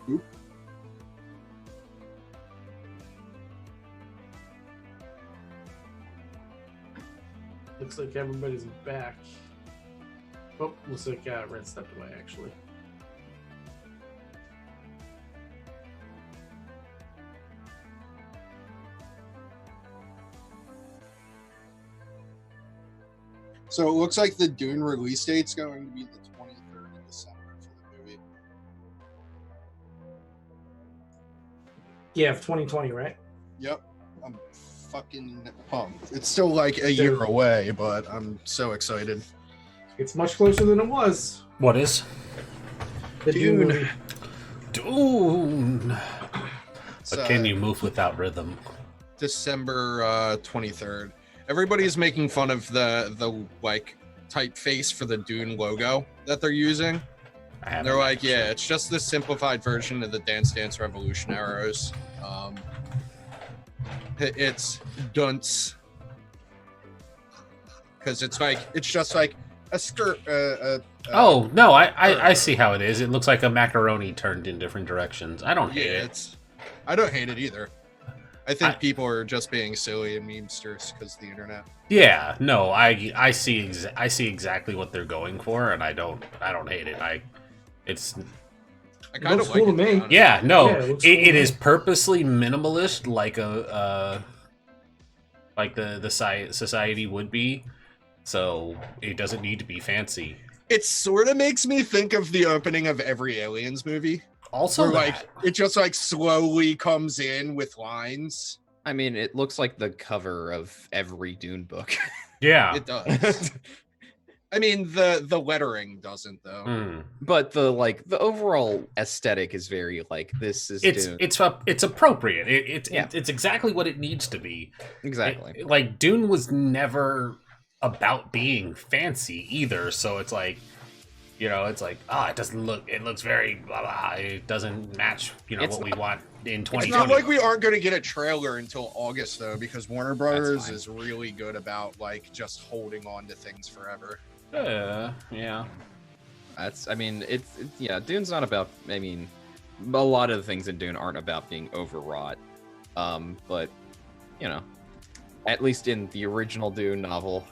Oop. Looks like everybody's back. Oh, looks like Red stepped away, actually. So it looks like the Dune release date's going to be the 23rd of December for the movie. Yeah, of 2020, right? Yep. I'm fucking pumped. It's still like a year away, but I'm so excited. It's much closer than it was. What is? The Dune movie. Dune. So, But can you move without rhythm? December 23rd. Everybody's making fun of the like typeface for the Dune logo that they're using. They're like, yeah, it's just the simplified version of the Dance Dance Revolution arrows. It's dunce because it's just like a skirt. Oh no, I see how it is. It looks like a macaroni turned in different directions. I don't hate it. I don't hate it either. I think people are just being silly and memesters because of the internet. Yeah, no, I see exactly what they're going for, and I don't hate it. I kind of like cool it. to me. Yeah, no, Yeah, it is purposely minimalist, like the society would be. So it doesn't need to be fancy. It sort of makes me think of the opening of every Aliens movie. Also, where, like, it just like slowly comes in with lines. I mean, it looks like the cover of every Dune book. yeah, It does. I mean, the lettering doesn't though. But the overall aesthetic is very like this is Dune. It's appropriate. It's exactly what it needs to be. Exactly. Like Dune was never about being fancy either, so it's like, you know, it's like, it looks very blah blah. It doesn't match, what we want in 2020. It's not like we aren't going to get a trailer until August though, because Warner Brothers is really good about like just holding on to things forever. Yeah. Dune's not about, a lot of the things in Dune aren't about being overwrought. But, at least in the original Dune novel,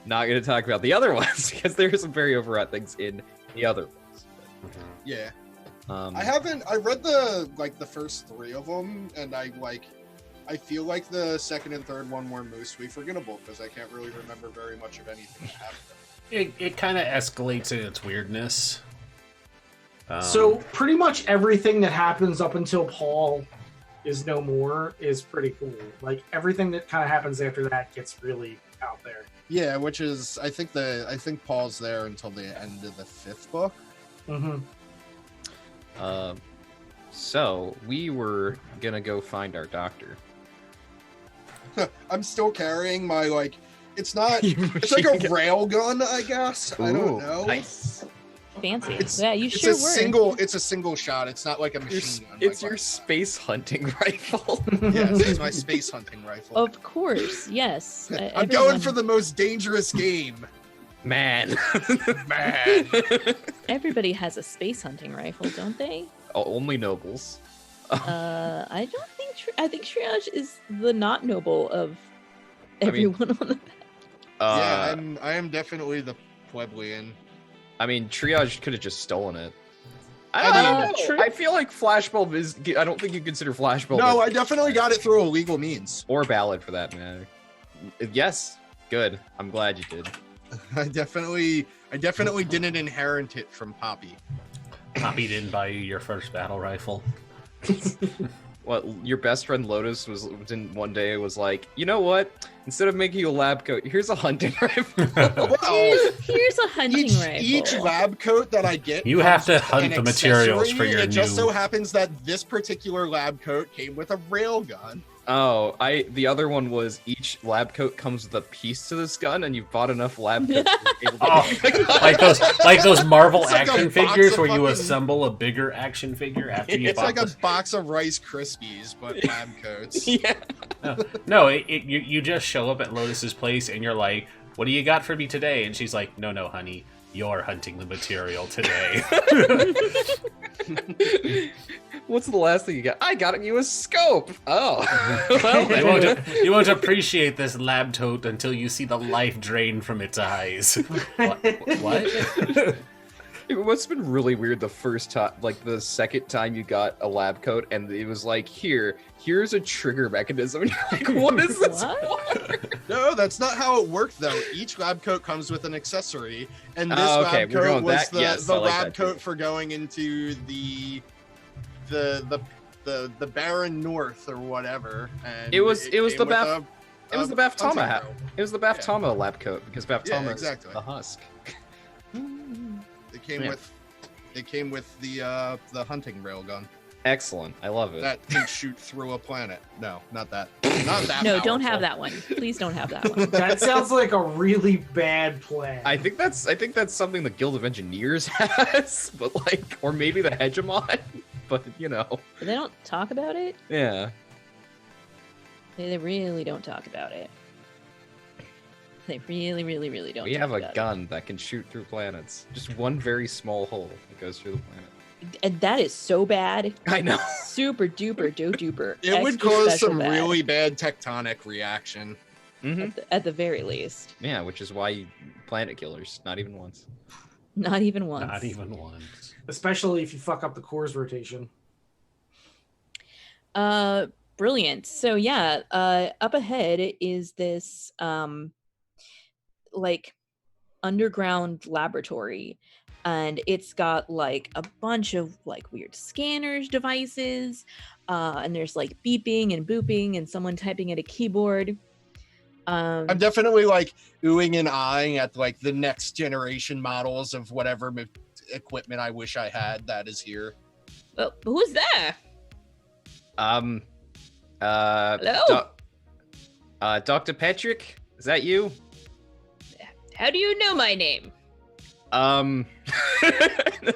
not going to talk about the other ones because there are some very overwrought things in the other ones. Yeah. I read the first 3 of them, and I feel like the second and third one were mostly forgettable because I can't really remember very much of anything that happened. It kind of escalates in its weirdness. So pretty much everything that happens up until Paul is no more is pretty cool. Like everything that kind of happens after that gets really out there. Yeah, which is I think Paul's there until the end of the 5th book. Mm-hmm. So we were gonna go find our doctor. I'm still carrying my it's not it's like a rail gun, I guess. I don't know. Nice. Fancy. It's a single shot. It's not like a machine gun. It's your space hunting rifle. Yes, it's my space hunting rifle. Of course, yes. I'm going for the most dangerous game. Man. Everybody has a space hunting rifle, don't they? Only nobles. I don't think. I think Triage is the not noble of everyone on the back. I am definitely the plebeian. Triage could have just stolen it. I don't know. I feel like Flashbulb is. I don't think you consider Flashbulb. No, I definitely got it through illegal means. Or Ballad, for that matter. Yes, good. I'm glad you did. I definitely didn't inherit it from Poppy. Poppy didn't buy you your first battle rifle. What, your best friend Lotus was like, you know what? Instead of making you a lab coat, here's a hunting rifle. Here's a hunting rifle. Each lab coat that I get, you have to hunt the materials for your It just so happens that this particular lab coat came with a railgun. Oh, the other one was each lab coat comes with a piece to this gun, and you've bought enough lab coats to be able to like those Marvel like action figures where you assemble a bigger action figure after you. It's like a box of Rice Krispies, but lab coats. Yeah. No, you just show up at Lotus's place and you're like, "What do you got for me today?" And she's like, "No, honey, You're hunting the material today. What's the last thing you got? I got you a scope. Oh, well, You won't appreciate this lab tote until you see the life drain from its eyes. What? It must have been really weird the first time, like the second time you got a lab coat, and it was like, here's a trigger mechanism. And you're like, what is this for? No, that's not how it worked though. Each lab coat comes with an accessory, and this okay, lab we're coat going was that- the, yes, the I like lab that coat too. for going into the barren north or whatever. And It was came the with Baph- It was the Baph hunting Tama hat. drill. It was the Baph Tama lab coat because Baph Yeah, Tama exactly. is the husk. It came Yeah. with the hunting railgun Excellent, I love it. that can shoot through a planet. No, not that. Not that. No, don't powerful. have that one. Please don't have that one. That sounds like a really bad plan. I think that's something the Guild of Engineers has, but like, or maybe the Hegemon, but you know, But they don't talk about it. yeah. They really don't talk about it. They really don't. We talk have a about it. gun that can shoot through planets. Just one very small hole that goes through the planet. And that is so bad. I know. Super duper duper. It would extra cause special some bad, really bad tectonic reaction. Hmm. at the very least. Yeah, which is why you planet killers, not even once. Not even once. Not even once. Especially if you fuck up the core's rotation. Brilliant. So yeah, up ahead is this like underground laboratory, and it's got like a bunch of like weird scanners devices, and there's like beeping and booping and someone typing at a keyboard. I'm definitely like oohing and eyeing at like the next generation models of whatever equipment I wish I had that is here. Oh, who's there? Hello? Dr. Patrick, is that you? How do you know my name? Well,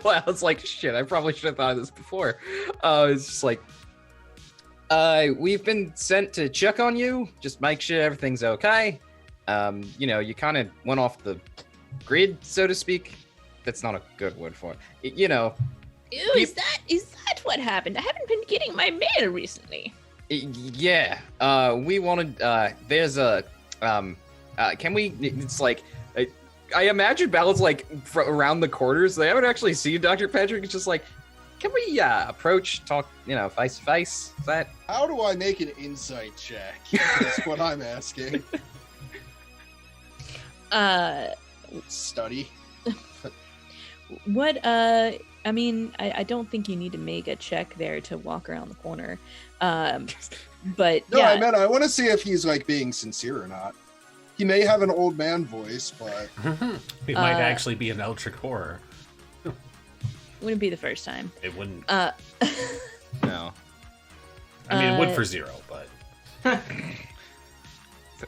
I was like, shit, I probably should have thought of this before. It's just like, we've been sent to check on you, just make sure everything's okay. You know, you kind of went off the grid, so to speak. That's not a good word for it. You know, Ew, is that what happened? I haven't been getting my mail recently. yeah, we wanted, there's a, can we, it's like, I imagine Ballad's like around the corners. They haven't actually seen Dr. Patrick. It's just like, can we approach, talk, you know, face to face? Is that? How do I make an insight check? That's what I'm asking. Study. What I mean, I don't think you need to make a check there to walk around the corner. But No, yeah, I meant I want to see if he's like being sincere or not. He may have an old man voice, but It might actually be an Eldritch horror. wouldn't be the first time. It wouldn't. No. I mean, it would for 0, but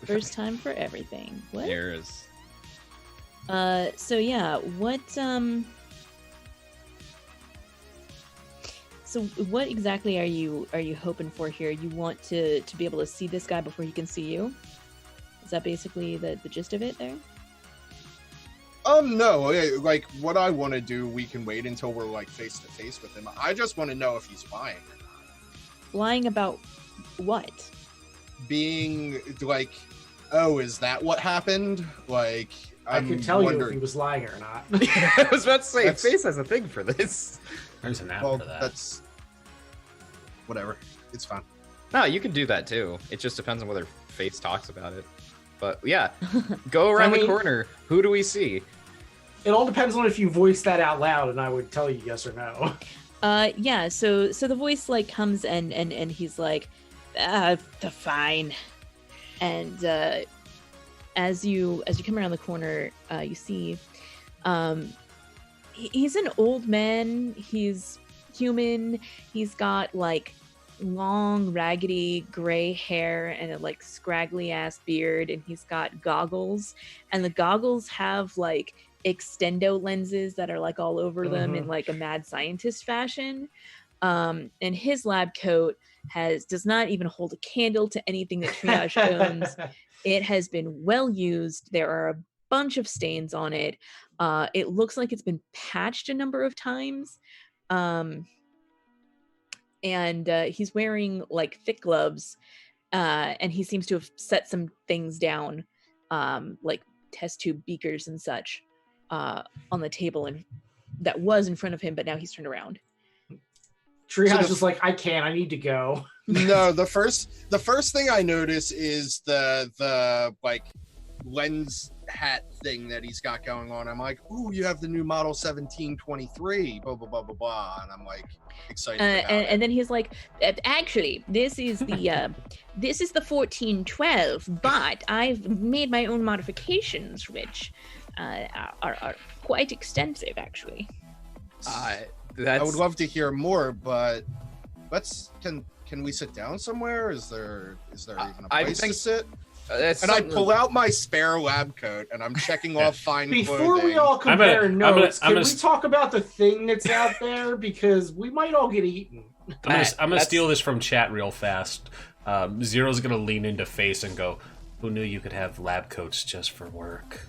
First time for everything. What? There is. So yeah, what so what exactly are you hoping for here? You want to be able to see this guy before he can see you? Is that basically the gist of it there? no, like what I want to do, we can wait until we're like face to face with him. I just want to know if he's lying or not. Lying about what? Being like, oh, is that what happened? Like, I could tell you if he was lying or not. I was about to say, That's- Face has a thing for this. there's an app Well, for that. that's whatever. It's fine. No, you can do that too. It just depends on whether Face talks about it. But yeah, go around I the mean- corner. Who do we see? It all depends on if you voice that out loud, and I would tell you yes or no. Yeah, so the voice like comes and he's like, fine. And as you come around the corner, you see he's an old man. He's human. He's got like long, raggedy gray hair and a like scraggly ass beard, and he's got goggles, and the goggles have like extendo lenses that are like all over them in like a mad scientist fashion. And his lab coat does not even hold a candle to anything that Triage owns. It has been well used. There are a bunch of stains on it. It looks like it's been patched a number of times. And he's wearing like thick gloves, and he seems to have set some things down, like test tube beakers and such, on the table, and that was in front of him, but now he's turned around. Treehouse is like, I need to go. No, the first thing I notice is the like lens hat thing that he's got going on. I'm like, ooh, you have the new model 1723, blah blah blah blah blah, and I'm like excited about it. And then he's like, actually, this is the 1412, but I've made my own modifications, which are quite extensive, actually. I would love to hear more, but can we sit down somewhere? Is there even a place to sit? And I pull out my spare lab coat and I'm checking off fine Before clothing. we all compare notes, can we talk about the thing that's out there? Because we might all get eaten. I'm gonna steal this from chat real fast. Zero's gonna lean into Face and go, "Who knew you could have lab coats just for work?"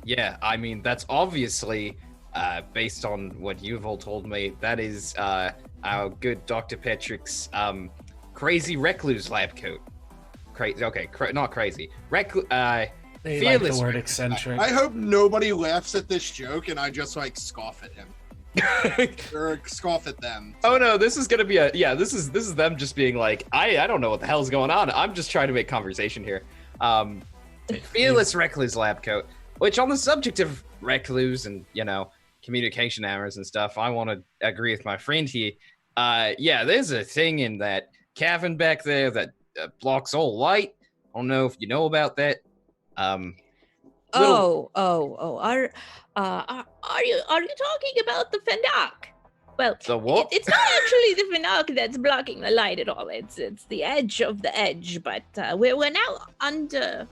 Yeah, I mean, that's obviously, based on what you've all told me, that is our good Dr. Petrick's crazy recluse lab coat. Not crazy. They Fearless. like the word eccentric. I hope nobody laughs at this joke and I just like scoff at him. Or scoff at them. Oh no, this is gonna be this is them just being like, I don't know what the hell's going on. I'm just trying to make conversation here. Fearless recluse lab coat. Which, on the subject of recluse and, communication errors and stuff, I want to agree with my friend here. There's a thing in that cavern back there that blocks all light. I don't know if you know about that. Are you talking about the Fendak? Well, the what? It's not actually the Fendak that's blocking the light at all. It's the edge of the edge, but we're now under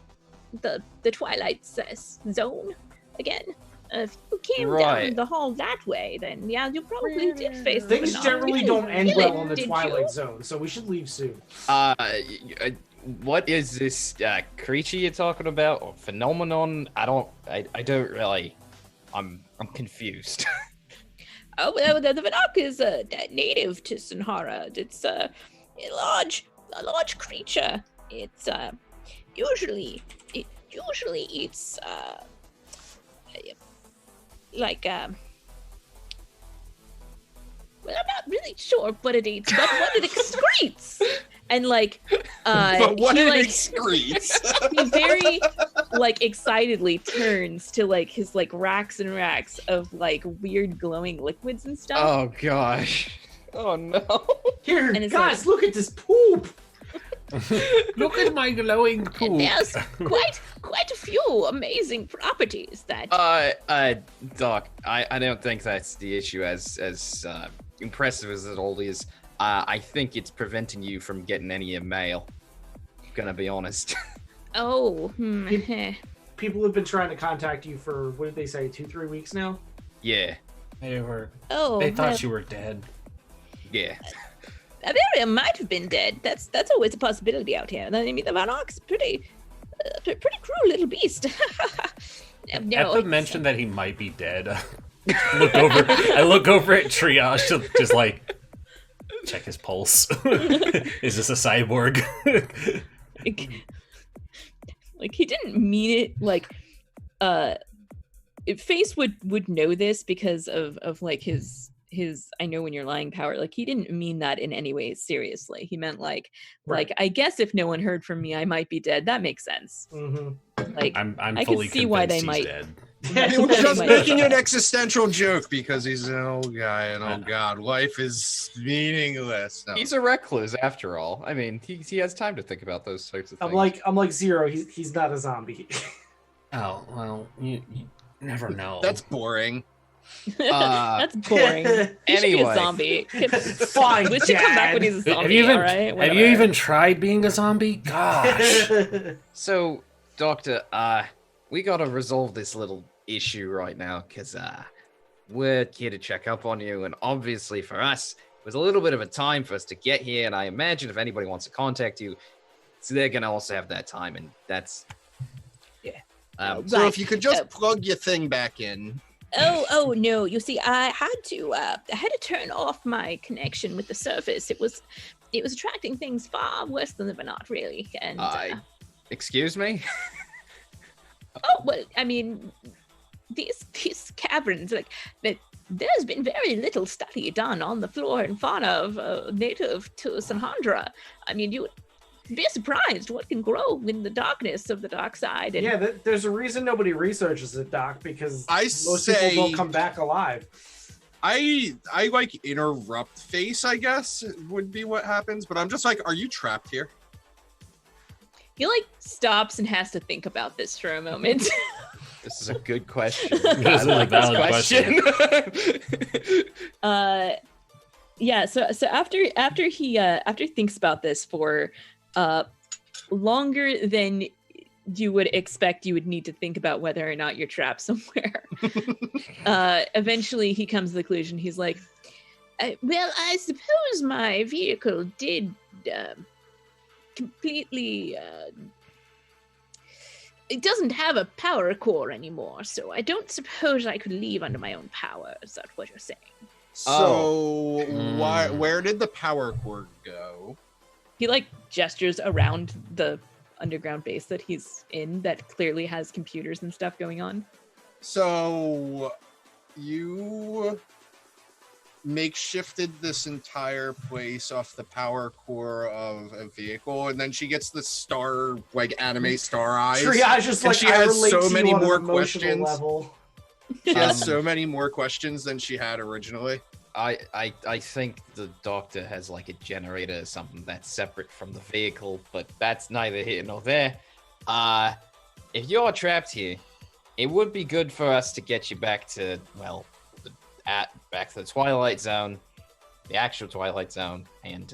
the Twilight Zone again. If you came down the hall that way, then you probably did face the Things Fendak. generally don't end well on the Twilight Zone, so we should leave soon. What is this creature you're talking about, or phenomenon? I don't really. I'm confused. Oh, well, the Fendak is native to Sinhara. It's a large creature. It's usually eats well, I'm not really sure what it eats, but what it excretes. And but what it excretes. He very excitedly turns to his racks and racks of weird glowing liquids and stuff. Oh gosh. Oh no. Here, guys, look at this poop. Look at my glowing poop. And there's quite a few amazing properties that. Doc, I don't think that's the issue. As impressive as it all is, I think it's preventing you from getting any mail. Gonna be honest. Oh. People have been trying to contact you for, what did they say, 2-3 weeks now? Yeah. They Oh. thought you were dead. Yeah. Averia might have been dead. That's always a possibility out here. I mean, the Vanok's pretty cruel little beast. No, Epa mentioned that he might be dead. I look over at Triage to just check his pulse. Is this a cyborg? He didn't mean it. Face would know this because of his I know when you're lying power. He didn't mean that in any way seriously. He meant right. I guess if no one heard from me, I might be dead. That makes sense. Mm-hmm. I'm I fully can see why they he's might. Dead. He was just making an existential joke because he's an old guy and oh god, life is meaningless. No. He's a recluse after all. I mean, he has time to think about those types of things. I'm like Zero. He's not a zombie. Oh well, you never know. That's boring. That's boring. Anyway, be a zombie. Fine. We should come back when he's a zombie. Have you even tried being a zombie? Gosh. So, Doctor, we gotta resolve this little issue right now because we're here to check up on you, and obviously for us, it was a little bit of a time for us to get here. And I imagine if anybody wants to contact you, So they're gonna also have that time, and that's So Right. if you could just plug your thing back in. Oh no! You see, I had to turn off my connection with the surface. It was attracting things far worse than the not really. And excuse me. oh well, I mean, these caverns, like there's been very little study done on the flora and fauna of native to Sanhandra. I mean, you would be surprised what can grow in the darkness of the dark side. And Yeah, there's a reason nobody researches it, Doc, because most say- people don't come back alive. I like interrupt face, I guess, would be what happens, but I'm just like, are you trapped here? he like stops and has to think about this for a moment. This is a good question. This is a valid question. Yeah, so after he thinks about this for longer than you would expect, you would need to think about whether or not you're trapped somewhere. Eventually he comes to the conclusion. He's like, well, I suppose my vehicle did completely it doesn't have a power core anymore, so I don't suppose I could leave under my own power. Is that what you're saying? So where did the power cord go? He like gestures around the underground base that he's in that clearly has computers and stuff going on. So you makeshifted this entire place off the power core of a vehicle, and then she gets the star, like anime star eyes. Triage is and like, she I has relate so to you many on an more emotional questions. level. She has so many more questions than she had originally. I think the doctor has like a generator or something that's separate from the vehicle, but that's neither here nor there. If you're trapped here, it would be good for us to get you back to, well, back to the Twilight Zone, the actual Twilight Zone, and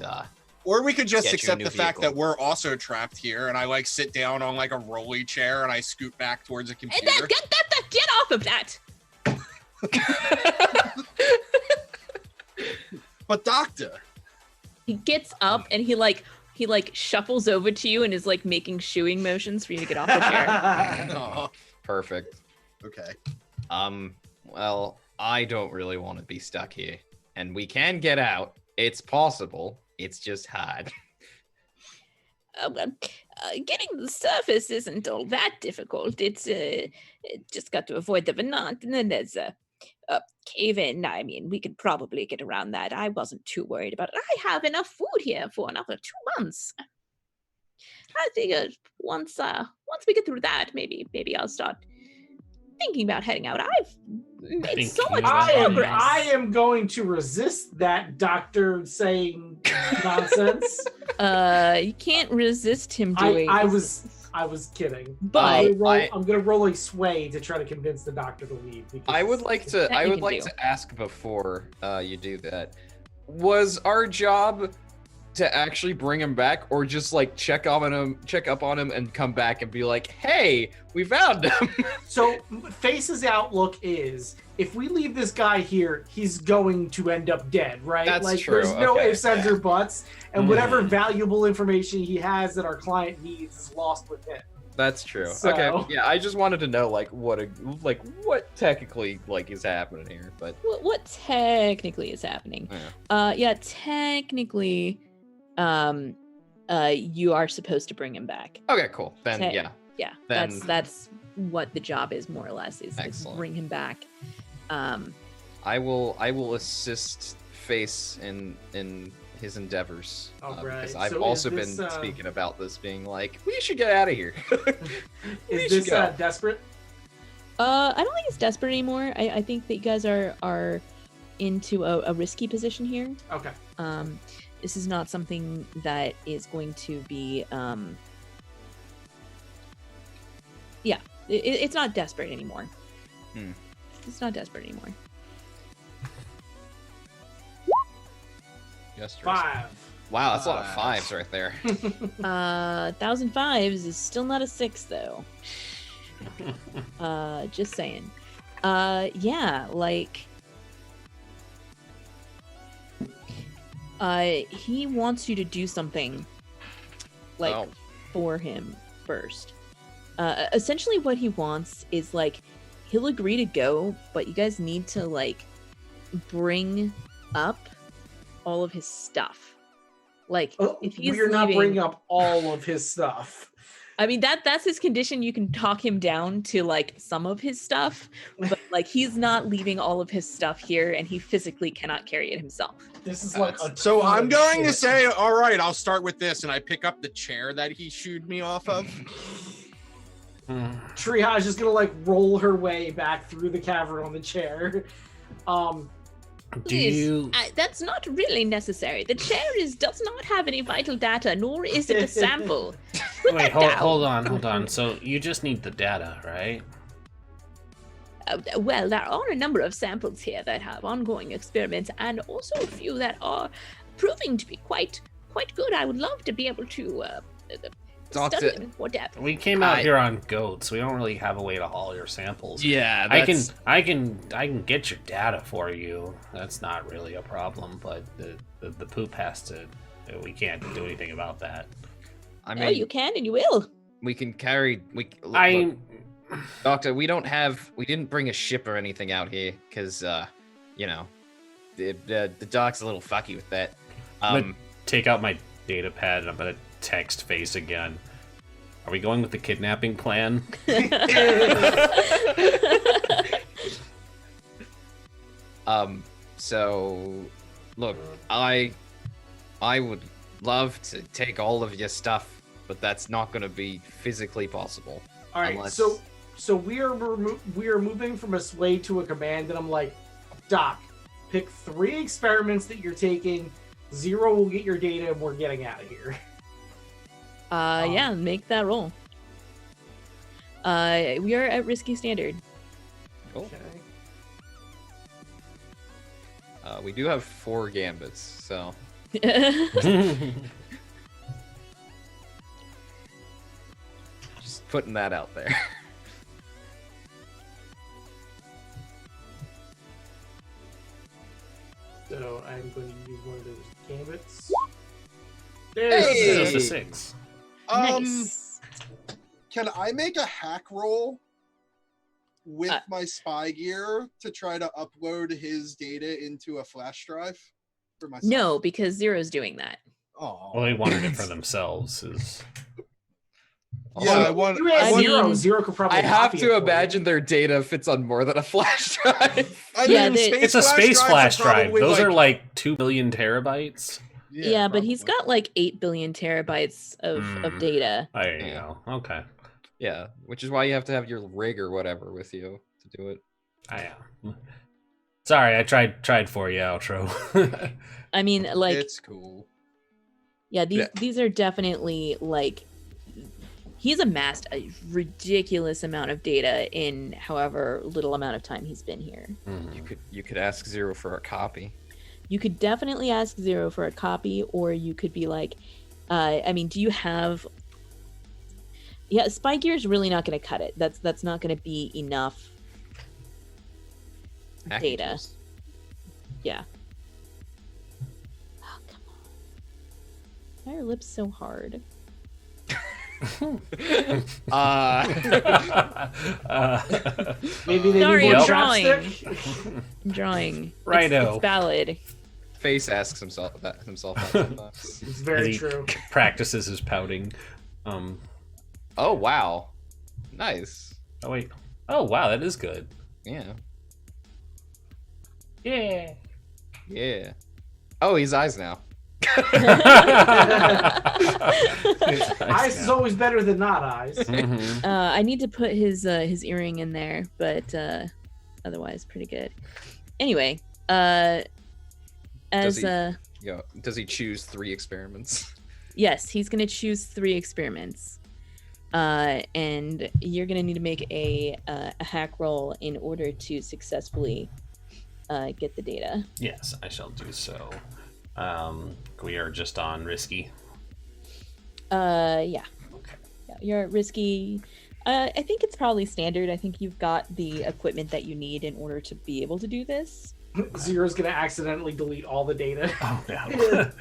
Or we could just get you a accept new the fact vehicle. that we're also trapped here, and I like sit down on like a rolly chair and I scoot back towards a And computer. get off of that! But doctor, He gets up and he shuffles over to you and is like making shooing motions for you to get off the chair. oh, perfect. okay. Well, I don't really want to be stuck here, and we can get out. It's possible. It's just hard. Getting to the surface isn't all that difficult. It's just got to avoid the Venant, and then there's a cave in. I mean, we could probably get around that. I wasn't too worried about it. I have enough food here for another 2 months. I figured once we get through that, maybe I'll start thinking about heading out. I've made so much progress. I am going to resist that doctor saying nonsense. You can't resist him doing. I was kidding. But I'm gonna roll a sway to try to convince the doctor to leave. I would like to. That I you would can like do. to ask before you do that. Was our job to actually bring him back, or just like check up on him, and come back and be like, "Hey, we found him." So Face's outlook is, if we leave this guy here, he's going to end up dead, right? That's like true, there's no okay, ifs, ands, yeah. or buts, and whatever valuable information he has that our client needs is lost with him. That's true. So- Okay, yeah. I just wanted to know what technically is happening here, but what technically is happening? Yeah. Technically, you are supposed to bring him back. okay, cool. Then Te- yeah. Yeah, Then- that's what the job is, more or less, is Excellent. bring him back. I will assist Face in his endeavors because Alright, I've so also is this, been speaking about this, being like, we should get out of here. We Is should this go. desperate? I don't think it's desperate anymore. I think that you guys are into a risky position here. Okay. This is not something that is going to be it's not desperate anymore. It's not desperate anymore. Yesterday. 5. Wow, that's a lot of fives right there. 1,005 is still not a 6 though. Just saying. Yeah, like he wants you to do something like for him first. Essentially what he wants is like he'll agree to go, but you guys need to like bring up all of his stuff. Like if he's we're not leaving- bringing up all of his stuff. I mean that's his condition. You can talk him down to like some of his stuff, but like he's not leaving all of his stuff here, and he physically cannot carry it himself. This is like a So ton I'm of going to shit. say, all right, I'll start with this, and I pick up the chair that he shooed me off of. Triage is gonna like roll her way back through the cavern on the chair. Do you? That's not really necessary. The chair does not have any vital data, nor is it a sample. Put Wait, that down. hold on. So you just need the data, right? Well, there are a number of samples here that have ongoing experiments, and also a few that are proving to be quite good. I would love to be able to study them in more depth. We came out here on goats. We don't really have a way to haul your samples. Yeah, I can get your data for you. That's not really a problem, but the poop has to. We can't do anything about that. I Oh, you can and you will. we can carry. I Doctor, we didn't bring a ship or anything out here because, you know, the doc's a little fucky with that. I'm gonna take out my data pad and I'm gonna text Face again. Are we going with the kidnapping plan? So, look, I would love to take all of your stuff, but that's not going to be physically possible. All right, Unless- so we are moving from a sway to a command, and I'm like, Doc, pick 3 experiments that you're taking. 0 will get your data, and we're getting out of here. Yeah, make that roll. We are at risky standard. Cool. Okay. We do have 4 gambits, so just putting that out there. So I'm going to use one of those gambits. Hey! It's a 6. Nice. Can I make a hack roll with Uh, my spy gear to try to upload his data into a flash drive for myself? No, because Zero's doing that. Oh. Well, they wanted it for themselves. Yeah, I want. You I asked want- Zero. mean- Zero could probably. I have copy to it for you. imagine their data fits on more than a flash drive. I Yeah, mean, It's a space drives are flash drive. probably Those are like 2 billion terabytes. Yeah, but he's probably. got like 8 billion terabytes of data. There you Yeah. go. Okay. Yeah, which is why you have to have your rig or whatever with you to do it. I am. Sorry, I tried for you, outro. I mean, like, It's cool. yeah, Yeah. these are definitely like he's amassed a ridiculous amount of data in however little amount of time he's been here. You could ask Zero for a copy. You could definitely ask Zero for a copy, or you could be like, I mean, do you have? Yeah, spy gear is really not going to cut it. That's not going to be enough Hacking data. tools. Yeah. Oh, come on. Why are your lips so hard? Maybe they Sorry, need I'm more drawing. chapstick. I'm drawing. Righto. It's valid. Face asks himself that sometimes. It's As very he true. practices his pouting. Oh wow, nice. Oh wait. Oh wow, that is good. Yeah, Yeah. yeah. Oh, he's eyes now. Eyes is always better than not eyes. Mhm. I need to put his earring in there, but otherwise pretty good. Anyway, Does he choose 3 experiments? yes, he's gonna choose 3 experiments, and you're gonna need to make a hack roll in order to successfully get the data. Yes, I shall do so. We are just on risky. Yeah. Okay. Yeah, you're at risky. I think it's probably standard. I think you've got the equipment that you need in order to be able to do this. Zero's gonna accidentally delete all the data. Oh no.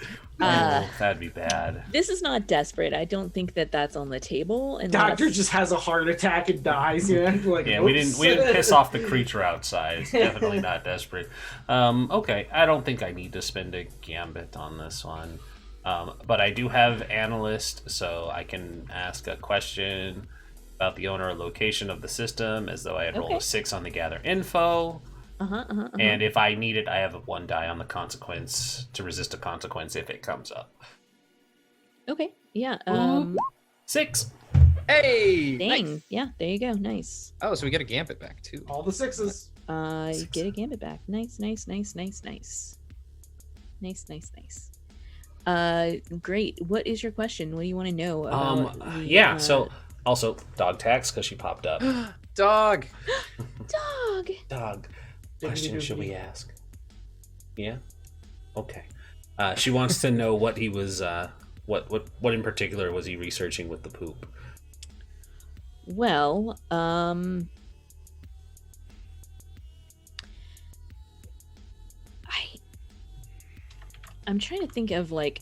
Uh, Oh, that'd be bad. This is not desperate. I don't think that that's on the table. And Doctor just has a heart attack and dies. Yeah, like, Yeah, we oops. didn't piss off the creature outside. It's definitely not desperate. Okay, I don't think I need to spend a gambit on this one. But I do have analyst, so I can ask a question about the owner or location of the system as though I had rolled a 6 on the gather info. And if I need it, I have 1 die on the consequence to resist a consequence if it comes up. Okay. Yeah. 6. Hey! Dang. Nice. Yeah. There you go. Nice. Oh, so we get a gambit back too. All the 6s. You get a gambit back. Nice. Nice. Great. What is your question? What do you want to know about So also dog tax because she popped up. Dog. Dog. Question should we ask? Yeah. Okay. She wants to know what he was. What in particular was he researching with the poop? Well, I'm trying to think of like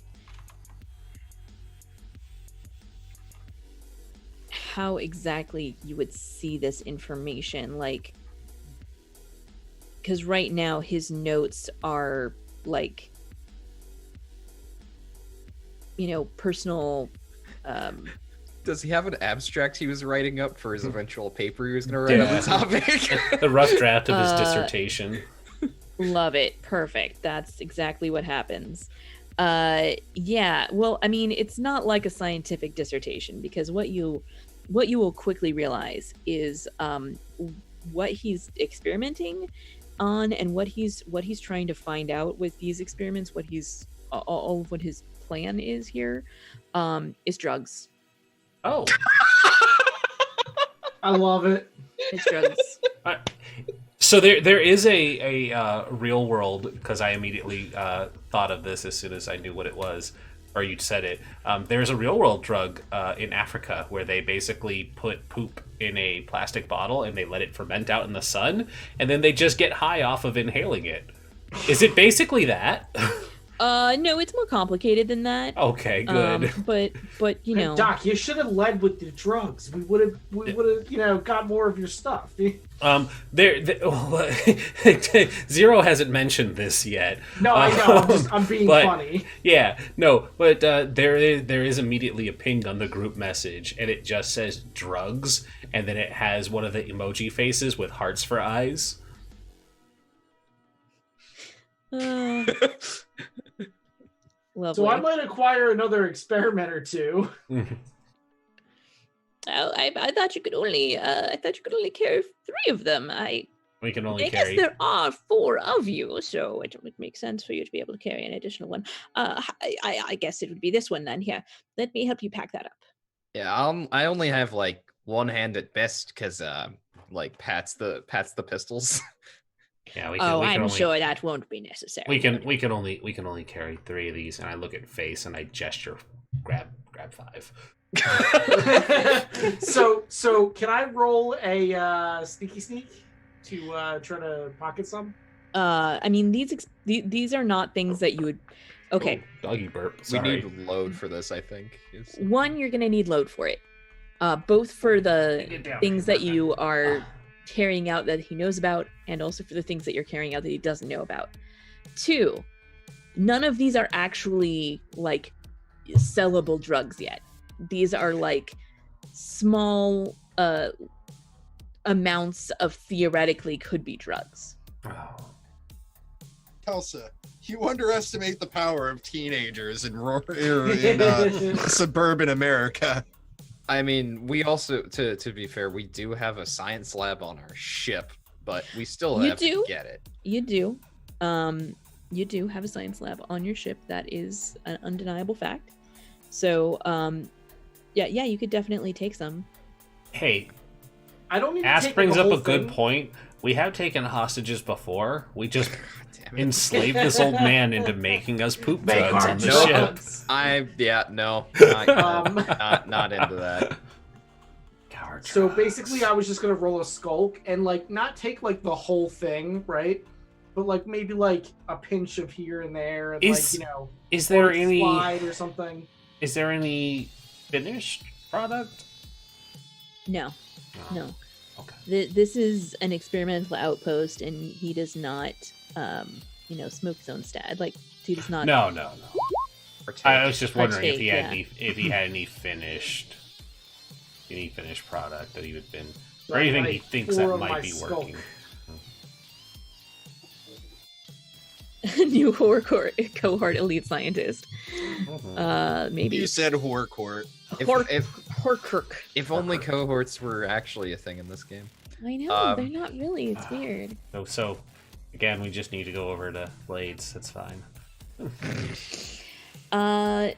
how exactly you would see this information, like, because right now his notes are like, personal. Does he have an abstract he was writing up for his eventual paper he was going to write on the topic? The rough draft of his dissertation. Love it. Perfect. That's exactly what happens. Yeah. Well, I mean, it's not like a scientific dissertation because what you will quickly realize is what he's experimenting on and what he's trying to find out with these experiments. What all of what his plan is here is drugs. Oh. I love it. It's drugs. So there is a real world, because I immediately thought of this as soon as I knew what it was, or you said it. There's a real world drug in Africa where they basically put poop in a plastic bottle and they let it ferment out in the sun, and then they just get high off of inhaling it. Is it basically that? No, it's more complicated than that. Okay, good. But Hey, Doc, you should have led with the drugs. We would have got more of your stuff. Zero hasn't mentioned this yet. No, I know. I'm being funny. Yeah, no, but there is immediately a ping on the group message, and it just says drugs, and then it has one of the emoji faces with hearts for eyes. Lovely. So I might acquire another experiment or two. Oh, I thought you could only carry 3 of them. We can only I carry. guess there are 4 of you, so it would make sense for you to be able to carry an additional one. I guess it would be this one then. Here, let me help you pack that up. Yeah, I only have like one hand at best because Pat's the pistols. Yeah, I'm sure that won't be necessary. We can only carry 3 of these, and I look at Face and I gesture, grab 5. So can I roll a sneak to try to pocket some? I mean, these are not things that you would. Okay. Oh, doggy burp. Sorry. We need load for this, I think. One, you're gonna need load for it. Both for the things that you are carrying out that he knows about, and also for the things that you're carrying out that he doesn't know about. 2, none of these are actually like sellable drugs yet. These are like small amounts of theoretically could be drugs. Kelsa, you underestimate the power of teenagers in suburban America. I mean, we also, to be fair, we do have a science lab on our ship, but we still have to get it. You do. You do have a science lab on your ship. That is an undeniable fact. So, yeah, you could definitely take some. Hey, I don't need to Ask take brings the up whole a good thing. point. We have taken hostages before. We just enslaved this old man into making us poop Make drugs on hard the ship. drugs. Not into that. So basically, I was just gonna roll a skulk and like not take like the whole thing, right? but like maybe like a pinch of here and there, and Is- like Is there like any? slide or something. Is there any finished product? No, no. Okay. This is an experimental outpost, and he does not, smoke his own stat. Like he does not. No. I was just wondering if Partake, he had yeah. if he had any finished product that he had been, or Like, anything he thinks four that of might my be skulk. working. New cohort elite scientist. Maybe. You said Horcourt. Horkirk. If only cohorts were actually a thing in this game. I know they're not really. It's weird. So again, we just need to go over to Blades. That's fine. All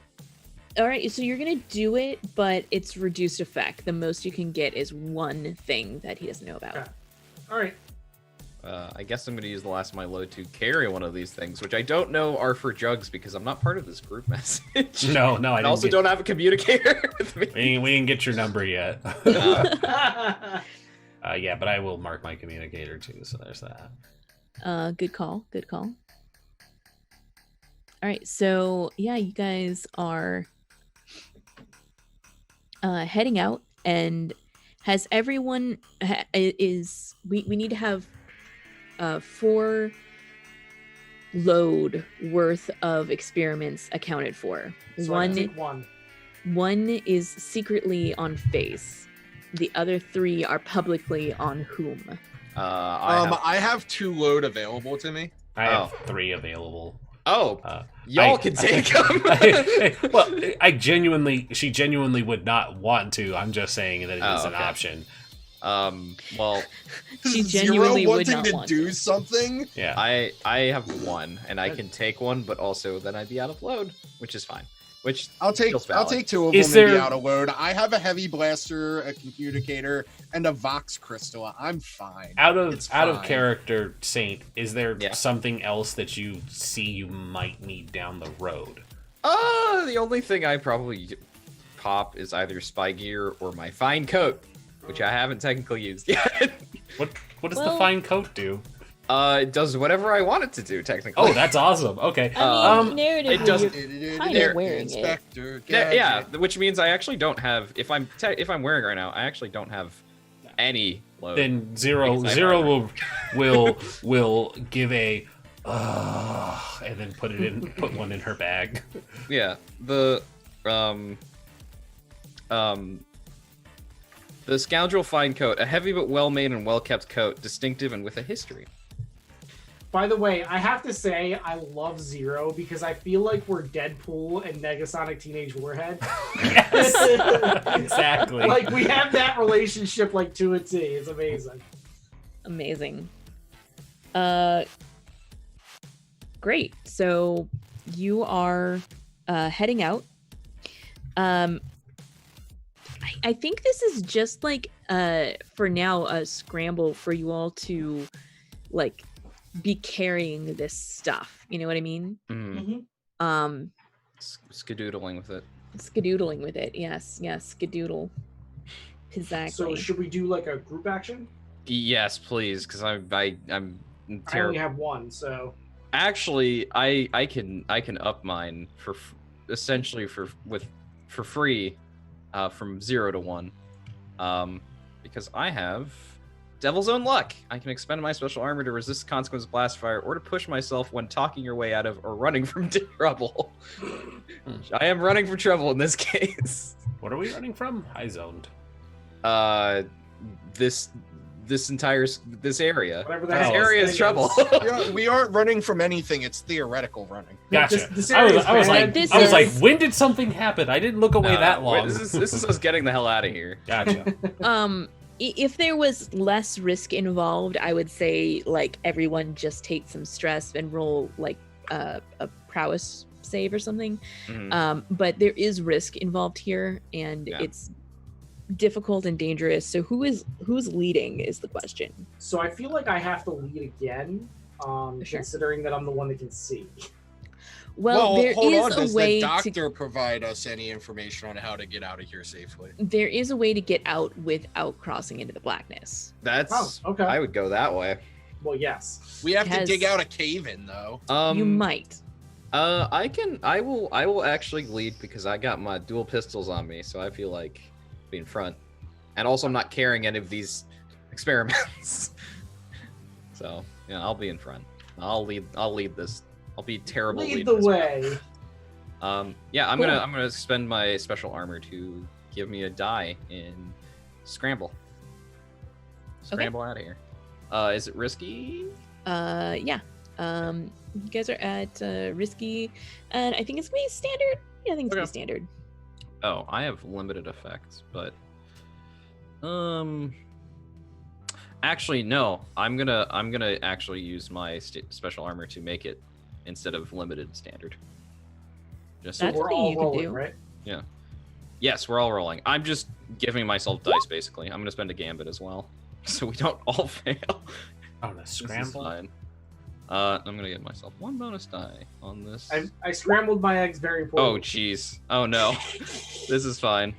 right. So you're gonna do it, but it's reduced effect. The most you can get is one thing that he doesn't know about. Okay. All right. I guess I'm going to use the last of my load to carry one of these things, which I don't know are for drugs because I'm not part of this group message. No, I also don't have a communicator with me. We didn't get your number yet. Uh, Yeah, but I will mark my communicator too. So there's that. Good call. Good call. All right. So yeah, you guys are heading out, and has everyone we need to have 4 load worth of experiments accounted for. so I can take one. One is secretly on face. The other 3 are publicly on whom. I have 2 load available to me. I have 3 available. Y'all can take them. Well, she genuinely would not want to. I'm just saying that it is an option. Well, She Zero genuinely would wanting not to want do to. something. Yeah. I have 1, and I can take 1, but also then I'd be out of load, which is fine. Which I'll take feels valid. 2 of Is them and be there- out of load. I have a heavy blaster, a communicator, and a Vox crystal. I'm fine. Out of It's out of fine. character, Saint, is there Yeah. something else that you see you might need down the road? The only thing I probably pop is either spy gear or my fine coat, which I haven't technically used yet. What does the Well- fine coat do? It does whatever I want it to do, technically. Oh, that's awesome. Okay. I mean, narratively, it doesn't- you're kind of wearing it. Inspector yeah, Gadget. which means I actually don't have. If I'm wearing it right now, I actually don't have any load. Then zero Because I have armor. will give a and then put one in her bag. Yeah, the scoundrel fine coat, a heavy but well-made and well-kept coat, distinctive and with a history. By the way, I have to say I love Zero because I feel like we're Deadpool and Negasonic Teenage Warhead. Yes. Exactly. Like we have that relationship like to a T. It's amazing. Amazing. Great. So you are heading out. I think this is just like for now a scramble for you all to like be carrying this stuff. You know what I mean? Skedoodling with it. Skedoodling with it. Yes, skedoodle. Exactly. So should we do like a group action? Yes, please, because I'm I terrible. only have 1, so Actually, I can up mine for essentially for free, from 0 to 1, because I have Devil's Own Luck. I can expend my special armor to resist consequence of blast fire or to push myself when talking your way out of or running from trouble. I am running from trouble in this case. What are we running from? I zoned. This area. whatever the This hell area this is thing trouble. Yeah, we aren't running from anything. It's theoretical running. Gotcha. This I was area is like, bad. This I was is- like, when did something happen? I didn't look away that long. This is us getting the hell out of here. Gotcha. If there was less risk involved, I would say like everyone just take some stress and roll like a prowess save or something. Mhm. But there is risk involved here, and Yeah. it's difficult and dangerous. So who's leading is the question. So I feel like I have to lead again, Sure. considering that I'm the one that can see. Well, there hold on. is Does a way the to doctor provide us any information on how to get out of here safely? there is a way to get out without crossing into the blackness. That's. Oh, okay. I would go that way. Well, yes. We have to Has- dig out a cave in though. You might. I will actually lead because I got my dual pistols on me, so I feel like being front. And also I'm not carrying any of these experiments. So, yeah, I'll be in front. I'll lead this. I'll be terrible Lead leading the this way. Yeah, I'm Cool. gonna spend my special armor to give me a die in scramble. Scramble out of here. Is it risky? Yeah. You guys are at risky, and I think it's gonna be standard. Yeah, I think it's gonna be standard. Oh, I have limited effects, but actually no. I'm gonna actually use my special armor to make it instead of limited standard. Just So That's we're something all you can rolling, do. right? yeah. Yes, we're all rolling. I'm just giving myself dice basically. I'm gonna spend a gambit as well, so we don't all fail. Oh, the This is scramble. fine. I'm gonna give myself one bonus die on this. I scrambled my eggs very poorly. Oh jeez. Oh no. This is fine.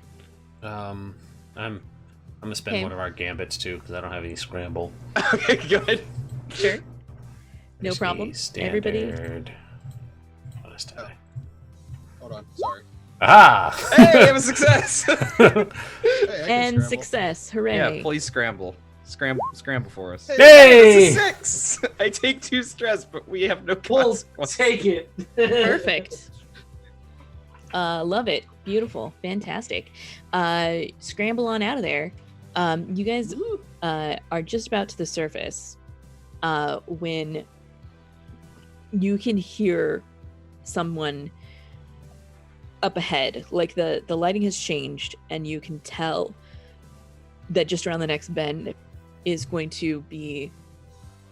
I'm gonna spend Okay. one of our gambits too because I don't have any scramble. Okay, good. Sure. No Risky, problem. Everybody. Standard. Bonus die. Hold on, sorry. Ah! Hey, I have a success. Hey, I can And scramble. success. Hooray. Yeah, please scramble. Scramble for us. Hey! It's a 6! I take 2 stress, but we have no We'll consequence. take it. Perfect. Love it. Beautiful. Fantastic. Scramble on out of there. You guys are just about to the surface when you can hear someone up ahead. Like the lighting has changed, and you can tell that just around the next bend is going to be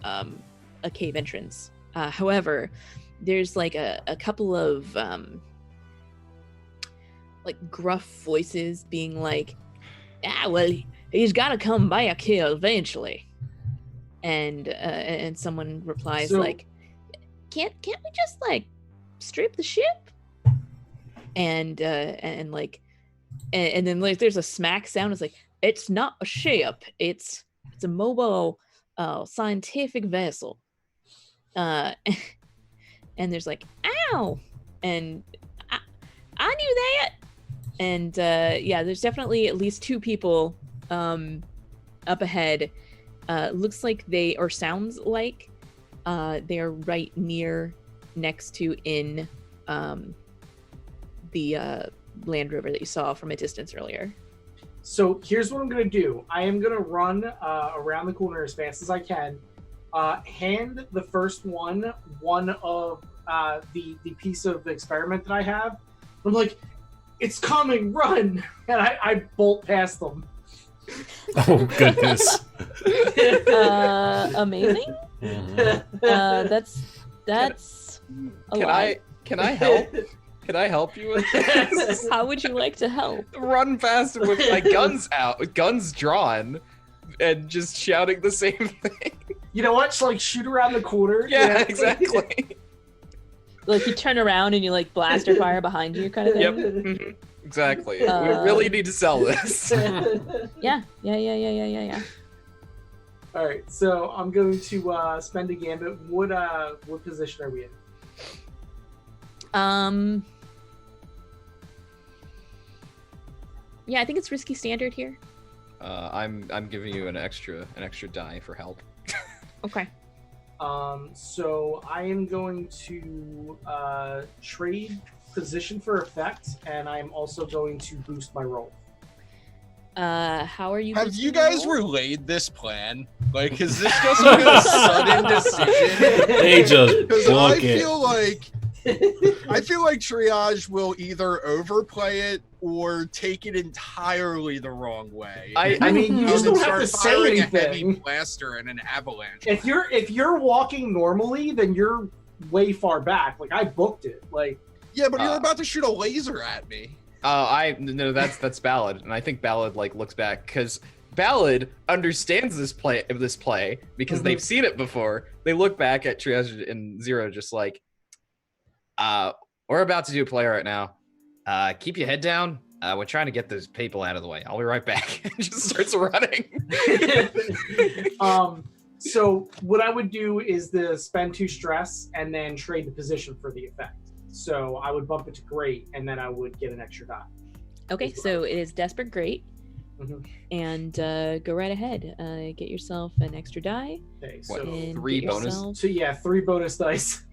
a cave entrance. However, there's like a couple of like gruff voices being like, well, he's got to come back here eventually. And someone replies So- like, can't we just like strip the ship? And then like there's a smack sound. It's like, it's not a ship. It's a mobile scientific vessel. And there's like, ow, and I knew that. And yeah, there's definitely at least 2 people up ahead. Looks like they, or sounds like they are right next to in the Land Rover that you saw from a distance earlier. So here's what I'm gonna do. I am gonna run around the corner as fast as I can. Hand the first one of the piece of experiment that I have. I'm like, it's coming, run! And I bolt past them. Oh goodness. Amazing. Mhm. That's a lot. Can I help? Can I help you with this? How would you like to help? Run faster with my guns out, guns drawn, and just shouting the same thing. You know what? Just like shoot around the corner. Yeah, exactly. Like you turn around and you like blaster fire behind you, kind of thing. Yep. Mhm. Exactly. We Uh, really need to sell this. Yeah. All right, so I'm going to spend a gambit. What position are we in? Yeah, I think it's risky standard here. I'm giving you an extra die for help. Okay. So I am going to trade position for effect, and I'm also going to boost my roll. How are you? Have boosting you your guys roll? relayed this plan? Like, is this just like a sudden decision? They just Because book I it. feel like Triage will either overplay it or take it entirely the wrong way. I mean, you And just then don't have to start say firing a heavy anything. blaster and an avalanche. If you're walking normally, then you're way far back. Like I booked it. Like Yeah, but you're about to shoot a laser at me. No, that's Ballad, and I think Ballad like looks back because Ballad understands this play because they've seen it before. They look back at Triage and Zero just like, we're about to do a play right now. Keep your head down. We're trying to get those people out of the way. I'll be right back. And just starts running. So what I would do is spend 2 stress and then trade the position for the effect. So I would bump it to great, and then I would get an extra die. Okay, so it is Desperate Great. Mhm. And go right ahead. Get yourself an extra die. Okay, What, so and 3 get bonus? yourself, 3 bonus dice.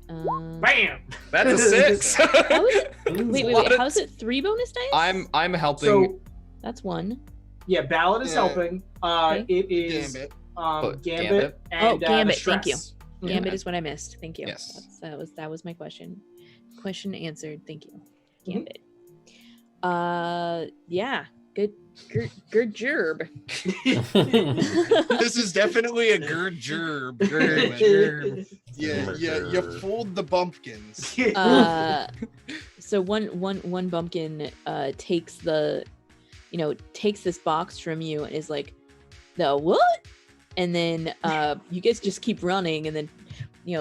Bam! That's a 6. How is it? Wait. What? How is it 3 bonus dice? I'm helping. So That's 1. yeah, Ballad is Yeah. helping. Okay. It is Gambit. Gambit, Gambit? and Gambit, the thank you. stress. Gambit is what I missed. Thank you. Yes. That was my question. Question answered. Thank you. Mhm. Gambit. Yeah. Good gerb. This is definitely a Gerd gerb. Yeah, you fooled the bumpkins. So one bumpkin takes takes this box from you and is like, the what? And then you guys just keep running, and then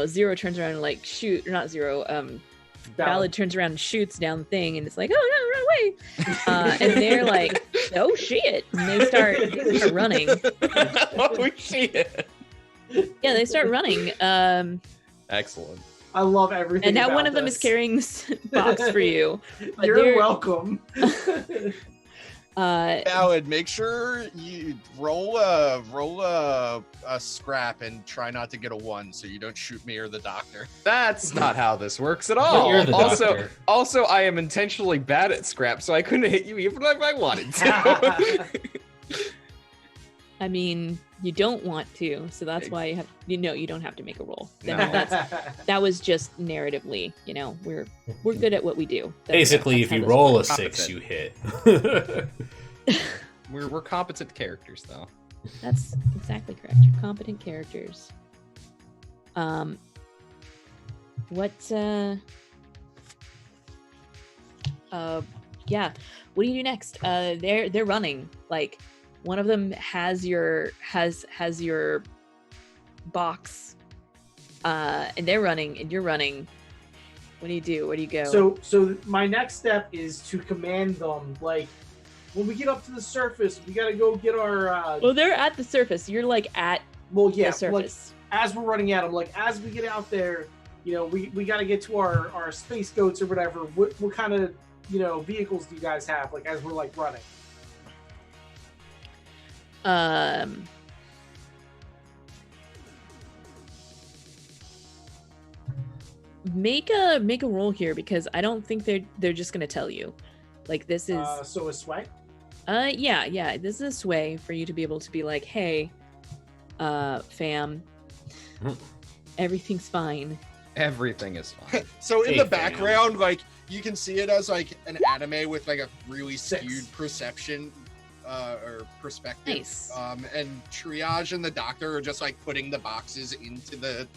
Zero turns around and like shoot, or not Zero, Ballad turns around and shoots down the thing, and it's like, oh no, run away. And they're like, oh shit, and they start running. Oh shit! Yeah, they start running. Excellent. I love everything. And now about one of them is this. carrying this box for you. You're They're- welcome. Ballad, make sure you roll a scrap and try not to get a 1 so you don't shoot me or the doctor. That's not how this works at all. You're the also, doctor. also, I am intentionally bad at scrap, so I couldn't hit you even if I wanted to. I mean, you don't want to, so that's why you don't have to make a roll. No. That was just narratively, we're good at what we do. Basically, That's if how you this roll a works. 6, you hit. We're competent characters, though. That's exactly correct. You're competent characters. Yeah. What do you do next? They're running. Like, one of them has your box, and they're running, and you're running. What do you do? Where do you go? So my next step is to command them. Like, when we get up to the surface, we gotta go get our. Well, they're at the surface. You're like at Well, the yeah. Like, surface. as we're running at them, like as we get out there, we got to get to our space goats or whatever. What kind of vehicles do you guys have? Like as we're like running. Make a roll here, because I don't think they're just gonna tell you. Like, this is So a sway. yeah. This is a sway for you to be able to be like, hey, fam, everything's fine. Everything is fine. So in Hey, the fam. background, like you can see it as like an anime with like a really 6. skewed perception or perspective. Nice. And Triage and the doctor are just like putting the boxes into the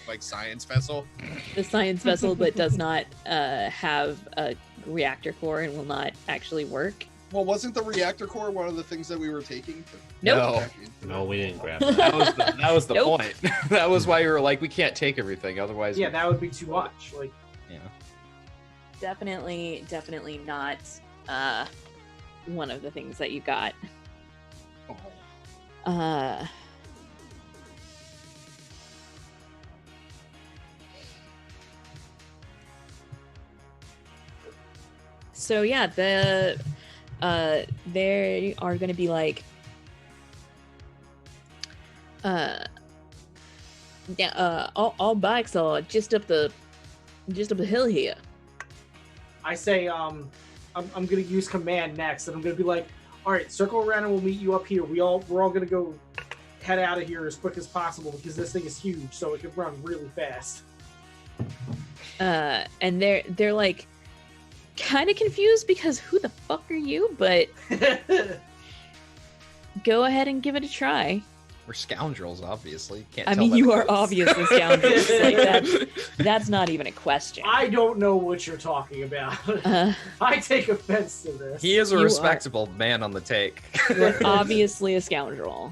like science vessel. The science vessel that does not have a reactor core and will not actually work. Well, wasn't the reactor core one of the things that we were taking? Nope. No, we didn't grab that. That was the Nope. point. That was why you were like, we can't take everything, otherwise. Yeah, that would be too much. Like, Definitely not one of the things that you got. So yeah, they are going to be like, all bikes are just up the hill here. I say, I'm gonna use command next, and I'm gonna be like, all right, circle around, and we'll meet you up here. We're all gonna go head out of here as quick as possible because this thing is huge, so it can run really fast. And they're like kind of confused because who the fuck are you? But go ahead and give it a try. We're scoundrels, obviously. Can't I tell mean, by you the are clothes. obviously scoundrels. Like, that's not even a question. I don't know what you're talking about. I take offense to this. He is a You are- respectable man on the take. You're obviously a scoundrel.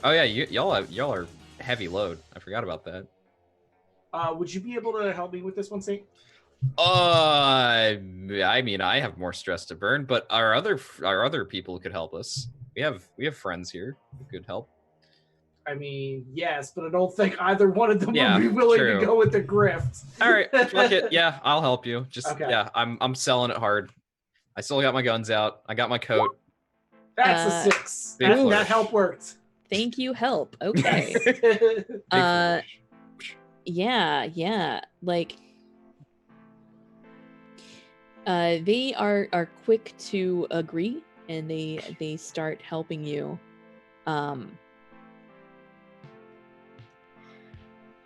Oh yeah, y'all are heavy load. I forgot about that. Would you be able to help me with this one, Saint? I mean, I have more stress to burn, but our other people could help us. We have friends here who could help. I mean, yes, but I don't think either one of them Yeah, would be willing true. to go with the grift. All right, fuck it. Yeah, I'll help you. Just Okay. yeah, I'm selling it hard. I still got my guns out. I got my coat. That's a 6. Big That flourish. help worked. Thank you, help. Okay. Big flourish. Yeah. Like, they are quick to agree, and they start helping you.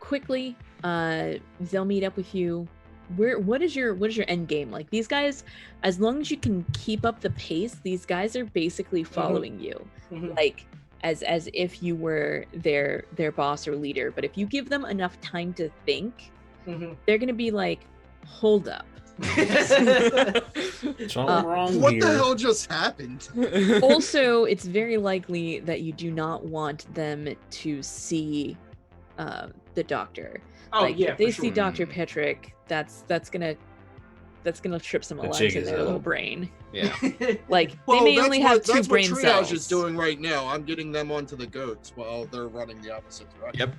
Quickly, they'll meet up with you. What is your end game? Like, these guys, as long as you can keep up the pace, these guys are basically following you, like as if you were their boss or leader. But if you give them enough time to think, they're gonna be like, hold up. Something wrong What here. the hell just happened? Also, it's very likely that you do not want them to see the doctor. Oh Like, yeah, if they for see sure. Dr. Petrick, that's gonna trip some The alarms jig in is their up. little brain. Yeah. Like, Well, they may that's only what, have 2 that's brain what Triage cells. is doing right now. I'm getting them onto the goats while they're running the opposite direction. Yep.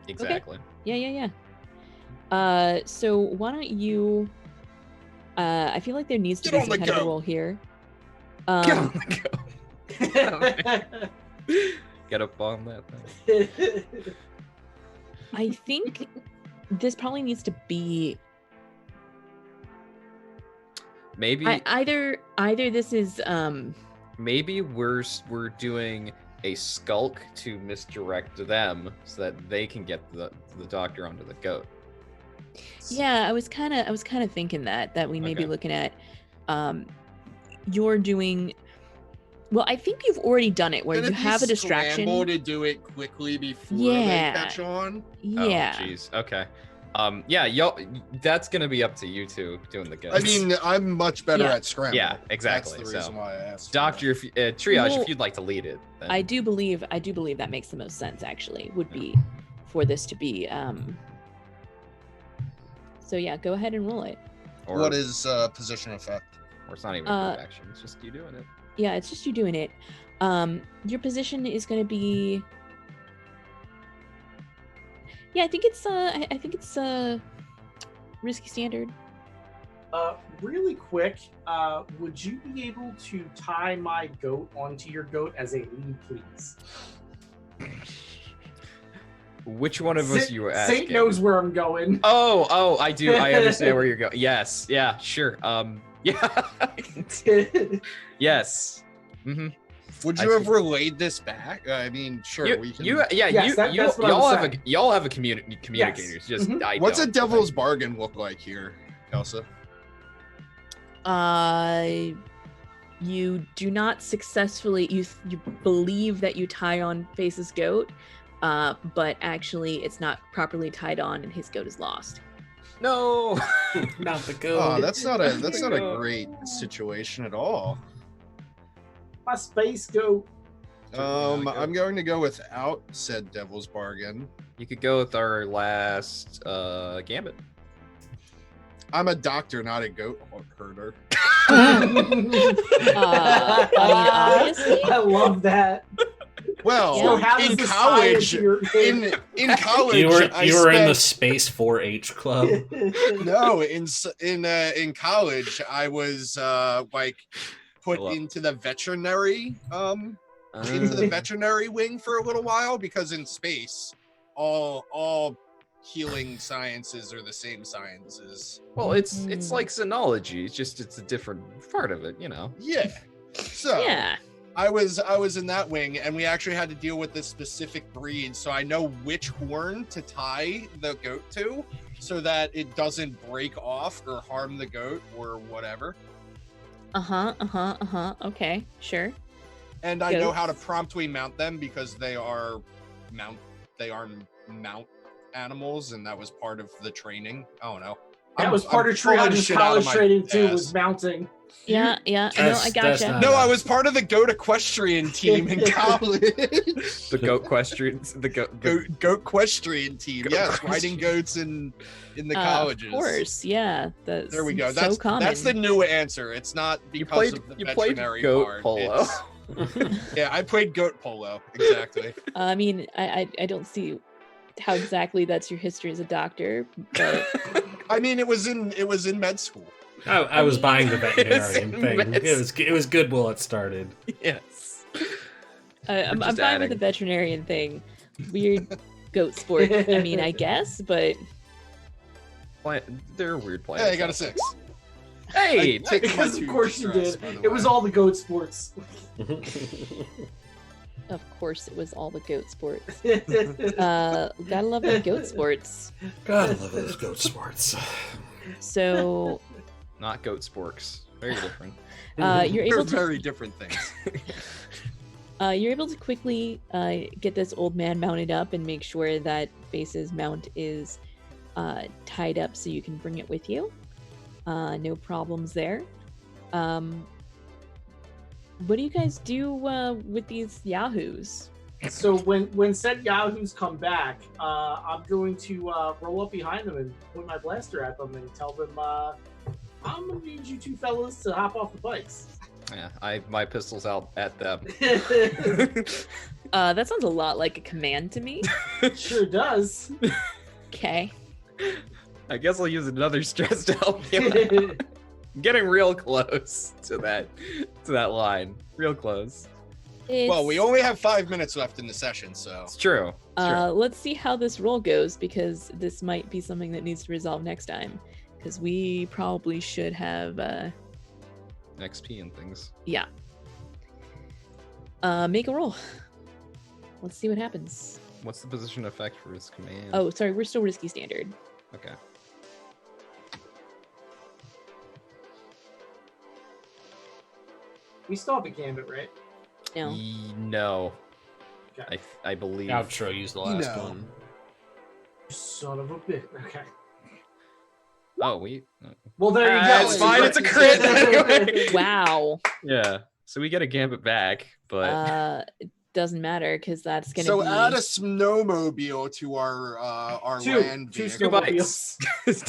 Exactly. Yeah. So why don't you? I feel like there needs to Get be on some the kind of a goat. role here. Get on the go. Get up on that thing. I think this probably needs to be Maybe either this is maybe we're doing a skulk to misdirect them so that they can get the doctor onto the goat. yeah, I was kind of thinking that we may be Okay. looking at you're doing well, I think you've already done it where Can you it be have a distraction. scramble to do it quickly before Yeah. they catch on? Yeah. Oh, jeez. Okay. Yeah, y'all. That's gonna be up to you two doing the goats. I mean, I'm much better Yeah. at scramble. Yeah, exactly. That's the reason So, why I asked. for doctor, if triage, Well, if you'd like to lead it, then... I do believe that makes the most sense, actually, would be for this to be so yeah, go ahead and roll it. that. Or, What is position effect? Or it's not even a quick action. It's just you doing it. Yeah, it's just you doing it. Your position is going to be. Yeah, I think it's risky standard. Really quick, would you be able to tie my goat onto your goat as a lead, please? Which one of us you were asking? Saint knows where I'm going. Oh, I do. I understand where you're going. Yes. Yeah. Sure. Yeah. Yes. Mm-hmm. Would I you have see. relayed this back? I mean, sure, we can. Yes, that's what I y'all was have saying. y'all have a communicators. Yes. Just Mhm. I What's a don't. devil's bargain look like here, Kelsa? You do not successfully. You believe that you tie on Face's goat, but actually it's not properly tied on, and his goat is lost. No. Not the goat. Oh, that's not a great situation at all. My space goat. I'm going to go without said devil's bargain. You could go with our last gambit. I'm a doctor, not a goat herder. I mean, obviously. I love that. Well, Yeah. So how does in the college, science your- in college, you were in the spent- Space 4-H club. No, in college, I was like put Hello. into the veterinary veterinary wing for a little while, because in space, all healing sciences are the same sciences. Well, it's like xenology. It's a different part of it, you know. Yeah. So Yeah. I was in that wing, and we actually had to deal with this specific breed, so I know which horn to tie the goat to, so that it doesn't break off or harm the goat or whatever. Okay, sure. And I know how to Goats. promptly mount them, because they are mount animals, and that was part of the training. I don't know. That was part of pulling Triage's shit out of college my training too, ass. was mounting. Yeah. No, I That's gotcha. not- No, I was part of the goat equestrian team in college. The goat question. The goat equestrian team. Goat Yes, equestrian. riding goats in the colleges. Of course, yeah. There we go. So That's common. the new answer. It's not you because played of the you played veterinary goat part. polo. Yeah, I played goat polo. Exactly. I mean, I don't see how exactly that's your history as a doctor, but I mean, it was in med school. I was buying the veterinarian It's thing. mess. It was good while it started. Yes. I'm just fine with the adding. veterinarian thing. Weird goat sport. I mean, I guess, but They're weird players. Yeah, I got a 6. Hey, I- Because of Two course you stress, did. by the It was way. all the goat sports. of course it was all the goat sports. Gotta love the goat sports. God, I love those goat sports. So not goat sporks. Very different. you're They're able to very different things. you're able to quickly get this old man mounted up and make sure that Face's mount is tied up so you can bring it with you. No problems there. What do you guys do with these yahoos? So when said yahoos come back, I'm going to roll up behind them and point my blaster at them and tell them, I'm gonna need you two fellas to hop off the bikes. Yeah, my pistol's out at them. That sounds a lot like a command to me. Sure does. Okay. I guess I'll use another stress to help you out. I'm getting real close to that line. Real close. Well, we only have 5 minutes left in the session, so It's true. It's true. Let's see how this roll goes, because this might be something that needs to resolve next time. Because we probably should have, XP and things. yeah. Make a roll. Let's see what happens. What's the position effect for his command? Oh, sorry, we're still risky standard. Okay. We still have a gambit, right? No. No. Okay. I believe. Outro used the last No. one. Son of a bit. Okay. Oh, we. Well, there you Ah, go. it's fine, it's a crit anyway. Wow. Yeah. So we get a gambit back, but It doesn't matter, because that's gonna so be... add a snowmobile to our land two vehicle. bikes.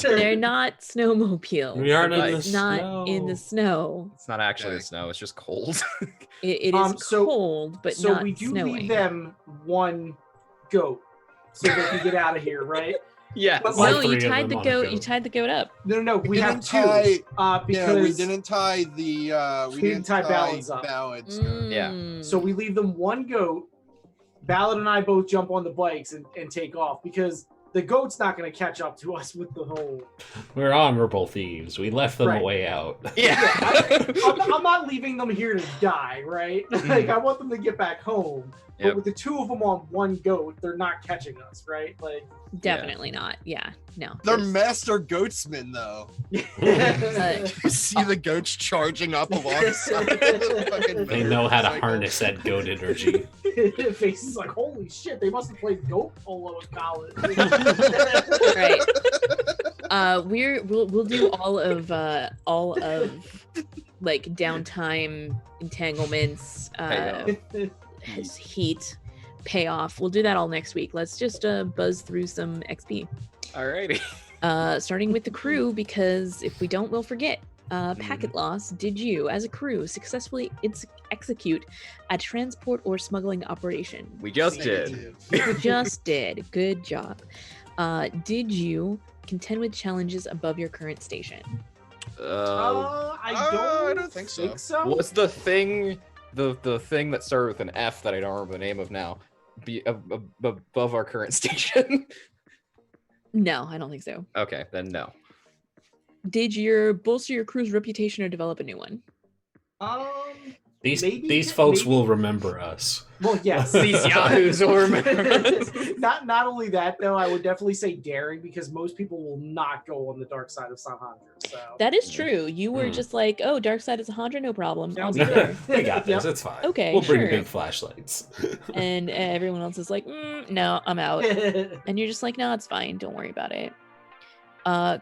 They're not snowmobiles. We aren't in the It's not snow. in the snow. It's not actually Okay. snow. It's just cold. It is So- cold, but so not we do snowing. leave them one goat so they can get out of here, right? Yes. But No, All you three of tied them the on a goat. goat. You tied the goat up. No, we didn't have two. tie- Because Yeah, we didn't tie the We didn't tie Ballard's up. Ballard's. Yeah. Mm. So we leave them one goat. Ballard and I both jump on the bikes and take off because the goat's not going to catch up to us with the whole. We're honorable thieves. We left them Right. a way out. Yeah. I'm not leaving them here to die, right? Like I want them to get back home. But Yep. with the two of them on one goat, they're not catching us, right? Like. Definitely not. Yeah. No. They're there's- master goatsmen, though. Uh, You see the goats charging up alongside the fucking They know how to motorcycle. harness that goat energy. Face is like, holy shit! They must have played goat polo in college. right. We'll do all of like downtime, entanglements, heat, payoff. We'll do that all next week. Let's just buzz through some XP. Alrighty. Starting with the crew, because if we don't, we'll forget. Packet loss. Did you, as a crew, successfully execute a transport or smuggling operation? We just did. Negative. Just did. Good job. Did you contend with challenges above your current station? I don't think so. What's the thing? The thing that started with an F that I don't remember the name of now. Be above our current station. No, I don't think so. Okay, then no. Did you bolster your crew's reputation or develop a new one? These folks will remember us. Well, yes. These yahoos will remember. Not only that, though, I would definitely say daring because most people will not go on the dark side of Saintguard. So That is true. You were Hmm. just like, oh, dark side is 100, no problem. I'll be Sounds there. We got this. Yep. It's fine. Okay, we'll bring sure. big flashlights. And everyone else is like, no, I'm out. And you're just like, no, it's fine. Don't worry about it.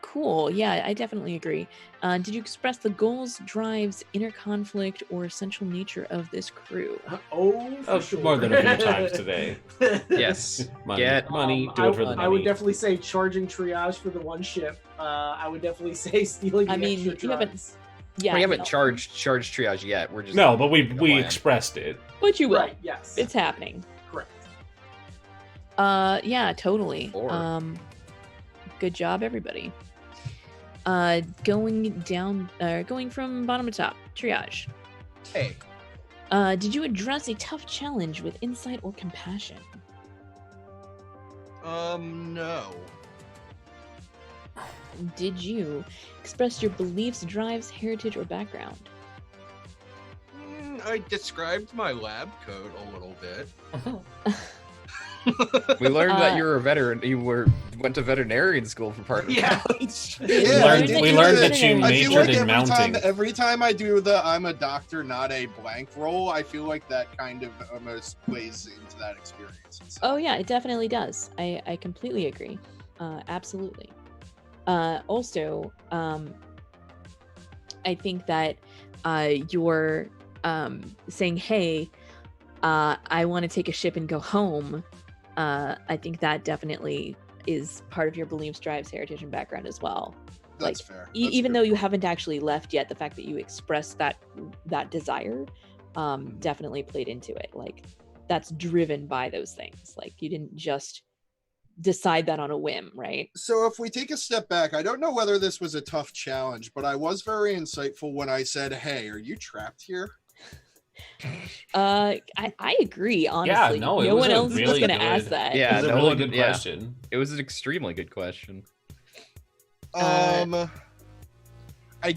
Cool. Yeah, I definitely agree. Did you express the goals, drives, inner conflict, or essential nature of this crew? for sure. More than a few times today. Yes. Money, Get money. Do it for the money. I would definitely say charging triage for the one ship. I would definitely say stealing the I mean, extra you haven't- drugs. Yeah, we haven't no. charged triage yet. We're just No, but we land. expressed it. But you will. Right. Yes. It's happening. correct. Yeah, totally. Four. Good job, everybody. Going from bottom to top, triage. Hey. Did you address a tough challenge with insight or compassion? No. Did you express your beliefs, drives, heritage, or background? I described my lab coat a little bit. We learned that you were a veteran. You went to veterinarian school for part of Yeah. college. We learned that you I feel majored like in mounting. every time I do the I'm a doctor, not a blank roll, I feel like that kind of almost plays into that experience. Oh yeah, it definitely does. I completely agree. Absolutely. Also, I think that you're saying, hey, I want to take a ship and go home. I think that definitely is part of your beliefs, drives, heritage, and background as well. That's fair. Even though you haven't actually left yet, the fact that you expressed that desire definitely played into it. Like, that's driven by those things. Like, you didn't just decide that on a whim, right? So if we take a step back, I don't know whether this was a tough challenge, but I was very insightful when I said, hey, are you trapped here? I agree, honestly. no, it no was one a else was really going to good- ask that. Yeah, It was a no really one- good yeah. question. It was an extremely good question. I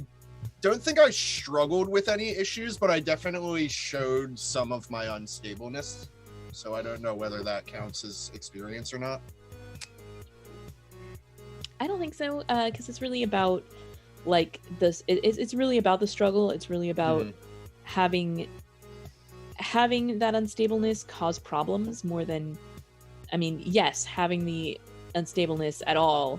don't think I struggled with any issues, but I definitely showed some of my unstableness. So I don't know whether that counts as experience or not. I don't think so, because it's really about like this. It's really about the struggle. It's really about having that unstableness cause problems more than, I mean, yes, having the unstableness at all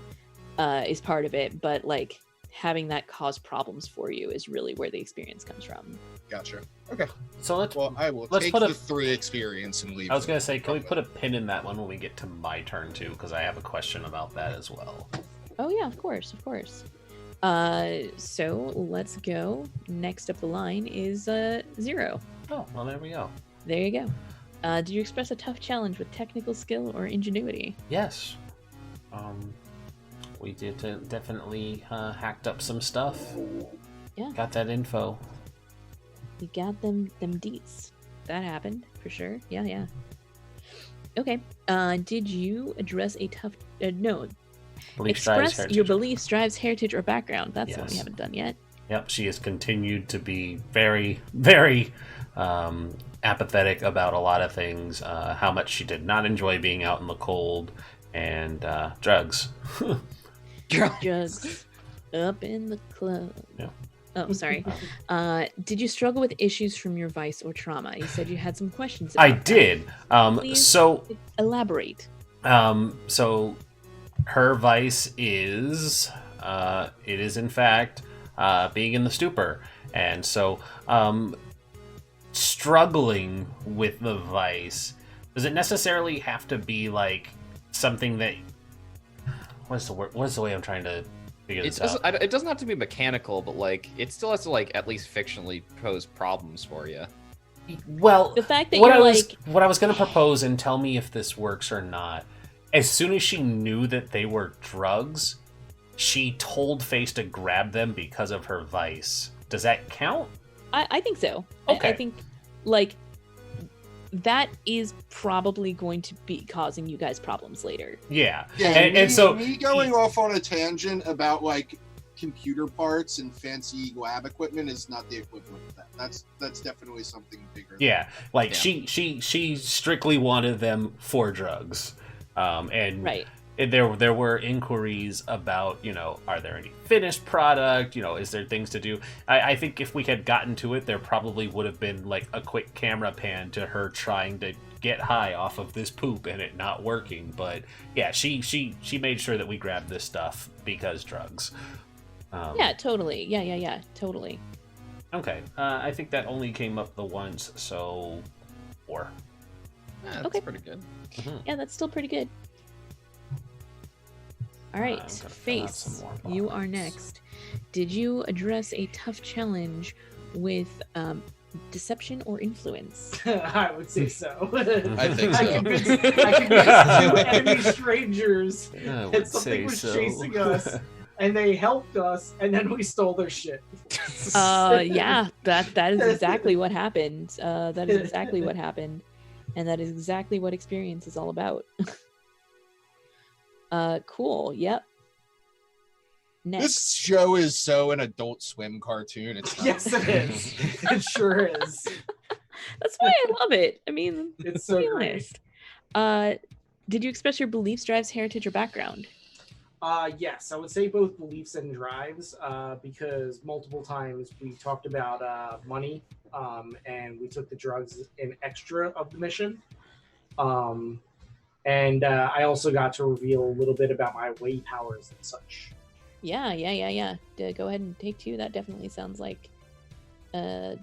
is part of it, but like having that cause problems for you is really where the experience comes from. Gotcha. Okay. So let's I will Let's take put the a- 3 experience and leave. I was them. gonna say, can we put a pin in that one when we get to my turn too? Because I have a question about that as well. Oh yeah, of course. So let's go. Next up the line is 0. Oh, well, there we go. There you go. Did you express a tough challenge with technical skill or ingenuity? Yes. We did definitely hacked up some stuff. Yeah. Got that info. We got them deets. That happened for sure. Yeah. Okay. Did you address a tough? No. Beliefs, drives, Express heritage. your beliefs, drives, heritage, or background. That's the one we Yes. haven't done yet. Yep, she has continued to be very, very apathetic about a lot of things. How much she did not enjoy being out in the cold, and drugs. Drugs up in the club. Yeah. Oh, sorry. Did you struggle with issues from your vice or trauma? You said you had some questions. I about that. did. Please So elaborate. So her vice is it is in fact being in the stupor, and so struggling with the vice, does it necessarily have to be like something that, what's the way I'm trying to figure this out? It doesn't have to be mechanical, but like it still has to like at least fictionally pose problems for you. Well, The fact that what you're what I was going to propose, and tell me if this works or not. As soon as she knew that they were drugs, she told Face to grab them because of her vice. Does that count? I think so. Okay. I think like that is probably going to be causing you guys problems later. Yeah. Yeah, and so me going off on a tangent about like computer parts and fancy lab equipment is not the equivalent of that. That's definitely something bigger. yeah, like Yeah. she strictly wanted them for drugs. And Right. there were inquiries about, are there any finished product? Is there things to do? I think if we had gotten to it, there probably would have been like a quick camera pan to her trying to get high off of this poop and it not working. But yeah, she made sure that we grabbed this stuff because drugs. Yeah, totally. Yeah, totally. Okay, I think that only came up the once, so 4. Yeah, that's Okay. pretty good. Yeah, that's still pretty good. All right, I'm gonna add Face, some more you box. are next. Did you address a tough challenge with deception or influence? I would say so. I think I so. convinced two enemy strangers I that would something say was so. chasing us, and they helped us, and then we stole their shit. Yeah, that is exactly what happened. That is exactly what happened, and that is exactly what experience is all about. Cool. Yep. Next. This show is so an Adult Swim cartoon. It's not- Yes, it is. It sure is. That's why I love it. I mean, It's let's so be great. honest. Did you express your beliefs, drives, heritage, or background? Yes, I would say both beliefs and drives, because multiple times we talked about money, and we took the drugs in extra of the mission. And I also got to reveal a little bit about my way powers and such. Yeah. Go ahead and take 2. That definitely sounds like that.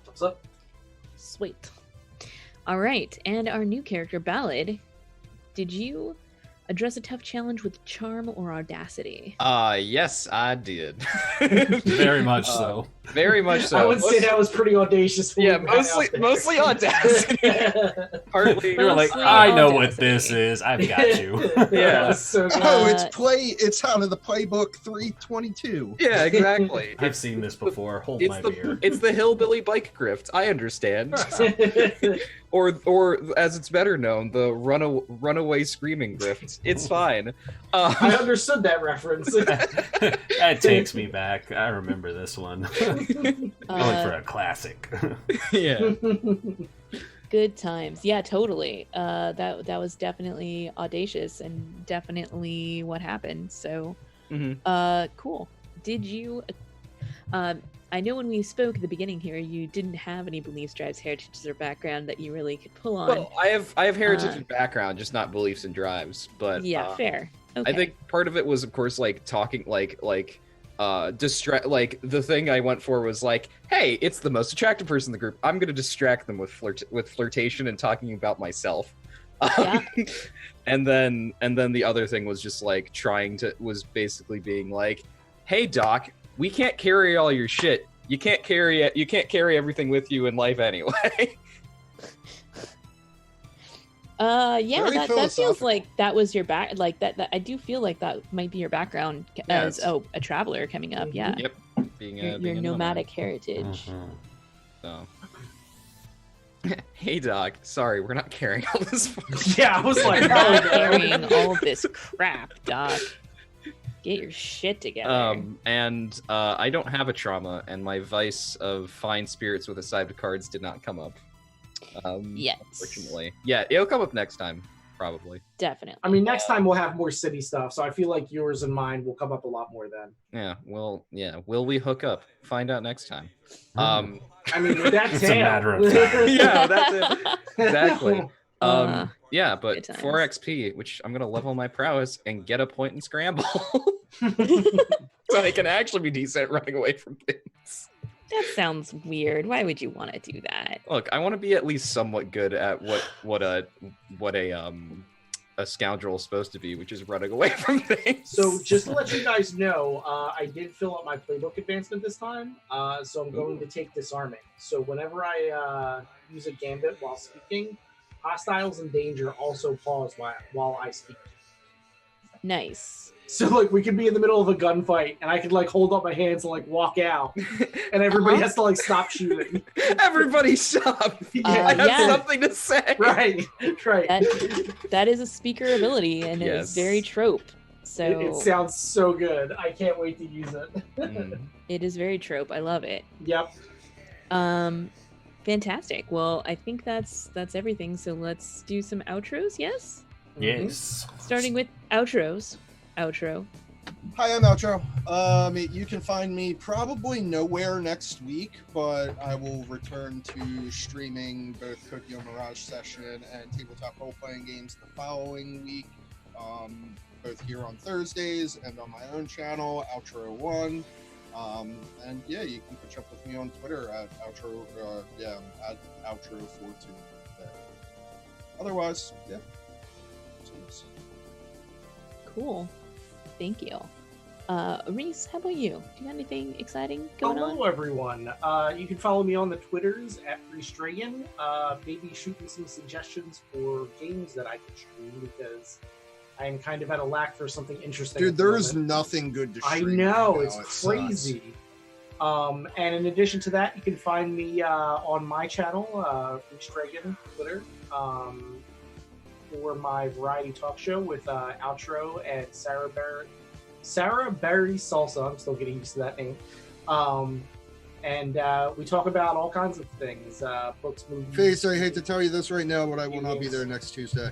Thumbs up. Sweet. All right, and our new character, Ballad. Did you address a tough challenge with charm or audacity? Yes, I did. Very much so. Very much so. I would say that was pretty audacious. Yeah, mostly audacity. Partly. You were like, Mostly I know what audacity. this is. I've got you. Yeah. So good. Oh, it's out of the playbook 322. Yeah, exactly. I've seen this before. Hold It's my the beer. it's the hillbilly bike grift. I understand. or as it's better known, the runaway screaming grift. It's fine. I understood that reference. That takes me back. I remember this one. Going for a classic. Yeah. Good times. Yeah, totally. That was definitely audacious and definitely what happened. So, cool. Did you? I know when we spoke at the beginning here, you didn't have any beliefs, drives, heritages, or background that you really could pull on. Well, I have heritage and background, just not beliefs and drives. But yeah, fair. Okay. I think part of it was, of course, like talking, like the thing I went for was like, hey, it's the most attractive person in the group. I'm gonna distract them with flirtation and talking about myself. Yeah. And then the other thing was just like was basically being like, hey Doc, we can't carry all your shit. You can't carry everything with you in life anyway. Yeah, Very that feels philosophical. like that was your back. Like that I do feel like that might be your background as it's- a traveler coming up. Yeah. Yep. Being Your a nomadic heritage. So. Hey Doc, sorry, we're not carrying all this. Yeah, I was like, You're oh, not no. carrying all of this crap, Doc. Get your shit together. And I don't have a trauma, and my vice of fine spirits with a side of cards did not come up. Yes. Unfortunately. Yeah, it'll come up next time, probably. Definitely. I mean, next time we'll have more city stuff, so I feel like yours and mine will come up a lot more then. Yeah, well, yeah. Will we hook up? Find out next time. I mean, with that It's a tail. matter of time. Yeah, that's it. Exactly. Yeah, but good times. 4 XP, which I'm gonna level my prowess and get a point and scramble. So I can actually be decent at running away from things. That sounds weird. Why would you want to do that? Look, I want to be at least somewhat good at what a scoundrel is supposed to be, which is running away from things. So just to let you guys know, I did fill up my playbook advancement this time, so I'm going to take disarming. So whenever I use a gambit while speaking, hostiles in danger also pause while I speak. Nice. So like we could be in the middle of a gunfight, and I could like hold up my hands and like walk out, and everybody has to like stop shooting. Everybody stop! I have yeah. something to say. Right. That is a speaker ability, and it is Yes. very trope. So It sounds so good. I can't wait to use it. Mm. it is very trope. I love it. Yep. Fantastic. Well, I think that's everything. So let's do some outros. Yes. Yes. Starting with outros. Outro. Hi, I'm Outro. You can find me probably nowhere next week, but I will return to streaming both Tokyo Mirage Session and tabletop role-playing games the following week, both here on Thursdays and on my own channel, Outro1. And yeah, you can catch up with me on Twitter at Outro, at Outro42. Otherwise, yeah. So, games. Cool. Thank you. Rhys, how about you? Do you have anything exciting going on? Hello, everyone. You can follow me on the Twitters at Rhys. Maybe shoot me some suggestions for games that I can stream, because I am kind of at a lack for something interesting. Dude, at the there is moment. nothing good to I stream. know, right it's now. It sucks. crazy. And in addition to that, you can find me on my channel, Rhys Twitter, for my variety talk show with Outro and Sarah Berry Salsa. I'm still getting used to that name. And we talk about all kinds of things, books, movies. Face, I hate to tell you this right now, but I will not be games. there next Tuesday.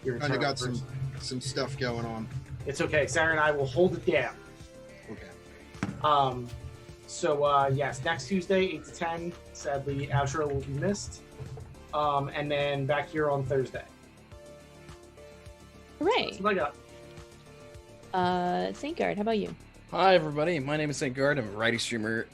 You're a Kind of terrible got person. some stuff going on. It's okay. Sarah and I will hold it down. Okay. So yes, next Tuesday, 8 to 10. Sadly, Outro will be missed. And then back here on Thursday. Hooray! That's what I got. Saintguard, how about you? Hi, everybody. My name is Saintguard. I'm a writing streamer,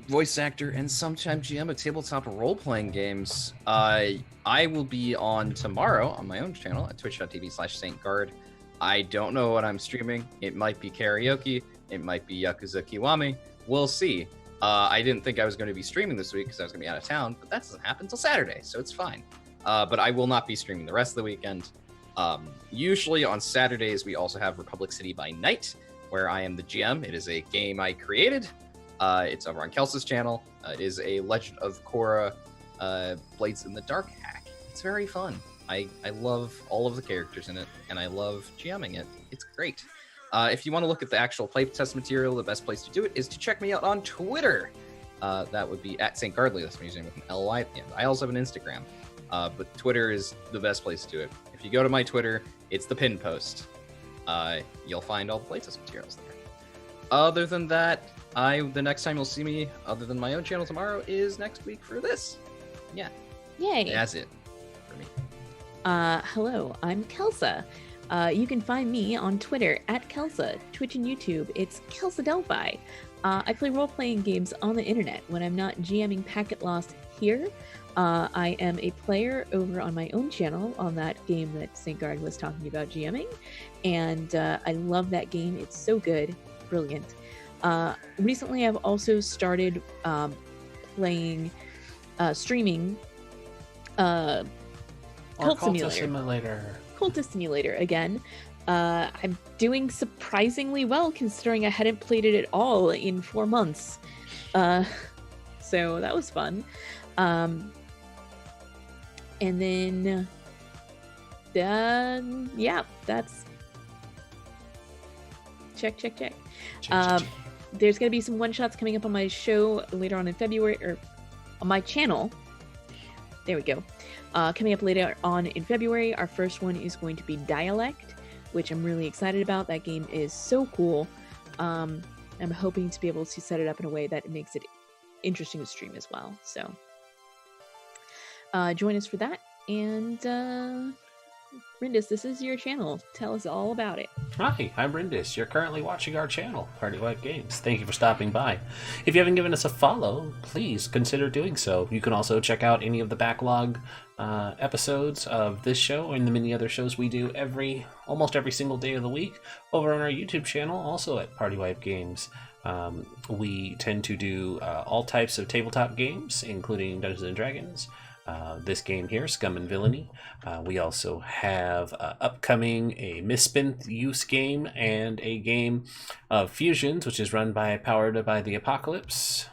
voice actor, and sometimes GM of tabletop role-playing games. I will be on tomorrow on my own channel at twitch.tv/Saintguard. I don't know what I'm streaming. It might be karaoke. It might be Yakuza Kiwami. We'll see. I didn't think I was going to be streaming this week because I was going to be out of town, but that doesn't happen until Saturday, so it's fine. But I will not be streaming the rest of the weekend. Usually on Saturdays, we also have Republic City by Night, where I am the GM. It is a game I created. It's over on Kelsa's channel. It is a Legend of Korra Blades in the Dark hack. It's very fun. I love all of the characters in it, and I love GMing it. It's great. If you want to look at the actual playtest material, the best place to do it is to check me out on Twitter. That would be at Saintguardly. That's what I'm using with an LY at the end. I also have an Instagram, but Twitter is the best place to do it. If you go to my Twitter, it's the pin post. You'll find all the playtest materials there. Other than that, the next time you'll see me, other than my own channel tomorrow, is next week for this. Yeah. Yay! That's it for me. Hello, I'm Kelsa. You can find me on Twitter at Kelsa, Twitch and YouTube. It's KelsaDelphi. I play role-playing games on the internet when I'm not GMing Packet Lost here. I am a player over on my own channel on that game that Saintguard was talking about GMing, and I love that game. It's so good, brilliant. Recently, I've also started streaming Cult Simulator. Cultist Simulator again. I'm doing surprisingly well considering I hadn't played it at all in 4 months. So that was fun. And then, yeah, that's check. There's going to be some one-shots coming up on my show later on in February, or on my channel. There we go. Coming up later on in February, our first one is going to be Dialect, which I'm really excited about. That game is so cool. I'm hoping to be able to set it up in a way that makes it interesting to stream as well. So join us for that. And Rindis, this is your channel. Tell us all about it. Hi, I'm Rindis. You're currently watching our channel, Party Wipe Games. Thank you for stopping by. If you haven't given us a follow, please consider doing so. You can also check out any of the backlog episodes of this show and the many other shows we do almost every single day of the week over on our YouTube channel, also at Party Wipe Games. We tend to do all types of tabletop games, including Dungeons & Dragons, this game here, Scum and Villainy. We also have upcoming a Misspent Use game and a game of Fusions, which is run by Powered by the Apocalypse.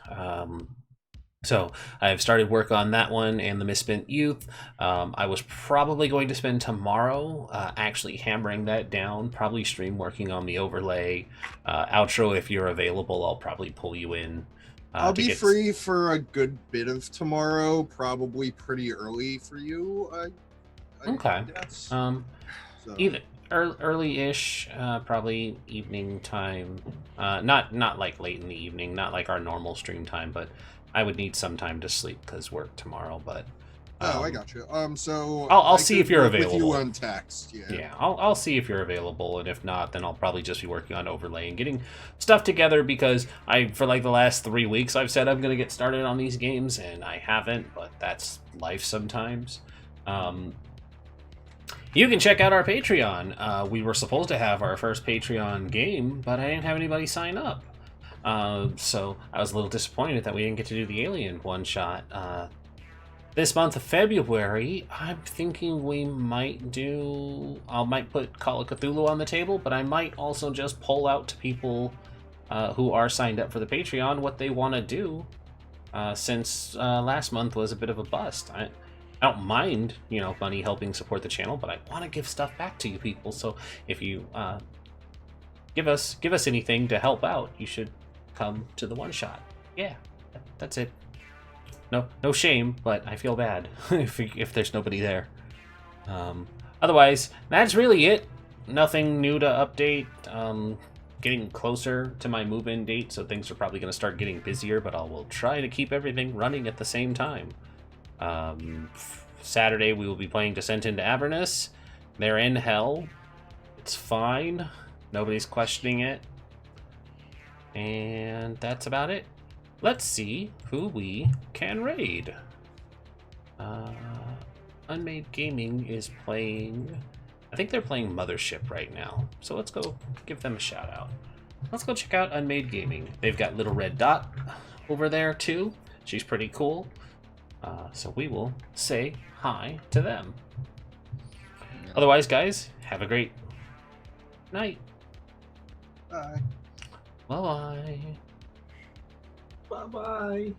So I've started work on that one and the Misspent Youth. I was probably going to spend tomorrow actually hammering that down, probably stream working on the overlay. Outro, if you're available, I'll probably pull you in. I'll be free for a good bit of tomorrow, probably pretty early for you. Okay. So. Even early-ish, probably evening time. Not like late in the evening, not like our normal stream time, but I would need some time to sleep because work tomorrow. But I got you. So I'll see if you're available. With you on text, yeah. Yeah, I'll see if you're available, and if not, then I'll probably just be working on overlay and getting stuff together because for like the last 3 weeks I've said I'm gonna get started on these games and I haven't, but that's life sometimes. you can check out our Patreon. We were supposed to have our first Patreon game, but I didn't have anybody sign up. So I was a little disappointed that we didn't get to do the Alien one-shot. This month of February, I'm thinking we might do... I might put Call of Cthulhu on the table, but I might also just poll out to people who are signed up for the Patreon what they want to do, since last month was a bit of a bust. I don't mind, money helping support the channel, but I want to give stuff back to you people. So if you give us anything to help out, you should come to the one shot. Yeah, that's it. No shame, but I feel bad if there's nobody there. Otherwise, that's really it. Nothing new to update. Getting closer to my move-in date, so things are probably going to start getting busier, but I will try to keep everything running at the same time. Saturday, we will be playing Descent into Avernus. They're in hell. It's fine. Nobody's questioning it. And that's about it. Let's see who we can raid. Unmade Gaming is playing... I think they're playing Mothership right now. So let's go give them a shout out. Let's go check out Unmade Gaming. They've got Little Red Dot over there too. She's pretty cool. So we will say hi to them. Otherwise, guys, have a great night. Bye. Bye-bye. Bye bye.